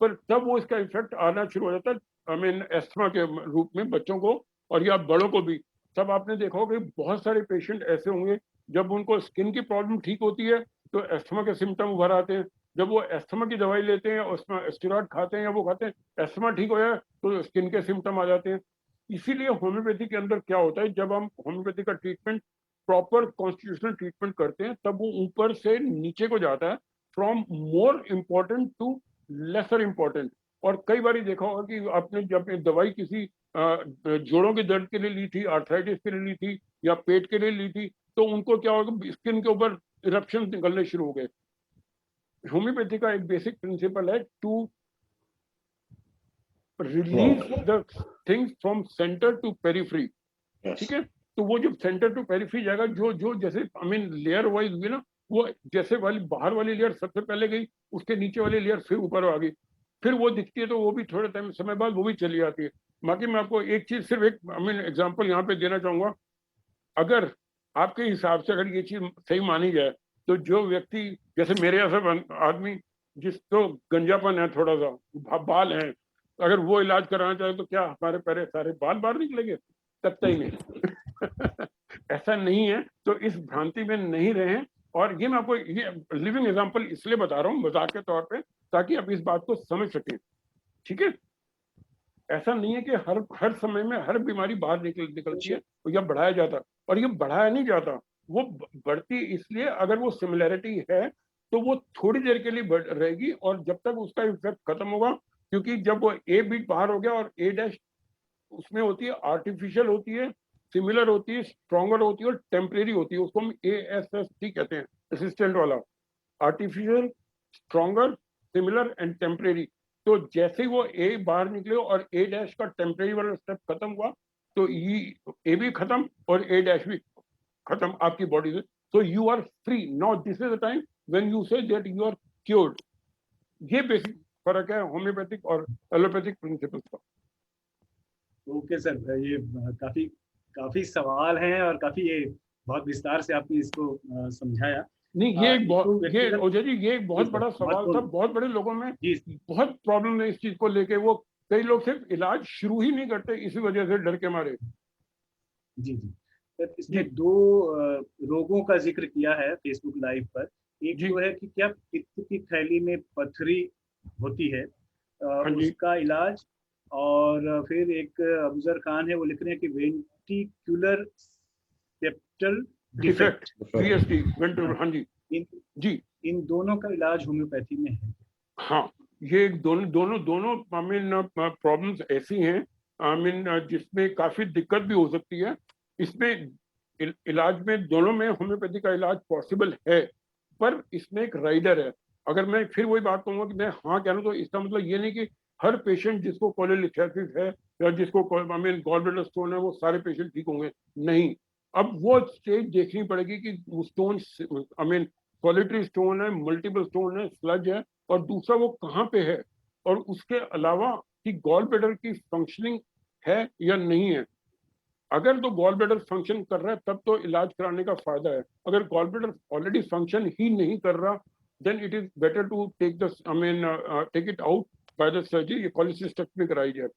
पर तब वो इसका इफेक्ट आना शुरू हो जाता है, आई मीन एस्थमा के रूप में बच्चों को और या बड़ों को भी। तब आपने देखा होगा कि बहुत सारे पेशेंट ऐसे होंगे जब उनको स्किन की प्रॉब्लम ठीक होती है तो एस्थमा के सिम्टम उभर आते हैं। जब वो एस्थमा की दवाई लेते हैं, उसमें स्टेरॉइड खाते हैं या वो खाते हैं, एस्थमा ठीक हो जाए तो स्किन के सिम्टम आ जाते हैं। इसीलिए होम्योपैथी के अंदर क्या होता है, जब हम होम्योपैथी का ट्रीटमेंट प्रॉपर कॉन्स्टिट्यूशनल ट्रीटमेंट करते हैं तब वो ऊपर से नीचे को जाता है, from more important to lesser important. और कई बार देखा होगा कि आपने जब दवाई किसी जोड़ों के दर्द के लिए ली थी, आर्थराइटिस के लिए ली थी या पेट के लिए ली थी, तो उनको क्या होगा, स्किन के ऊपर इरप्शन निकलने शुरू हो गए। होम्योपैथी का एक बेसिक प्रिंसिपल है to release the things from centre to periphery. ठीक है, तो वो जब सेंटर टू पेरिफेरी जाएगा, जो जो जैसे आई मीन लेयर वाइज हुई ना, वो जैसे वाली बाहर वाली लेयर सबसे पहले गई, उसके नीचे वाली लेयर फिर ऊपर आ गई, फिर वो दिखती है तो वो भी थोड़े टाइम समय बाद वो भी चली जाती है। बाकी मैं आपको एक चीज सिर्फ एक आई मीन एग्जांपल यहाँ पे देना चाहूंगा। अगर आपके हिसाब से अगर ये चीज सही मानी जाए तो जो व्यक्ति जैसे मेरे जैसा आदमी जिसको गंजापन है, थोड़ा सा बाल है, अगर वो इलाज कराना चाहे तो क्या हमारे पैरे सारे बाल बाहर निकलेंगे? तब ही नहीं। ऐसा नहीं है, तो इस भ्रांति में नहीं रहे। और ये मैं आपको ये लिविंग एग्जांपल इसलिए बता रहा हूँ मजाक के तौर पे, ताकि आप इस बात को समझ सकें। ठीक है, ऐसा नहीं है कि हर समय में हर बीमारी बाहर निकलती है या बढ़ाया जाता, और ये बढ़ाया नहीं जाता, वो बढ़ती इसलिए अगर वो सिमिलैरिटी है तो वो थोड़ी देर के लिए बढ़ रहेगी, और जब तक उसका इफेक्ट खत्म होगा, क्योंकि जब वो ए बीट बाहर हो गया और ए डैश उसमें होती है, आर्टिफिशियल होती है, सिमिलर होती है, स्ट्रॉन्गर होती है और टेम्परेरी होती है, उसको हम ASST कहते हैं, असिस्टेंट वाला, artificial, stronger, similar and temporary. तो जैसे ही वो ए बाहर निकले और ए डैश का टेम्परेरी वाला स्टेप खत्म हुआ तो ए भी खत्म और ए डैश भी खत्म आपकी बॉडी से। तो you are free now, this is the time when you say that you are cured. ये बेसिक फर्क है होम्योपैथिक और एलोपैथिक प्रिंसिपल्स का। ओके सर, ये काफी काफी सवाल हैं और काफी ये बहुत विस्तार से आपने इसको समझाया। नहीं, ये एक बहुत ये ओझा जी ये एक बहुत जी, बड़ा सवाल था, बहुत बड़े लोगों में जी बहुत प्रॉब्लम है इस चीज को लेके। वो कई लोग सिर्फ इलाज शुरू ही नहीं करते इसी वजह से, डर के मारे। जी जी सर, इसमें दो रोगों का जिक्र किया है फेसबुक लाइव पर। एक तो है कि क्या पित्त की थैली में पथरी होती है, उसका इलाज, और फिर एक अफजर खान है, वो लिख रहे हैं कि ventricular septal defect, VSD, ventricular, हाँ जी जी, इन दोनों का इलाज होम्योपैथी में है। हाँ, ये दोनों दोनों दोनों आई मीन प्रॉब्लम्स ऐसी हैं आई मीन जिसमें काफी दिक्कत भी हो सकती है। इसमें इलाज में दोनों में होम्योपैथी का इलाज पॉसिबल है, पर इसमें एक राइडर है। अगर मैं फिर वही बात कहूंगा कि मैं हाँ कह रहा हूँ तो इसका मतलब ये नहीं कि हर पेशेंट जिसको कोलेलिथेसिस है या जिसको I mean gall bladder stone है वो सारे पेशेंट ठीक होंगे, नहीं। अब वो स्टेज देखनी पड़ेगी कि stone I mean solitary stone है, मल्टीपल स्टोन है, स्लज है, और दूसरा वो कहाँ पे है, और उसके अलावा कि गॉल ब्लैडर की फंक्शनिंग है या नहीं है। अगर तो गॉल ब्लैडर फंक्शन कर रहा है तब तो इलाज कराने का फायदा है। अगर गॉल ब्लैडर ऑलरेडी फंक्शन ही नहीं कर रहा, then it is better to take the I mean take it out by the surgery, cholecystectomy कराई जाए।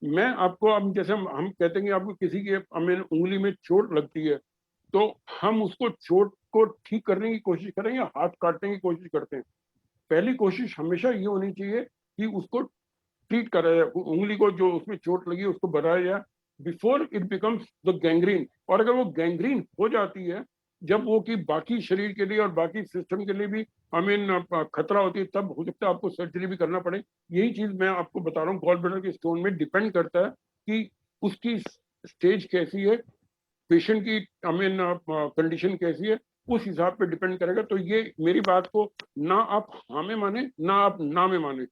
मैं आपको अब जैसे हम कहते हैं कि आपको किसी की आई मीन उंगली में चोट लगती है तो हम उसको चोट को ठीक करने की कोशिश करें या हाथ काटने की कोशिश करते हैं? पहली कोशिश हमेशा ये होनी चाहिए कि उसको ट्रीट करा जाए, उंगली को जो उसमें चोट लगी उसको बढ़ाया जाए before it becomes the gangrene. और अगर वो गैंग्रीन हो जाती है, जब वो कि बाकी शरीर के लिए और बाकी सिस्टम के लिए भी आई मीन खतरा होती है, तब हो सकता है आपको सर्जरी भी करना पड़े। यही चीज मैं आपको बता रहा हूँ, गॉल ब्लैडर के स्टोन में डिपेंड करता है कि उसकी स्टेज कैसी है, पेशेंट की आई मीन कंडीशन कैसी है, उस हिसाब पे डिपेंड करेगा। तो ये मेरी बात को ना आप हाँ में माने ना आप ना में माने,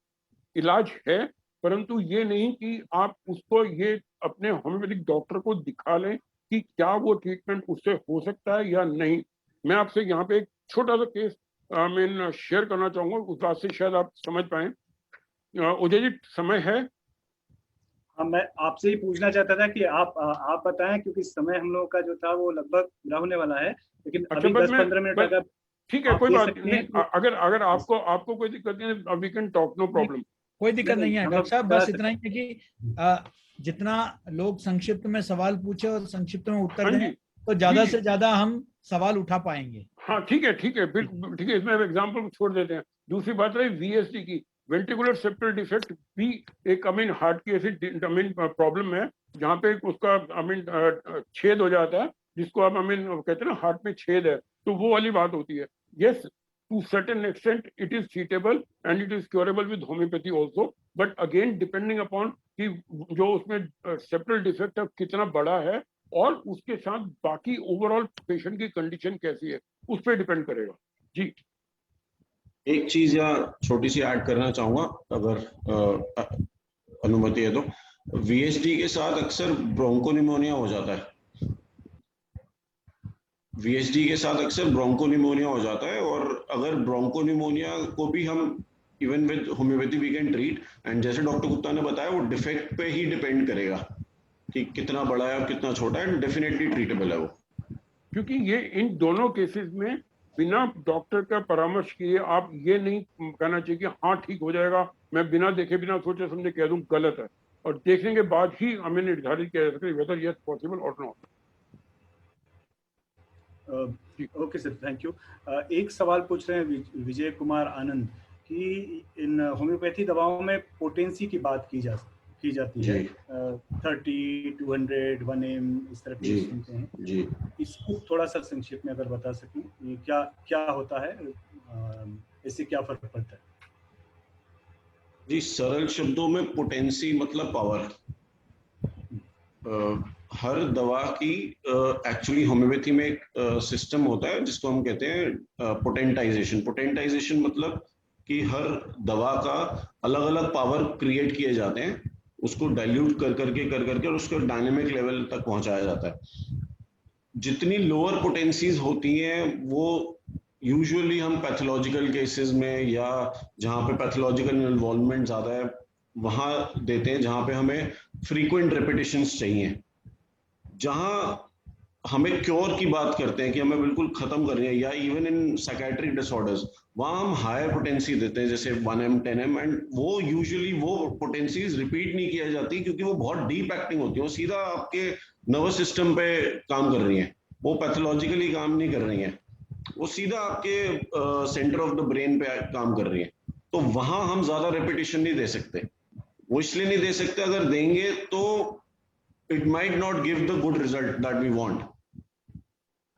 इलाज है, परंतु ये नहीं कि आप उसको ये अपने होम्योपैथिक डॉक्टर को दिखा लें कि क्या वो ट्रीटमेंट उससे हो सकता है या नहीं। मैं आपसे यहाँ पे एक छोटा सा केस मैं शेयर करना चाहूंगा, उस बात से शायद आप समझ पाए। उदय जी समय है? हाँ, मैं आपसे ही पूछना चाहता था कि आप बताएं, क्योंकि समय हम लोगों का जो था वो लगभग पूरा होने वाला है, लेकिन अच्छा, अभी बस 10-15 मिनट बस अगर ठीक है, आप कोई दे बात सकते नहीं। हैं तो। अगर अगर आपको कोई दिक्कत नहीं है, वी कैन टॉक, नो नहीं, प्रॉब्लम। कोई दिक्कत नहीं है हम डॉक्टर लोग साहब, कह बस इतना सकते ही है कि जितना लोग संक्षिप्त में सवाल पूछे और संक्षिप्त में उत्तर हाँ दें जी, तो जी ज्यादा जी, से ज्यादा हम सवाल उठा पाएंगे। हाँ ठीक है, बिल्कुल ठीक है, इसमें हम एग्जाम्पल छोड़ देते हैं। दूसरी बात रही वीएसडी की, वेंट्रिकुलर सेप्टल डिफेक्ट भी एक हार्ट की ऐसी प्रॉब्लम है जहाँ पे उसका छेद हो जाता है, जिसको आप कहते हैं ना हार्ट में छेद है, तो वो वाली बात होती है। Yes, to certain extent it is treatable and it is curable with homeopathy also, but again depending upon कि जो उसमें सेप्टल डिफेक्ट है कितना बड़ा है और उसके साथ बाकी ओवरऑल पेशेंट की कंडीशन कैसी है, उस पर डिपेंड करेगा। जी एक चीज या छोटी सी ऐड करना चाहूंगा, अगर अनुमति है तो। वीएसडी के साथ अक्सर ब्रोंकोनिमोनिया हो जाता है। वीएसडी के साथ अक्सर ब्रोंकोनिमोनिया हो जाता है, और अगर ब्रोंकोनिमोनिया को भी हम even with homeopathy we can treat, and जैसे डॉक्टर गुप्ता ने बताया वो डिफेक्ट पे ही डिपेंड करेगा कि कितना बड़ा है और कितना छोटा है, एंड डेफिनेटली ट्रीटेबल है वो। क्योंकि ये इन दोनों केसेस में बिना डॉक्टर का परामर्श किए आप ये नहीं कहना चाहिए कि हाँ ठीक हो जाएगा, मैं बिना देखे बिना सोचे समझे कह दूं, गलत है। और देखने के बाद ही हमें निर्धारित किया जा सकता है वेदर यस पॉसिबल और not. Okay sir, thank you. एक सवाल पूछ रहे हैं विजय कुमार आनंद कि इन होम्योपैथी दवाओं में पोटेंसी की बात की जाती है, 30, 200, 1M इस तरह के सुनते हैं जी, इसको थोड़ा सा संक्षेप में अगर बता सकें, ये क्या क्या होता है, इससे क्या फर्क पड़ता है? जी, सरल शब्दों में पोटेंसी मतलब पावर। हर दवा की एक्चुअली होम्योपैथी में एक सिस्टम होता है जिसको हम कहते हैं पोटेंटाइजेशन। पोटेंटाइजेशन मतलब कि हर दवा का अलग अलग पावर क्रिएट किए जाते हैं, उसको डाइल्यूट कर करके और उसको डायनेमिक लेवल तक पहुंचाया जाता है। जितनी लोअर पोटेंसीज होती हैं वो यूजुअली हम पैथोलॉजिकल केसेस में या जहाँ पे पैथोलॉजिकल इन्वॉल्वमेंट ज़्यादा है वहाँ देते हैं, जहाँ पे हमें फ्रीक्वेंट रेपिटेशंस चाहिए। जहाँ हमें क्योर की बात करते हैं कि हमें बिल्कुल खत्म करनी है, या इवन इन साइकेट्रिक डिसऑर्डर्स वहाँ हम हायर पोटेंसी देते हैं, जैसे 1M 10M, एंड वो यूजुअली वो पोटेंसीज रिपीट नहीं किया जाती क्योंकि वो बहुत डीप एक्टिंग होती है, वो सीधा आपके नर्वस सिस्टम पे काम कर रही है, वो पैथोलॉजिकली काम नहीं कर रही है, वो सीधा आपके सेंटर ऑफ द ब्रेन पे काम कर रही है। तो वहां हम ज्यादा रेपिटेशन नहीं दे सकते। वो इसलिए नहीं दे सकते, अगर देंगे तो it might not give the good result that we want.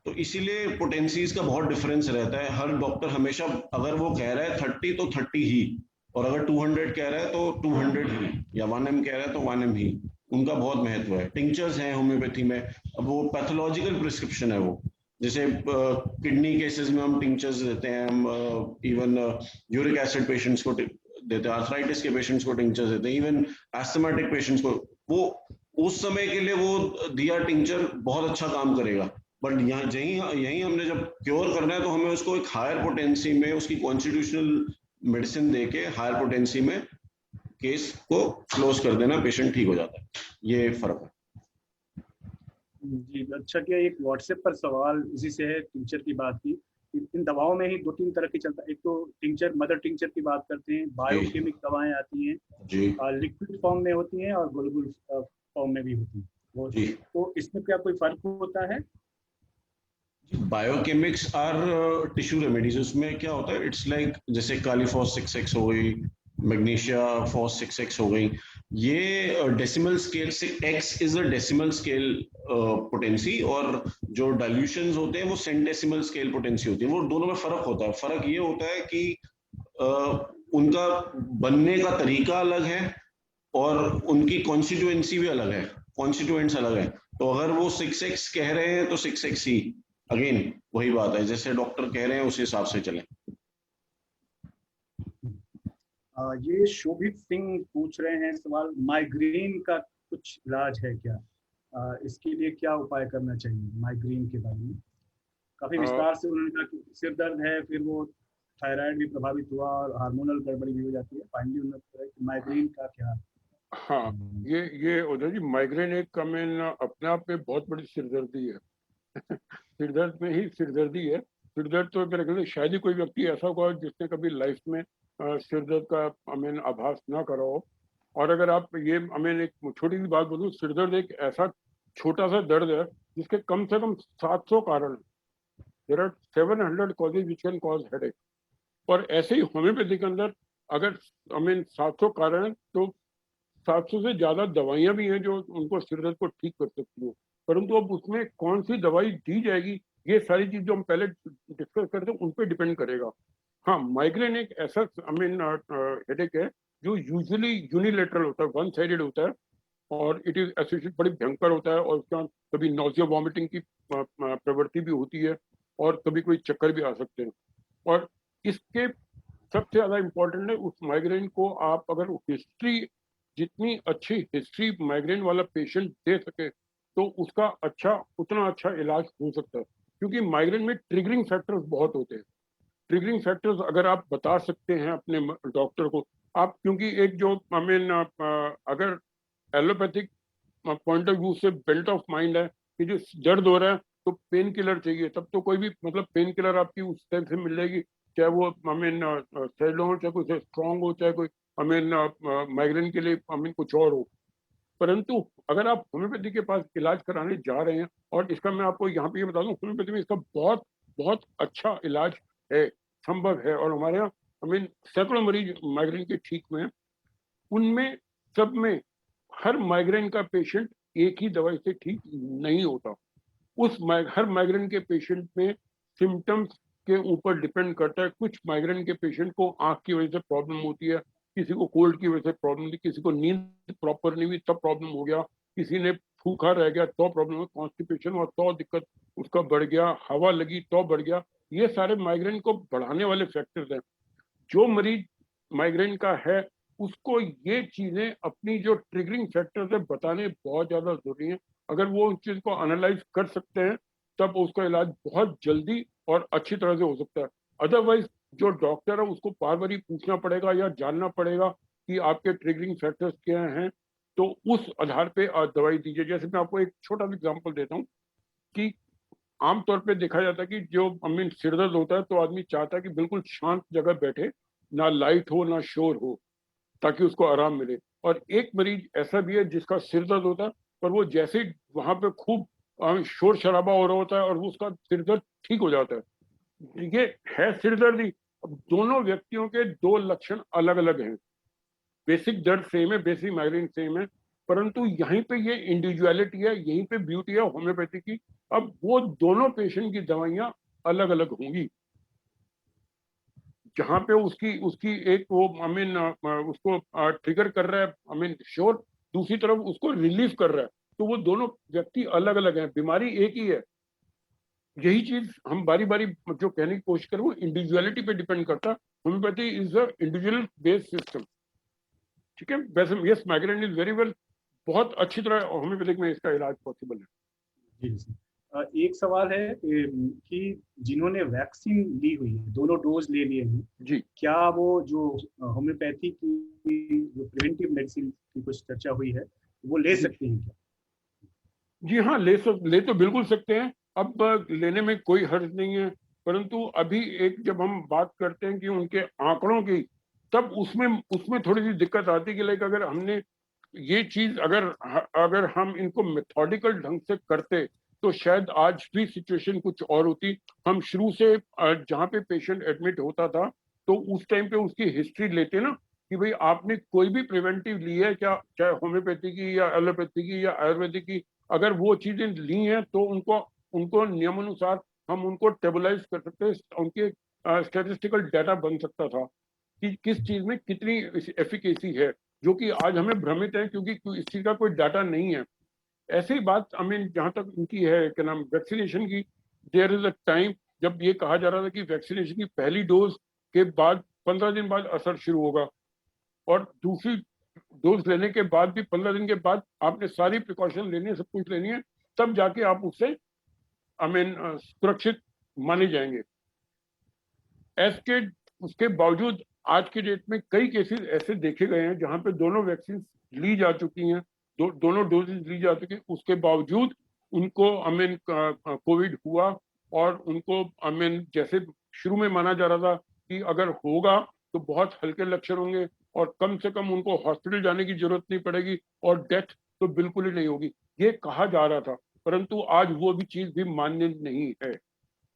तो इसीलिए पोटेंसीज का बहुत डिफरेंस रहता है। हर डॉक्टर हमेशा अगर वो कह रहा है 30 तो 30 ही, और अगर 200 कह रहा है तो 200 ही, या 1M कह रहा है तो 1M ही। उनका बहुत महत्व है। टिंक्चर्स हैं होम्योपैथी में, अब वो पैथोलॉजिकल प्रिस्क्रिप्शन है वो, जैसे किडनी केसेस में हम टिंक्चर्स देते हैं, हम इवन यूरिक एसिड पेशेंट्स को देते हैं, आर्थराइटिस के पेशेंट्स को टिंक्चर्स देते हैं, इवन एस्थमेटिक पेशेंट्स को। वो उस समय के लिए वो दिया टिंक्चर बहुत अच्छा काम करेगा, बट यहाँ यही हमने जब क्योर करना है तो हमें उसको एक हायर पोटेंसी में उसकी कॉन्स्टिट्यूशनल मेडिसिन देके हायर पोटेंसी में केस को क्लोज कर देना, पेशेंट ठीक हो जाता है। ये फर्क है जी। अच्छा किया, एक व्हाट्सएप पर सवाल इसी से है, टिंचर की बात की। इन दवाओं में ही 2-3 तरह की चलता है। एक तो टिंचर, मदर टिंचर की बात करते हैं, बायोकेमिक दवाएं आती हैं, जी। लिक्विड फॉर्म में होती हैं और ग्लोबुल फॉर्म में भी होती हैं वो, जी। तो इसमें क्या कोई फर्क होता है? बायोकेमिक्स आर टिश्यू रेमेडीज। उसमें क्या होता है, इट्स लाइक जैसे कालीफॉस 6x हो गई, मैग्नीशिया फॉस 6x हो गई, ये डेसिमल स्केल से, x is a decimal scale potency, और जो डाइल्यूशंस होते हैं वो सेंटेसिमल स्केल पोटेंसी होती है। वो दोनों में फर्क होता है। फर्क ये होता है कि उनका बनने का तरीका अलग है और उनकी कॉन्स्टिट्यूएंसी भी अलग है, कॉन्स्टिट्यूएंट्स अलग है। तो अगर वो 6x कह रहे हैं तो 6x ही, अगेन वही बात है, जैसे डॉक्टर कह रहे हैं उस हिसाब से चलें। ये शोभित सिंह पूछ रहे हैं सवाल, माइग्रेन का कुछ इलाज है क्या? इसके लिए क्या उपाय करना चाहिए माइग्रेन के बारे में? काफी अ, विस्तार से उन्होंने कहा कि सिर दर्द है, फिर वो थायराइड भी प्रभावित हुआ और हार्मोनल गड़बड़ी भी हो जाती है। फाइनली उन्होंने कहा कि माइग्रेन का क्या? हाँ, ये उधर जी माइग्रेन एक मेन अपने आप में बहुत बड़ी सिरदर्दी है। सिरदर्द में ही सिरदर्दी है। सिरदर्द तो मेरे ख्याल से शायद ही कोई व्यक्ति ऐसा होगा जिसने कभी लाइफ में सिरदर्द का आभास ना करा हो। और अगर आप ये एक छोटी सी बात बोलूं, सिरदर्द एक ऐसा छोटा सा दर्द है जिसके कम से कम 700 कारण। There are 700 causes which can cause headache. और ऐसे ही होम्योपैथी के अंदर अगर 700 कारण है तो 700 से ज्यादा दवाइयां भी हैं जो उनको सिर दर्द को ठीक कर सकती हैं। परंतु अब उसमें कौन सी दवाई दी जाएगी, ये सारी चीज जो हम पहले डिस्कस करते हैं उन पर डिपेंड करेगा। हाँ, माइग्रेन एक ऐसा हेडेक है जो यूजुअली यूनिलेटरल होता है, वन साइडेड होता है, और इट इज एसोसिएटेड, बड़ी भयंकर होता है, और उसका कभी नोजिया वॉमिटिंग की प्रवृत्ति भी होती है, और कभी कोई चक्कर भी आ सकते हैं। और इसके सबसे ज्यादा इम्पोर्टेंट है उस माइग्रेन को आप अगर हिस्ट्री, जितनी अच्छी हिस्ट्री माइग्रेन वाला पेशेंट दे सके तो उसका उतना अच्छा इलाज हो सकता है। क्योंकि माइग्रेन में ट्रिगरिंग फैक्टर्स बहुत होते हैं। ट्रिगरिंग फैक्टर्स अगर आप बता सकते हैं अपने डॉक्टर को, आप, क्योंकि एक जो अगर एलोपैथिक पॉइंट ऑफ व्यू से बेल्ट ऑफ माइंड है कि जो दर्द हो रहा है तो पेन किलर चाहिए, तब तो कोई भी पेन किलर आपकी उस टाइप से मिलेगी, चाहे वो सैलो हो, चाहे कोई स्ट्रॉन्ग हो, चाहे कोई माइग्रेन के लिए कुछ और हो। परंतु अगर आप होम्योपैथी के पास इलाज कराने जा रहे हैं, और इसका मैं आपको यहाँ पे ये बता दूं, होम्योपैथी में इसका बहुत बहुत अच्छा इलाज है, संभव है। और हमारे यहाँ सैकड़ों मरीज माइग्रेन के ठीक में हैं। उनमें सब में हर माइग्रेन का पेशेंट एक ही दवाई से ठीक नहीं होता। हर माइग्रेन के पेशेंट में सिम्टम्स के ऊपर डिपेंड करता है। कुछ माइग्रेन के पेशेंट को आंख की वजह से प्रॉब्लम होती है, किसी को कोल्ड की वजह से प्रॉब्लम थी, किसी को नींद प्रॉपर नहीं हुई तब प्रॉब्लम हो गया, किसी ने भूखा रह गया तो प्रॉब्लम हुआ, कॉन्स्टिपेशन हुआ तो दिक्कत उसका बढ़ गया, हवा लगी तो बढ़ गया। ये सारे माइग्रेन को बढ़ाने वाले फैक्टर्स हैं। जो मरीज माइग्रेन का है उसको ये चीजें अपनी जो ट्रिगरिंग फैक्टर्स है बताने बहुत ज्यादा जरूरी है। अगर वो उस चीज को एनालाइज कर सकते हैं तब उसका इलाज बहुत जल्दी और अच्छी तरह से हो सकता है। अदरवाइज जो डॉक्टर है उसको बार बार पूछना पड़ेगा या जानना पड़ेगा कि आपके ट्रिगरिंग फैक्टर्स क्या हैं, तो उस आधार पे दवाई दीजिए। जैसे मैं आपको एक छोटा सा एग्जाम्पल देता हूँ कि आमतौर पे देखा जाता है कि जो सिर दर्द होता है तो आदमी चाहता है कि बिल्कुल शांत जगह बैठे, ना लाइट हो ना शोर हो, ताकि उसको आराम मिले। और एक मरीज ऐसा भी है जिसका सिर दर्द होता है, पर वो जैसे ही वहां पे खूब शोर शराबा हो रहा होता है और वो उसका सिर दर्द ठीक हो जाता है। ये है सिर दर्द ही। अब दोनों व्यक्तियों के दो लक्षण अलग अलग हैं। बेसिक दर्द सेम है, बेसिक माइग्रेन सेम है, परंतु यहीं पे ये इंडिविजुअलिटी है, यहीं पे ब्यूटी है होम्योपैथी की। अब वो दोनों पेशेंट की दवाइयां अलग अलग होंगी। जहां पे उसकी उसकी एक वो उसको ट्रिगर कर रहा है शोर, दूसरी तरफ उसको रिलीफ कर रहा है, तो वो दोनों व्यक्ति अलग अलग हैं, बीमारी एक ही है। यही चीज हम बारी बारी जो कहने की कोशिश करें वो इंडिविजुअलिटी पे डिपेंड करता है। Homeopathy is a individual based system. ठीक है, वैसे yes migraine is very well, बहुत अच्छी तरह होम्योपैथिक में इसका इलाज पॉसिबल है। जी जी। एक सवाल है कि जिन्होंने वैक्सीन ली हुई है, दोनों डोज ले लिए हैं, जी क्या वो जो होम्योपैथी की जो प्रिवेंटिव मेडिसिन की कुछ चर्चा हुई है वो ले सकते हैं क्या? जी हाँ, ले तो बिल्कुल सकते हैं। अब लेने में कोई हर्ज नहीं है। परंतु अभी एक जब हम बात करते हैं कि उनके आंकड़ों की, तब उसमें उसमें थोड़ी सी दिक्कत आती है कि लाइक अगर हमने ये चीज अगर हम इनको मेथोडिकल ढंग से करते तो शायद आज भी सिचुएशन कुछ और होती। हम शुरू से जहाँ पे पेशेंट एडमिट होता था तो उस टाइम पे उसकी हिस्ट्री लेते ना कि भाई आपने कोई भी प्रिवेंटिव ली है क्या, चाहे होम्योपैथी की या एलोपैथी की या आयुर्वेदिक की। अगर वो चीजें ली हैं तो उनको उनको नियमानुसार हम उनको टेबलाइज कर सकते हैं, उनके स्टेटिस्टिकल डाटा बन सकता था कि किस चीज में कितनी एफिकेसी है, जो कि आज हमें भ्रमित है क्योंकि इस चीज का कोई डाटा नहीं है। ऐसे ही बात जहां तक उनकी है क्या नाम वैक्सीनेशन की, देयर इज अ टाइम जब ये कहा जा रहा था कि वैक्सीनेशन की पहली डोज के बाद 15 दिन बाद असर शुरू होगा। और दूसरी डोज लेने के बाद भी 15 दिन के बाद आपने सारी प्रिकॉशन लेनी है, सब कुछ लेनी है, तब जाके आप उससे सुरक्षित माने जाएंगे। उसके बावजूद आज के डेट में कई केसेस ऐसे देखे गए हैं जहां पे दोनों वैक्सीन ली जा चुकी हैं, दोनों डोजेज ली जा चुकी हैं, उसके बावजूद उनको कोविड हुआ और उनको जैसे शुरू में माना जा रहा था कि अगर होगा तो बहुत हल्के लक्षण होंगे और कम से कम उनको हॉस्पिटल जाने की जरूरत नहीं पड़ेगी और डेथ तो बिल्कुल ही नहीं होगी, ये कहा जा रहा था। परंतु आज वो भी चीज भी मान्य नहीं है।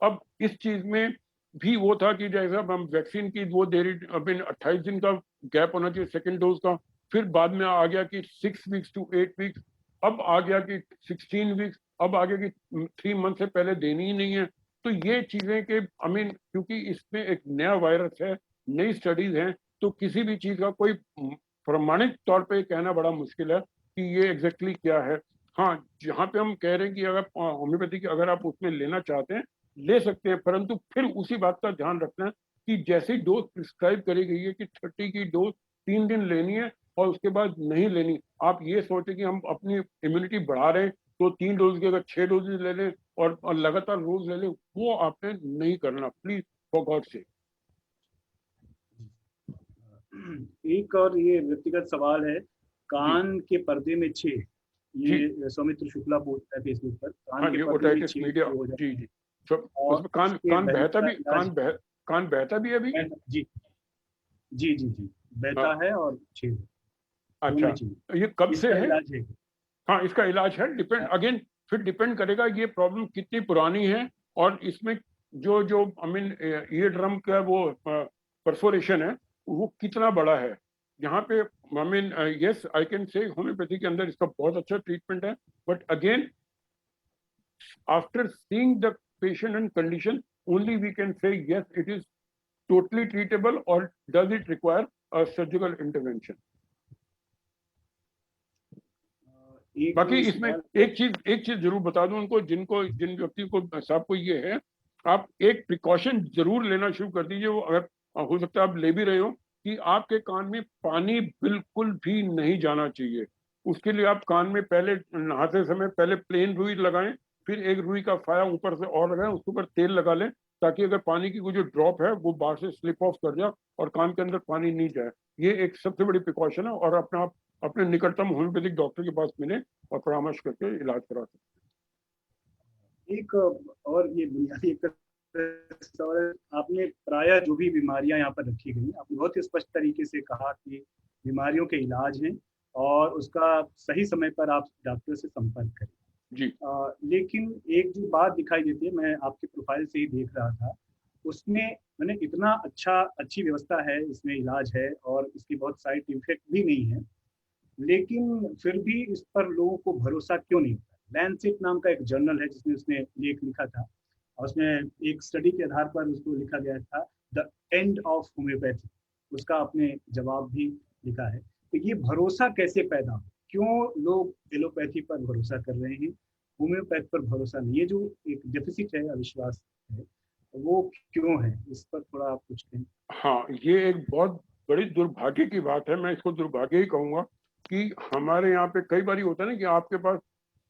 अब इस चीज में भी वो था कि जैसे हम वैक्सीन की वो देरी 28 दिन का गैप होना चाहिए सेकेंड डोज का, फिर बाद में आ गया कि 6 वीक्स टू 8 वीक्स, अब आ गया कि 16 वीक्स, अब आ गया कि 3 मंथ से पहले देनी ही नहीं है। तो ये चीजें के क्योंकि इसमें एक नया वायरस है, नई स्टडीज हैं, तो किसी भी चीज का कोई प्रमाणित तौर पे कहना बड़ा मुश्किल है कि ये एग्जैक्टली क्या है। हाँ, जहाँ पे हम कह रहे हैं कि अगर होम्योपैथी की अगर आप उसमें लेना चाहते हैं ले सकते हैं, परंतु फिर उसी बात का ध्यान रखना है कि जैसी डोज प्रिस्क्राइब करी गई है कि 30 की डोज 3 दिन लेनी है और उसके बाद नहीं लेनी। आप ये सोचे कि हम अपनी इम्यूनिटी बढ़ा रहे हैं तो 3 डोज की अगर 6 डोजेज ले लें और लगातार रोज ले लें, वो आपने नहीं करना, प्लीज फॉर गॉड से। एक और ये व्यक्तिगत सवाल है, कान के पर्दे में छेद, ये सौमित्र शुक्ला पूछता है फेसबुक पर, कान के पर्दे में छेद मीडिया हो जाता है। जी उसमें कान बहता भी अभी जी जी जी जी बहता है और छेद। अच्छा, ये कब से है? इलाज है? हाँ, इसका इलाज है, फिर डिपेंड करेगा ये प्रॉब्लम कितनी पुरानी है और इसमें जो ईयर ड्रम का वो परफोरेशन है वो कितना बड़ा है। यहाँ पे yes I can say homeopathy के अंदर इसका बहुत अच्छा ट्रीटमेंट है, but again after seeing the patient and condition only we can say yes it is totally treatable or does it require a surgical intervention। बाकी इसमें एक चीज जरूर बता दूं उनको, जिन व्यक्ति को साहब को ये है, आप एक प्रिकॉशन जरूर लेना शुरू कर दीजिए। वो अगर हो सकता है आप ले भी रहे हो कि आपके कान में पानी बिल्कुल भी नहीं जाना चाहिए। उसके लिए आप कान में पहले नहाते समय पहले प्लेन रुई लगाएं, फिर एक रुई का फाया ऊपर से और लगाएं, उसके ऊपर तेल लगा लें ताकि अगर पानी की कोई जो ड्रॉप है वो बाहर से स्लिप ऑफ कर जाए और कान के अंदर पानी नहीं जाए। ये एक सबसे बड़ी प्रिकॉशन है और अपने निकटतम होम्योपैथिक डॉक्टर के पास मिले और परामर्श करके इलाज करा सकते। एक और ये बुनियादी एक सवाल, आपने प्रायः जो भी बीमारियां यहाँ पर रखी गई, आपने बहुत ही स्पष्ट तरीके से कहा कि बीमारियों के इलाज हैं और उसका सही समय पर आप डॉक्टर से संपर्क करें जी। लेकिन एक जो बात दिखाई देती है, मैं आपके प्रोफाइल से ही देख रहा था, उसमें मैंने इतना अच्छी व्यवस्था है, इसमें इलाज है और इसकी बहुत साइड इफेक्ट भी नहीं है, लेकिन फिर भी इस पर लोगों को भरोसा क्यों नहीं होता? लैंसेट नाम का एक जर्नल है जिसमें उसने लेख लिखा था और उसमें एक स्टडी के आधार पर उसको लिखा गया था द एंड ऑफ होम्योपैथी, उसका आपने जवाब भी लिखा है। तो ये भरोसा कैसे पैदा हो, क्यों लोग एलोपैथी पर भरोसा कर रहे हैं, होम्योपैथ पर भरोसा नहीं? ये जो एक डेफिसिट है, अविश्वास है, वो क्यों है? इस पर थोड़ा आप कुछ कहें। हाँ, ये एक बहुत बड़ी दुर्भाग्य की बात है, मैं इसको दुर्भाग्य ही कहूंगा कि हमारे यहाँ पे कई बार होता है ना कि आपके पास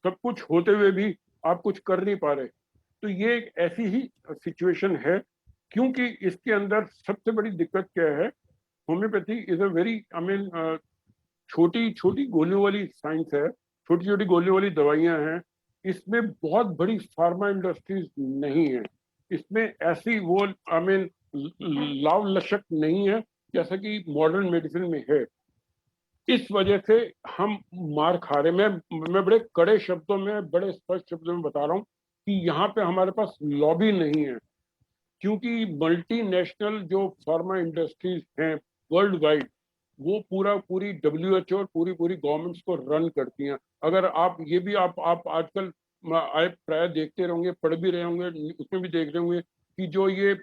सब कुछ होते हुए भी आप कुछ कर नहीं पा रहे। तो ये एक ऐसी ही सिचुएशन है, क्योंकि इसके अंदर सबसे बड़ी दिक्कत क्या है, होम्योपैथी इज अ वेरी छोटी छोटी गोलियों वाली साइंस है, छोटी छोटी गोलियों वाली दवाइयां हैं, इसमें बहुत बड़ी फार्मा इंडस्ट्रीज नहीं है, इसमें ऐसी वो लाव लशक नहीं है जैसा कि मॉडर्न मेडिसिन में है। इस वजह से हम मार खा रहे। मैं बड़े कड़े शब्दों में, बड़े स्पष्ट शब्दों में बता रहा हूँ कि यहाँ पे हमारे पास लॉबी नहीं है, क्योंकि मल्टीनेशनल जो फार्मा इंडस्ट्रीज हैं वर्ल्ड वाइड, वो पूरी WHO और पूरी गवर्नमेंट्स को रन करती हैं। अगर आप ये भी आप आजकल आप प्राय देखते रहोगे, पढ़ भी रहे होंगे, उसमें भी देख रहे होंगे कि जो ये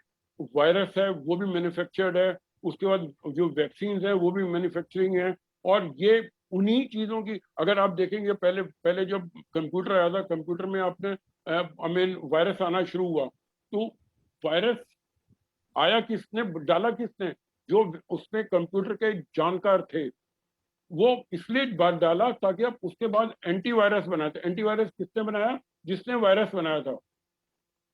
वायरस है वो भी मैन्युफैक्चर्ड है, उसके बाद जो वैक्सीन है वो भी मैन्युफैक्चरिंग है। और ये उन्हीं चीजों की, अगर आप देखेंगे पहले जब कंप्यूटर आया था, कंप्यूटर में आपने वायरस आना शुरू हुआ, तो वायरस आया किसने, डाला किसने? जो उसमें कंप्यूटर के जानकार थे वो इसलिए डाला ताकि आप उसके बाद एंटीवायरस बनाते। एंटीवायरस किसने बनाया? जिसने वायरस बनाया था।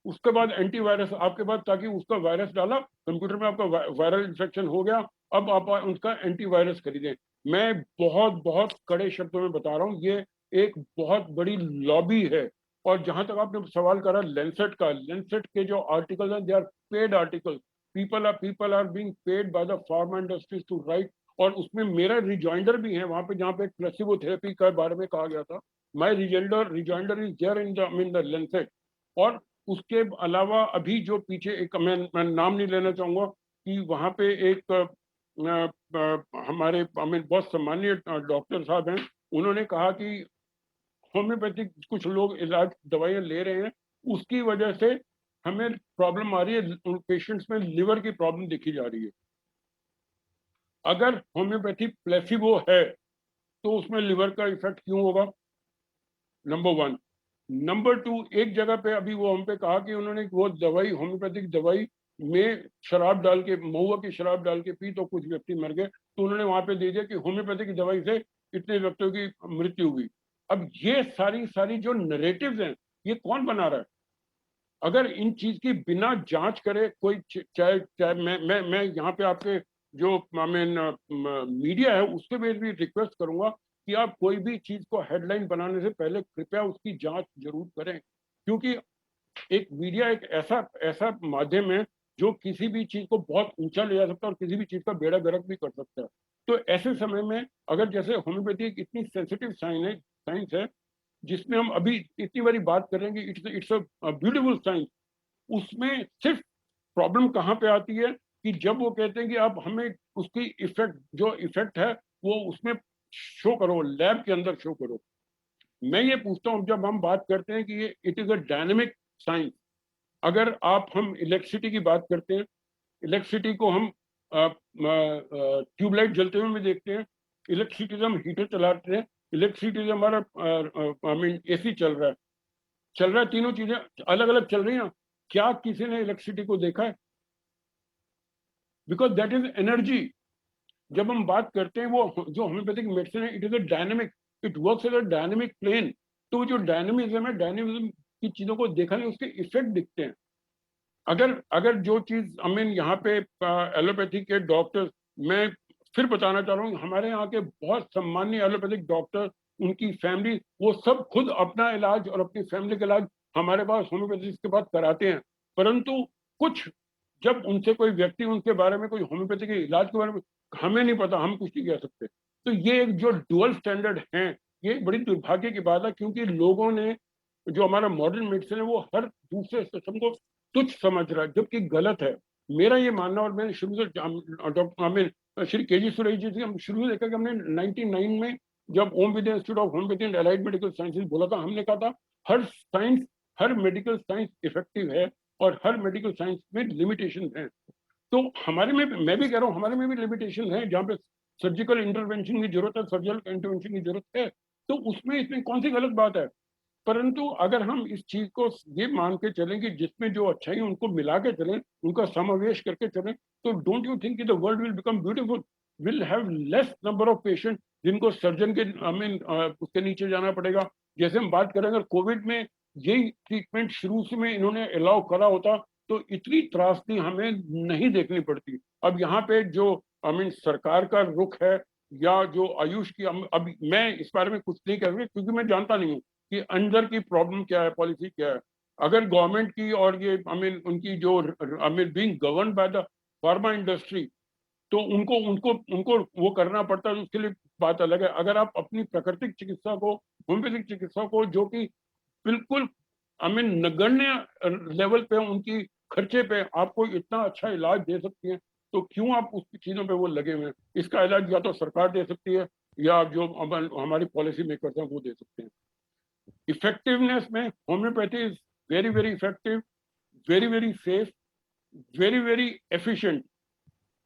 उसके बाद एंटीवायरस आपके पास, ताकि उसका वायरस डाला कंप्यूटर में, आपका वायरल इन्फेक्शन हो गया, अब आप उसका एंटीवायरस खरीदें। मैं बहुत बहुत कड़े शब्दों में बता रहा हूँ, ये एक बहुत बड़ी लॉबी है। और जहां तक आपने सवाल करा लेंसेट का, लेंसेट के जो आर्टिकल हैं they are paid article. People are being paid by the pharma industries to write. और उसमें मेरा रिजॉइंडर भी है वहां पे, जहाँ पे प्लेसिबो थेरेपी के बारे में कहा गया था। My rejoinder is there in the Lancet. और उसके अलावा अभी जो पीछे एक, मैं नाम नहीं लेना चाहूंगा, कि वहां पे एक हमारे बहुत सम्मानीय डॉक्टर साहब हैं, उन्होंने कहा कि होम्योपैथिक कुछ लोग इलाज दवाइयां ले रहे हैं, उसकी वजह से हमें प्रॉब्लम आ रही है, पेशेंट्स में लिवर की प्रॉब्लम देखी जा रही है। अगर होम्योपैथी प्लेसिबो है तो उसमें लिवर का इफेक्ट क्यों होगा? Number one. नंबर टू, एक जगह पे अभी वो हम पे कहा कि उन्होंने वो दवाई, होम्योपैथिक दवाई में शराब डाल के, महुआ की शराब डाल के पी तो कुछ व्यक्ति मर गए, तो उन्होंने वहां पे दे दिया कि होम्योपैथिक दवाई से इतने व्यक्तियों की मृत्यु हुई। अब ये सारी जो नरेटिव्स हैं, ये कौन बना रहा है? अगर इन चीज की बिना जांच करे कोई, चाहे चाहे मैं यहाँ पे आपके जो मीडिया है उसके भी रिक्वेस्ट करूंगा कि आप कोई भी चीज को हेडलाइन बनाने से पहले कृपया उसकी जांच जरूर करें। क्योंकि एक मीडिया एक ऐसा ऐसा माध्यम है जो किसी भी चीज को बहुत ऊंचा ले जा सकता है और किसी भी चीज का बेड़ा गर्क भी कर सकता है। तो ऐसे समय में अगर, जैसे होम्योपैथी एक इतनी सेंसिटिव साइंस है जिसमें हम अभी इतनी बारी बात कर रहे हैं कि इट्स अ ब्यूटीफुल साइंस, उसमें सिर्फ प्रॉब्लम कहाँ पे आती है कि जब वो कहते हैं कि आप हमें उसकी इफेक्ट, जो इफेक्ट है वो उसमें शो करो, लैब के अंदर शो करो। मैं ये पूछता हूँ, जब हम बात करते हैं कि ये it is a dynamic science, अगर हम इलेक्ट्रिसिटी की बात करते हैं, इलेक्ट्रिसिटी को हम ट्यूबलाइट जलते हुए भी देखते हैं, इलेक्ट्रिसिटी से हम हीटर चलाते हैं, इलेक्ट्रिसिटी से हमारा एसी चल रहा है, तीनों चीजें अलग अलग चल रही हैं। क्या किसी ने इलेक्ट्रिसिटी को देखा है? Because that is energy. जब हम बात करते हैं, वो जो होम्योपैथिक मेडिसिन है, it is a dynamic, it works as a dynamic plane. तो जो डायनेमिज्म है, डायनेमिज्म की चीजों को देखा नहीं, उसके इफेक्ट दिखते हैं। अगर जो चीज यहाँ पे एलोपैथी के डॉक्टर्स, मैं फिर बताना चाह रहा हूँ, हमारे यहाँ के बहुत सम्मानीय एलोपैथिक डॉक्टर, उनकी फैमिली, वो सब खुद अपना इलाज और अपनी फैमिली का इलाज हमारे पास होम्योपैथिस्ट के पास कराते हैं। परंतु कुछ, जब उनसे कोई व्यक्ति उनके बारे में, कोई होम्योपैथी के इलाज के बारे में, हमें नहीं पता, हम कुछ नहीं कह सकते। तो ये एक जो डुअल स्टैंडर्ड है, ये बड़ी दुर्भाग्य की बात है, क्योंकि लोगों ने, जो हमारा मॉडर्न मेडिसिन है, वो हर दूसरे सिस्टम को तुच्छ समझ रहा है, जबकि गलत है। मेरा ये मानना, और मैंने शुरू से डॉक्टर श्री केजी सुरेश जी से हम शुरू से देखा कि हमने 99 में जब Om Vidya institute of homeopathy and allied medical sciences बोला था, हमने कहा था हर मेडिकल साइंस इफेक्टिव है और हर मेडिकल साइंस में लिमिटेशन है। तो हमारे में, मैं भी कह रहा हूँ, हमारे में भी लिमिटेशन है, जहाँ पे सर्जिकल इंटरवेंशन की जरूरत है, सर्जिकल इंटरवेंशन की जरूरत है, तो उसमें इसमें कौन सी गलत बात है? परंतु अगर हम इस चीज को ये मान के चलें कि जिसमें जो अच्छाई है उनको मिला के चलें, उनका समावेश करके चलें, तो don't you think the world will become beautiful, will have less number of patient जिनको सर्जन के उसके नीचे जाना पड़ेगा। जैसे हम बात करें, अगर कोविड में यही ट्रीटमेंट शुरू से में इन्होंने अलाउ करा होता तो इतनी त्रासदी हमें नहीं देखनी पड़ती। अब यहाँ पे जो सरकार का रुख है, या जो आयुष की, अब मैं इस बारे में कुछ नहीं कह सकता क्योंकि मैं जानता नहीं हूँ कि अंदर की प्रॉब्लम क्या है, पॉलिसी क्या है। अगर गवर्नमेंट की, और ये उनकी जो being govern by the pharma industry, तो उनको उनको उनको वो करना पड़ता है, तो उसके लिए बात अलग है। अगर आप अपनी प्राकृतिक चिकित्सा को, होम्योपैथिक चिकित्सा को, जो कि बिल्कुल नगण्य लेवल पे उनकी खर्चे पे आपको इतना अच्छा इलाज दे सकती है, तो क्यों आप उस चीजों पे वो लगे हुए हैं? इसका इलाज या तो सरकार दे सकती है, या जो हमारी पॉलिसी मेकर्स हैं वो दे सकते हैं। इफेक्टिवनेस में homeopathy is very very effective, very very safe, very very efficient.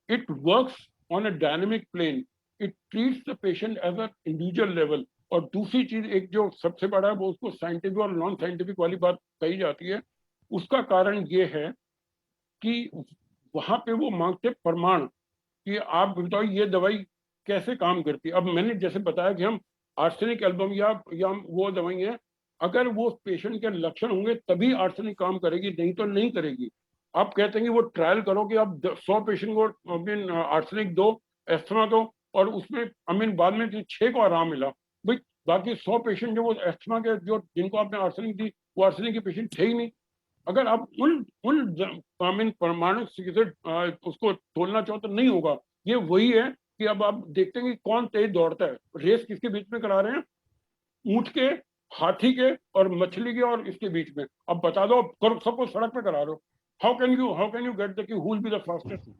It works on a dynamic plane, it treats the patient as a individual level. और दूसरी चीज, एक जो सबसे बड़ा है, वो उसको साइंटिफिक और नॉन साइंटिफिक वाली बात कही जाती है। उसका कारण ये है कि वहां पे वो मांगते प्रमाण, कि आप बताओ ये दवाई कैसे काम करती है। अब मैंने जैसे बताया कि हम आर्सेनिक एल्बम या वो दवाई है, अगर वो पेशेंट के लक्षण होंगे तभी आर्सेनिक काम करेगी, नहीं तो नहीं करेगी। आप कहते हैं कि वो ट्रायल करो कि आप 100 पेशेंट को आर्सेनिक दो, एस्थमा दो, और उसमें बाद में 6 को आराम मिला, भाई बाकी 100 पेशेंट जो वो एस्थमा के जो जिनको आपने आर्सेनिक दी वो आर्सेनिक के पेशेंट थे ही नहीं। अगर आप उन परमाणु सिगरेट उसको तोलना चाहो तो नहीं होगा। ये वही है कि अब आप देखते हैं कि कौन तेज दौड़ता है, रेस किसके बीच में करा रहे हैं, ऊंट के, हाथी के और मछली के और इसके बीच में। अब बता दो, सबको सड़क पे करा रहे हो, how can you get the कि who will be the fastest?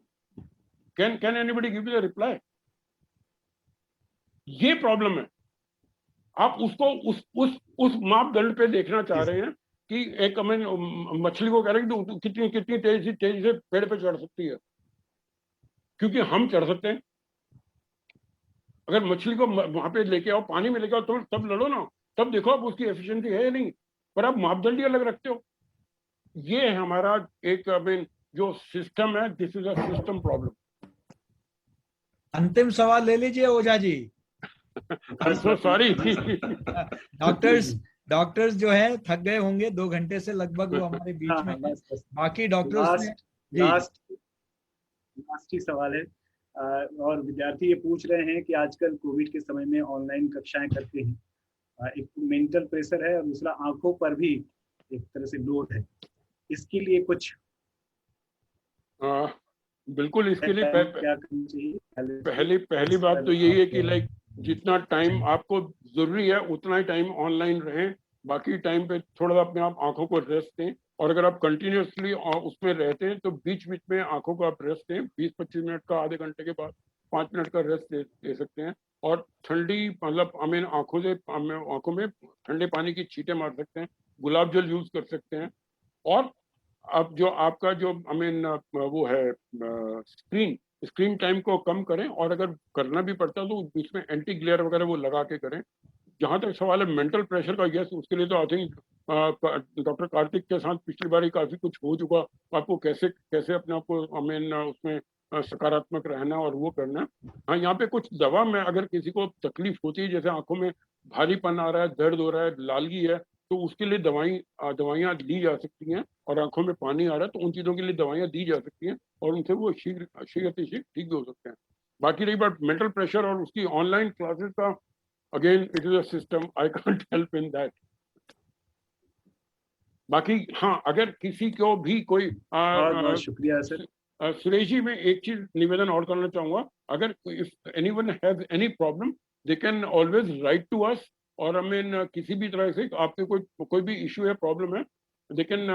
Can anybody give you the reply? ये प्रॉब्लम है। आप उसको उस मापदंड पे देखना चाह रहे हैं कि एक मछली को कह रहे हैं कि कितनी तेजी से पेड़ पे चढ़ सकती है, क्योंकि हम चढ़ सकते हैं। अगर मछली को वहां पे लेके आओ, पानी में लेके आओ, तो तब लड़ो ना, तब देखो आप उसकी एफिशिएंसी है या नहीं, पर आप मापदंड ही अलग रखते हो। ये है हमारा एक जो सिस्टम है, this is a system problem. अंतिम सवाल ले लीजिए Ojha ji. I am so sorry. Doctors जो है थक गए होंगे, 2 घंटे से लगभग वो हमारे बीच में है। बाकी डॉक्टर्स ने लास्ट ही सवाल है, और विद्यार्थी ये पूछ रहे हैं कि आजकल कोविड के समय में ऑनलाइन कक्षाएं करते हैं, एक मेंटल प्रेशर है और दूसरा आंखों पर भी एक तरह से लोड है, इसके लिए कुछ बिल्कुल, इसके लिए क्या करना चाहिए? पहली बात तो यही है कि लाइक जितना टाइम आपको जरूरी है उतना ही टाइम ऑनलाइन रहें, बाकी टाइम पे थोड़ा अपने आप आंखों को रेस्ट दें। और अगर आप कंटिन्यूसली उसमें रहते हैं तो बीच बीच में आंखों को आप रेस्ट दें, 20-25 मिनट का, आधे घंटे के बाद 5 मिनट का रेस्ट दे सकते हैं। और ठंडी आंखों में ठंडे पानी की छींटे मार सकते हैं, गुलाब जल यूज कर सकते हैं। और अब जो आपका जो वो है स्क्रीन टाइम को कम करें, और अगर करना भी पड़ता है तो बीच में एंटी ग्लेयर वगैरह वो लगा के करें। जहां तक सवाल है मेंटल प्रेशर का, यस, उसके लिए तो आई थिंक डॉक्टर कार्तिक के साथ पिछली बार ही काफी कुछ हो चुका, आपको कैसे अपने आप को उसमें सकारात्मक रहना और वो करना। हाँ, यहाँ पे कुछ दवा में अगर किसी को तकलीफ होती है, जैसे आंखों में भारीपन आ रहा है, दर्द हो रहा है, लालगी है, तो उसके लिए दवाइयाँ दी जा सकती हैं। और आंखों में पानी आ रहा है तो उन चीजों के लिए दवाइयाँ दी जा सकती हैं, और उनसे वो शीघ्र ठीक भी हो सकते हैं। बाकी रही बात मेंटल प्रेशर और उसकी ऑनलाइन क्लासेस का, again it is a system, I can't help in that. बाकी हाँ, अगर किसी को भी कोई बहुत शुक्रिया सर। सुरेश जी, मैं एक चीज निवेदन और करना चाहूंगा, अगर if anyone has any problem they can always write to us, और किसी भी तरह से आपके कोई भी इशू है, प्रॉब्लम है, they can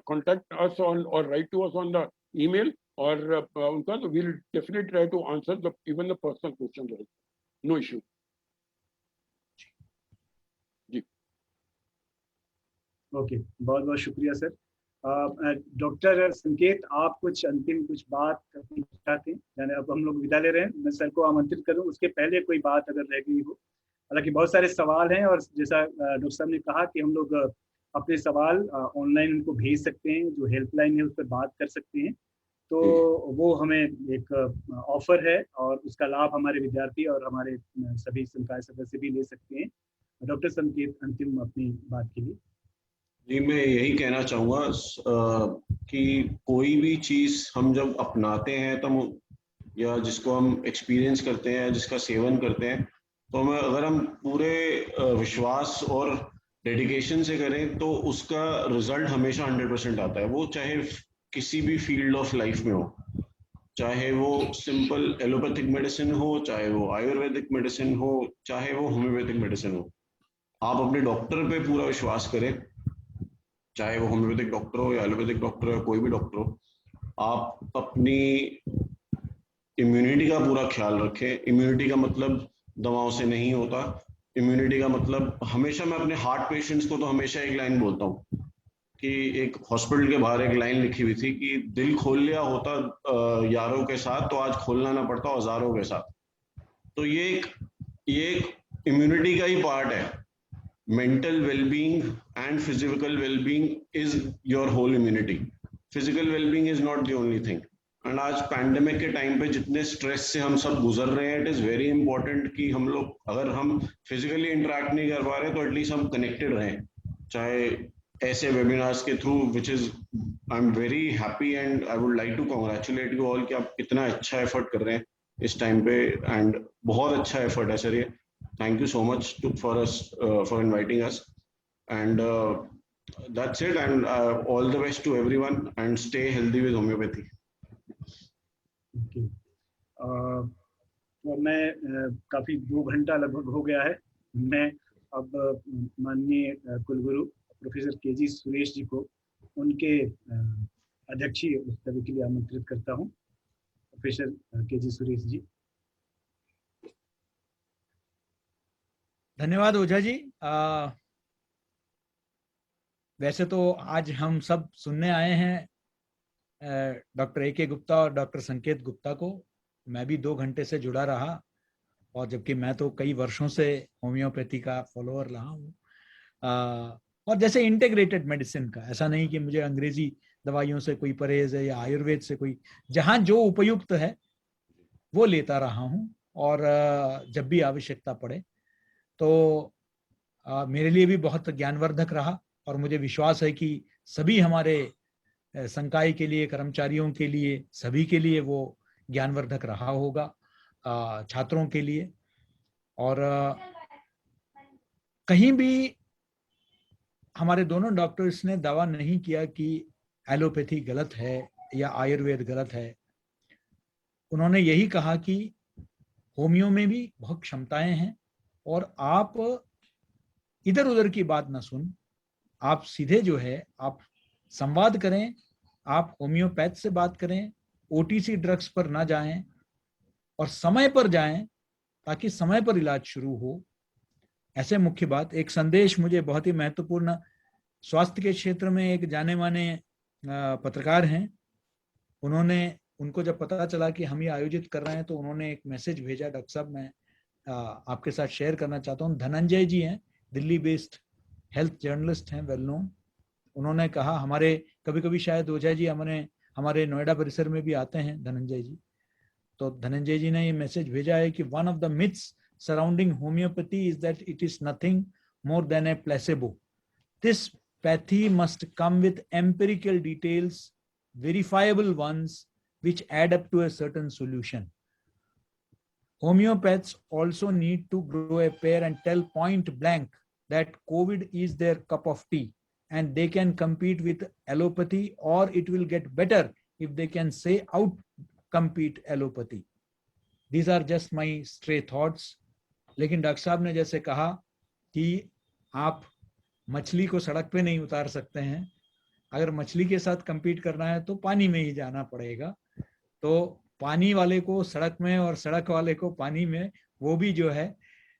contact us on or write to us on the email, or उनका तो we'll definitely try to answer even the personal questions, no issue। Ji okay, बहुत बहुत शुक्रिया सर। डॉक्टर संकेत, आप कुछ अंतिम बात करना चाहते हैं? अब हम लोग विदा ले रहे हैं, मैं सर को आमंत्रित करूं उसके पहले कोई बात अगर रह गई हो। हालांकि बहुत सारे सवाल हैं, और जैसा डॉक्टर साहब ने कहा कि हम लोग अपने सवाल ऑनलाइन उनको भेज सकते हैं, जो हेल्पलाइन है उस पर बात कर सकते हैं। तो वो हमें एक ऑफर है, और उसका लाभ हमारे विद्यार्थी और हमारे सभी संकाय सदस्य भी ले सकते हैं। डॉक्टर संकेत, अंतिम अपनी बात के लिए। जी, मैं यही कहना चाहूँगा कि कोई भी चीज़ हम जब अपनाते हैं तो या जिसको हम एक्सपीरियंस करते हैं, जिसका सेवन करते हैं, तो अगर हम पूरे विश्वास और डेडिकेशन से करें तो उसका रिजल्ट हमेशा 100% आता है। वो चाहे किसी भी फील्ड ऑफ लाइफ में हो, चाहे वो सिंपल एलोपैथिक मेडिसिन हो, चाहे वो आयुर्वेदिक मेडिसिन हो, चाहे वो होम्योपैथिक मेडिसिन हो। आप अपने डॉक्टर पे पूरा विश्वास करें, चाहे वो होम्योपैथिक डॉक्टर हो या एलोपैथिक डॉक्टर हो या कोई भी डॉक्टर हो। आप अपनी इम्यूनिटी का पूरा ख्याल रखें। इम्यूनिटी का मतलब दवाओं से नहीं होता। इम्यूनिटी का मतलब, हमेशा मैं अपने हार्ट पेशेंट्स को तो हमेशा एक लाइन बोलता हूँ कि एक हॉस्पिटल के बाहर एक लाइन लिखी हुई थी कि दिल खोल लिया होता यारों के साथ, तो आज खोलना ना पड़ता औजारों के साथ। तो ये एक इम्यूनिटी का ही पार्ट है। Mental wellbeing and physical wellbeing is your whole immunity. Physical wellbeing is not the only thing. And आज पैंडेमिक के टाइम पे जितने स्ट्रेस से हम सब गुजर रहे हैं, इट इज़ वेरी इंपॉर्टेंट कि हम लोग, अगर हम फिजिकली इंटरेक्ट नहीं कर पा रहे तो एटलीस्ट हम कनेक्टेड रहें, चाहे ऐसे वेबिनार्स के through, which is I am very happy and I would like to congratulate you all कि आप इतना अच्छा एफर्ट कर रहे हैं इस टाइम पे, एंड बहुत अच्छा एफर्ट है सर ये. Thank you so much for inviting us, and that's it, and all the best to everyone, and stay healthy with homeopathy. Okay. और मैं काफ़ी 2 घंटा लगभग हो गया है. मैं अब माननीय कुलगुरु प्रोफेसर केजी सुरेश जी को उनके अध्यक्षीय वक्तव्य के लिए आमंत्रित करता हूं. Professor KG Suresh ji. धन्यवाद ओझा जी. वैसे तो आज हम सब सुनने आए हैं डॉक्टर ए के गुप्ता और डॉक्टर संकेत गुप्ता को. मैं भी 2 घंटे से जुड़ा रहा, और जबकि मैं तो कई वर्षों से होम्योपैथी का फॉलोअर रहा हूँ. और जैसे इंटीग्रेटेड मेडिसिन का, ऐसा नहीं कि मुझे अंग्रेजी दवाइयों से कोई परहेज है या आयुर्वेद से कोई, जहाँ जो उपयुक्त है वो लेता रहा हूँ, और जब भी आवश्यकता पड़े तो मेरे लिए भी बहुत ज्ञानवर्धक रहा. और मुझे विश्वास है कि सभी हमारे संकाय के लिए, कर्मचारियों के लिए, सभी के लिए वो ज्ञानवर्धक रहा होगा, छात्रों के लिए. और कहीं भी हमारे दोनों डॉक्टर्स ने दावा नहीं किया कि एलोपैथी गलत है या आयुर्वेद गलत है. उन्होंने यही कहा कि होमियो में भी बहुत क्षमताएं हैं, और आप इधर उधर की बात ना सुन, आप सीधे जो है आप संवाद करें, आप होम्योपैथ से बात करें, ओटीसी ड्रग्स पर ना जाएं, और समय पर जाएं ताकि समय पर इलाज शुरू हो. ऐसे मुख्य बात. एक संदेश मुझे बहुत ही महत्वपूर्ण, स्वास्थ्य के क्षेत्र में एक जाने माने पत्रकार हैं, उनको जब पता चला कि हम ये आयोजित कर रहे हैं तो उन्होंने एक मैसेज भेजा. डॉक्टर साहब, मैं आपके साथ शेयर करना चाहता हूँ. धनंजय जी हैं, दिल्ली बेस्ड हेल्थ जर्नलिस्ट हैं, वेल नोन. उन्होंने कहा, हमारे कभी कभी शायद ओझा जी हमारे नोएडा परिसर में भी आते हैं धनंजय जी. तो धनंजय जी ने ये मैसेज भेजा है कि one of the myths surrounding homeopathy is that it is nothing more than a placebo. This pathy must come with empirical details, verifiable ones, which add up to a certain solution. Homeopaths also need to grow a pair and tell point blank that COVID is their cup of tea, and they can compete with allopathy, or it will get better if they can say out compete allopathy. These are just my stray thoughts. लेकिन doctor साहब ने जैसे कहा कि आप मछली को सड़क पे नहीं उतार सकते हैं, अगर मछली के साथ compete करना है तो पानी में ही जाना पड़ेगा. तो पानी वाले को सड़क में और सड़क वाले को पानी में, वो भी जो है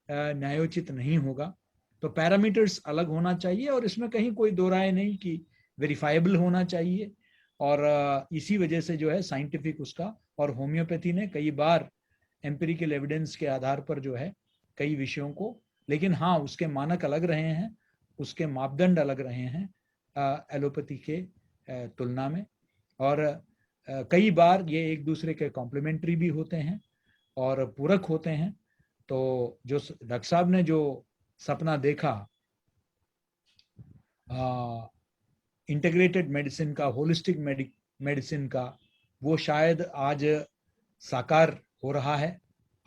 न्यायोचित नहीं होगा. तो पैरामीटर्स अलग होना चाहिए, और इसमें कहीं कोई दो राय नहीं कि वेरीफाइबल होना चाहिए. और इसी वजह से जो है साइंटिफिक उसका, और होम्योपैथी ने कई बार एम्पिरिकल एविडेंस के आधार पर जो है कई विषयों को, लेकिन हाँ उसके मानक अलग रहे हैं, उसके मापदंड अलग रहे हैं एलोपैथी के तुलना में. और कई बार ये एक दूसरे के कॉम्प्लीमेंट्री भी होते हैं और पूरक होते हैं. तो जो डॉक्टर साहब ने जो सपना देखा इंटीग्रेटेड मेडिसिन का, होलिस्टिक मेडिसिन का, वो शायद आज साकार हो रहा है.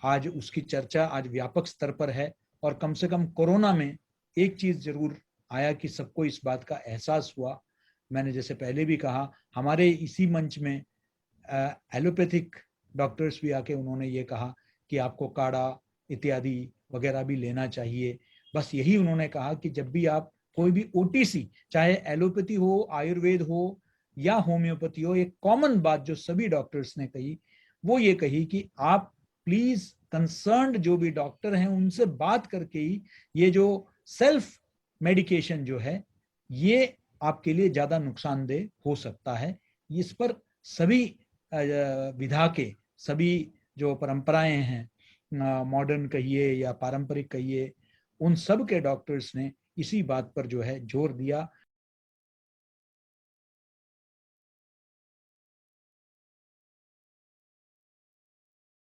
आज उसकी चर्चा आज व्यापक स्तर पर है. और कम से कम कोरोना में एक चीज जरूर आया कि सबको इस बात का एहसास हुआ. मैंने जैसे पहले भी कहा, हमारे इसी मंच में एलोपैथिक डॉक्टर्स भी आके उन्होंने ये कहा कि आपको काढ़ा इत्यादि वगैरह भी लेना चाहिए. बस यही उन्होंने कहा कि जब भी आप कोई भी ओटीसी, चाहे एलोपैथी हो, आयुर्वेद हो या होम्योपैथी हो, एक कॉमन बात जो सभी डॉक्टर्स ने कही वो ये कही कि आप प्लीज कंसर्न्ड जो भी डॉक्टर हैं उनसे बात करके ही ये जो सेल्फ मेडिकेशन जो है ये आपके लिए ज्यादा नुकसानदेह हो सकता है. इस पर सभी विधा के, सभी जो परंपराएं हैं, मॉडर्न कहिए या पारंपरिक कहिए, उन सब के डॉक्टर्स ने इसी बात पर जो है जोर दिया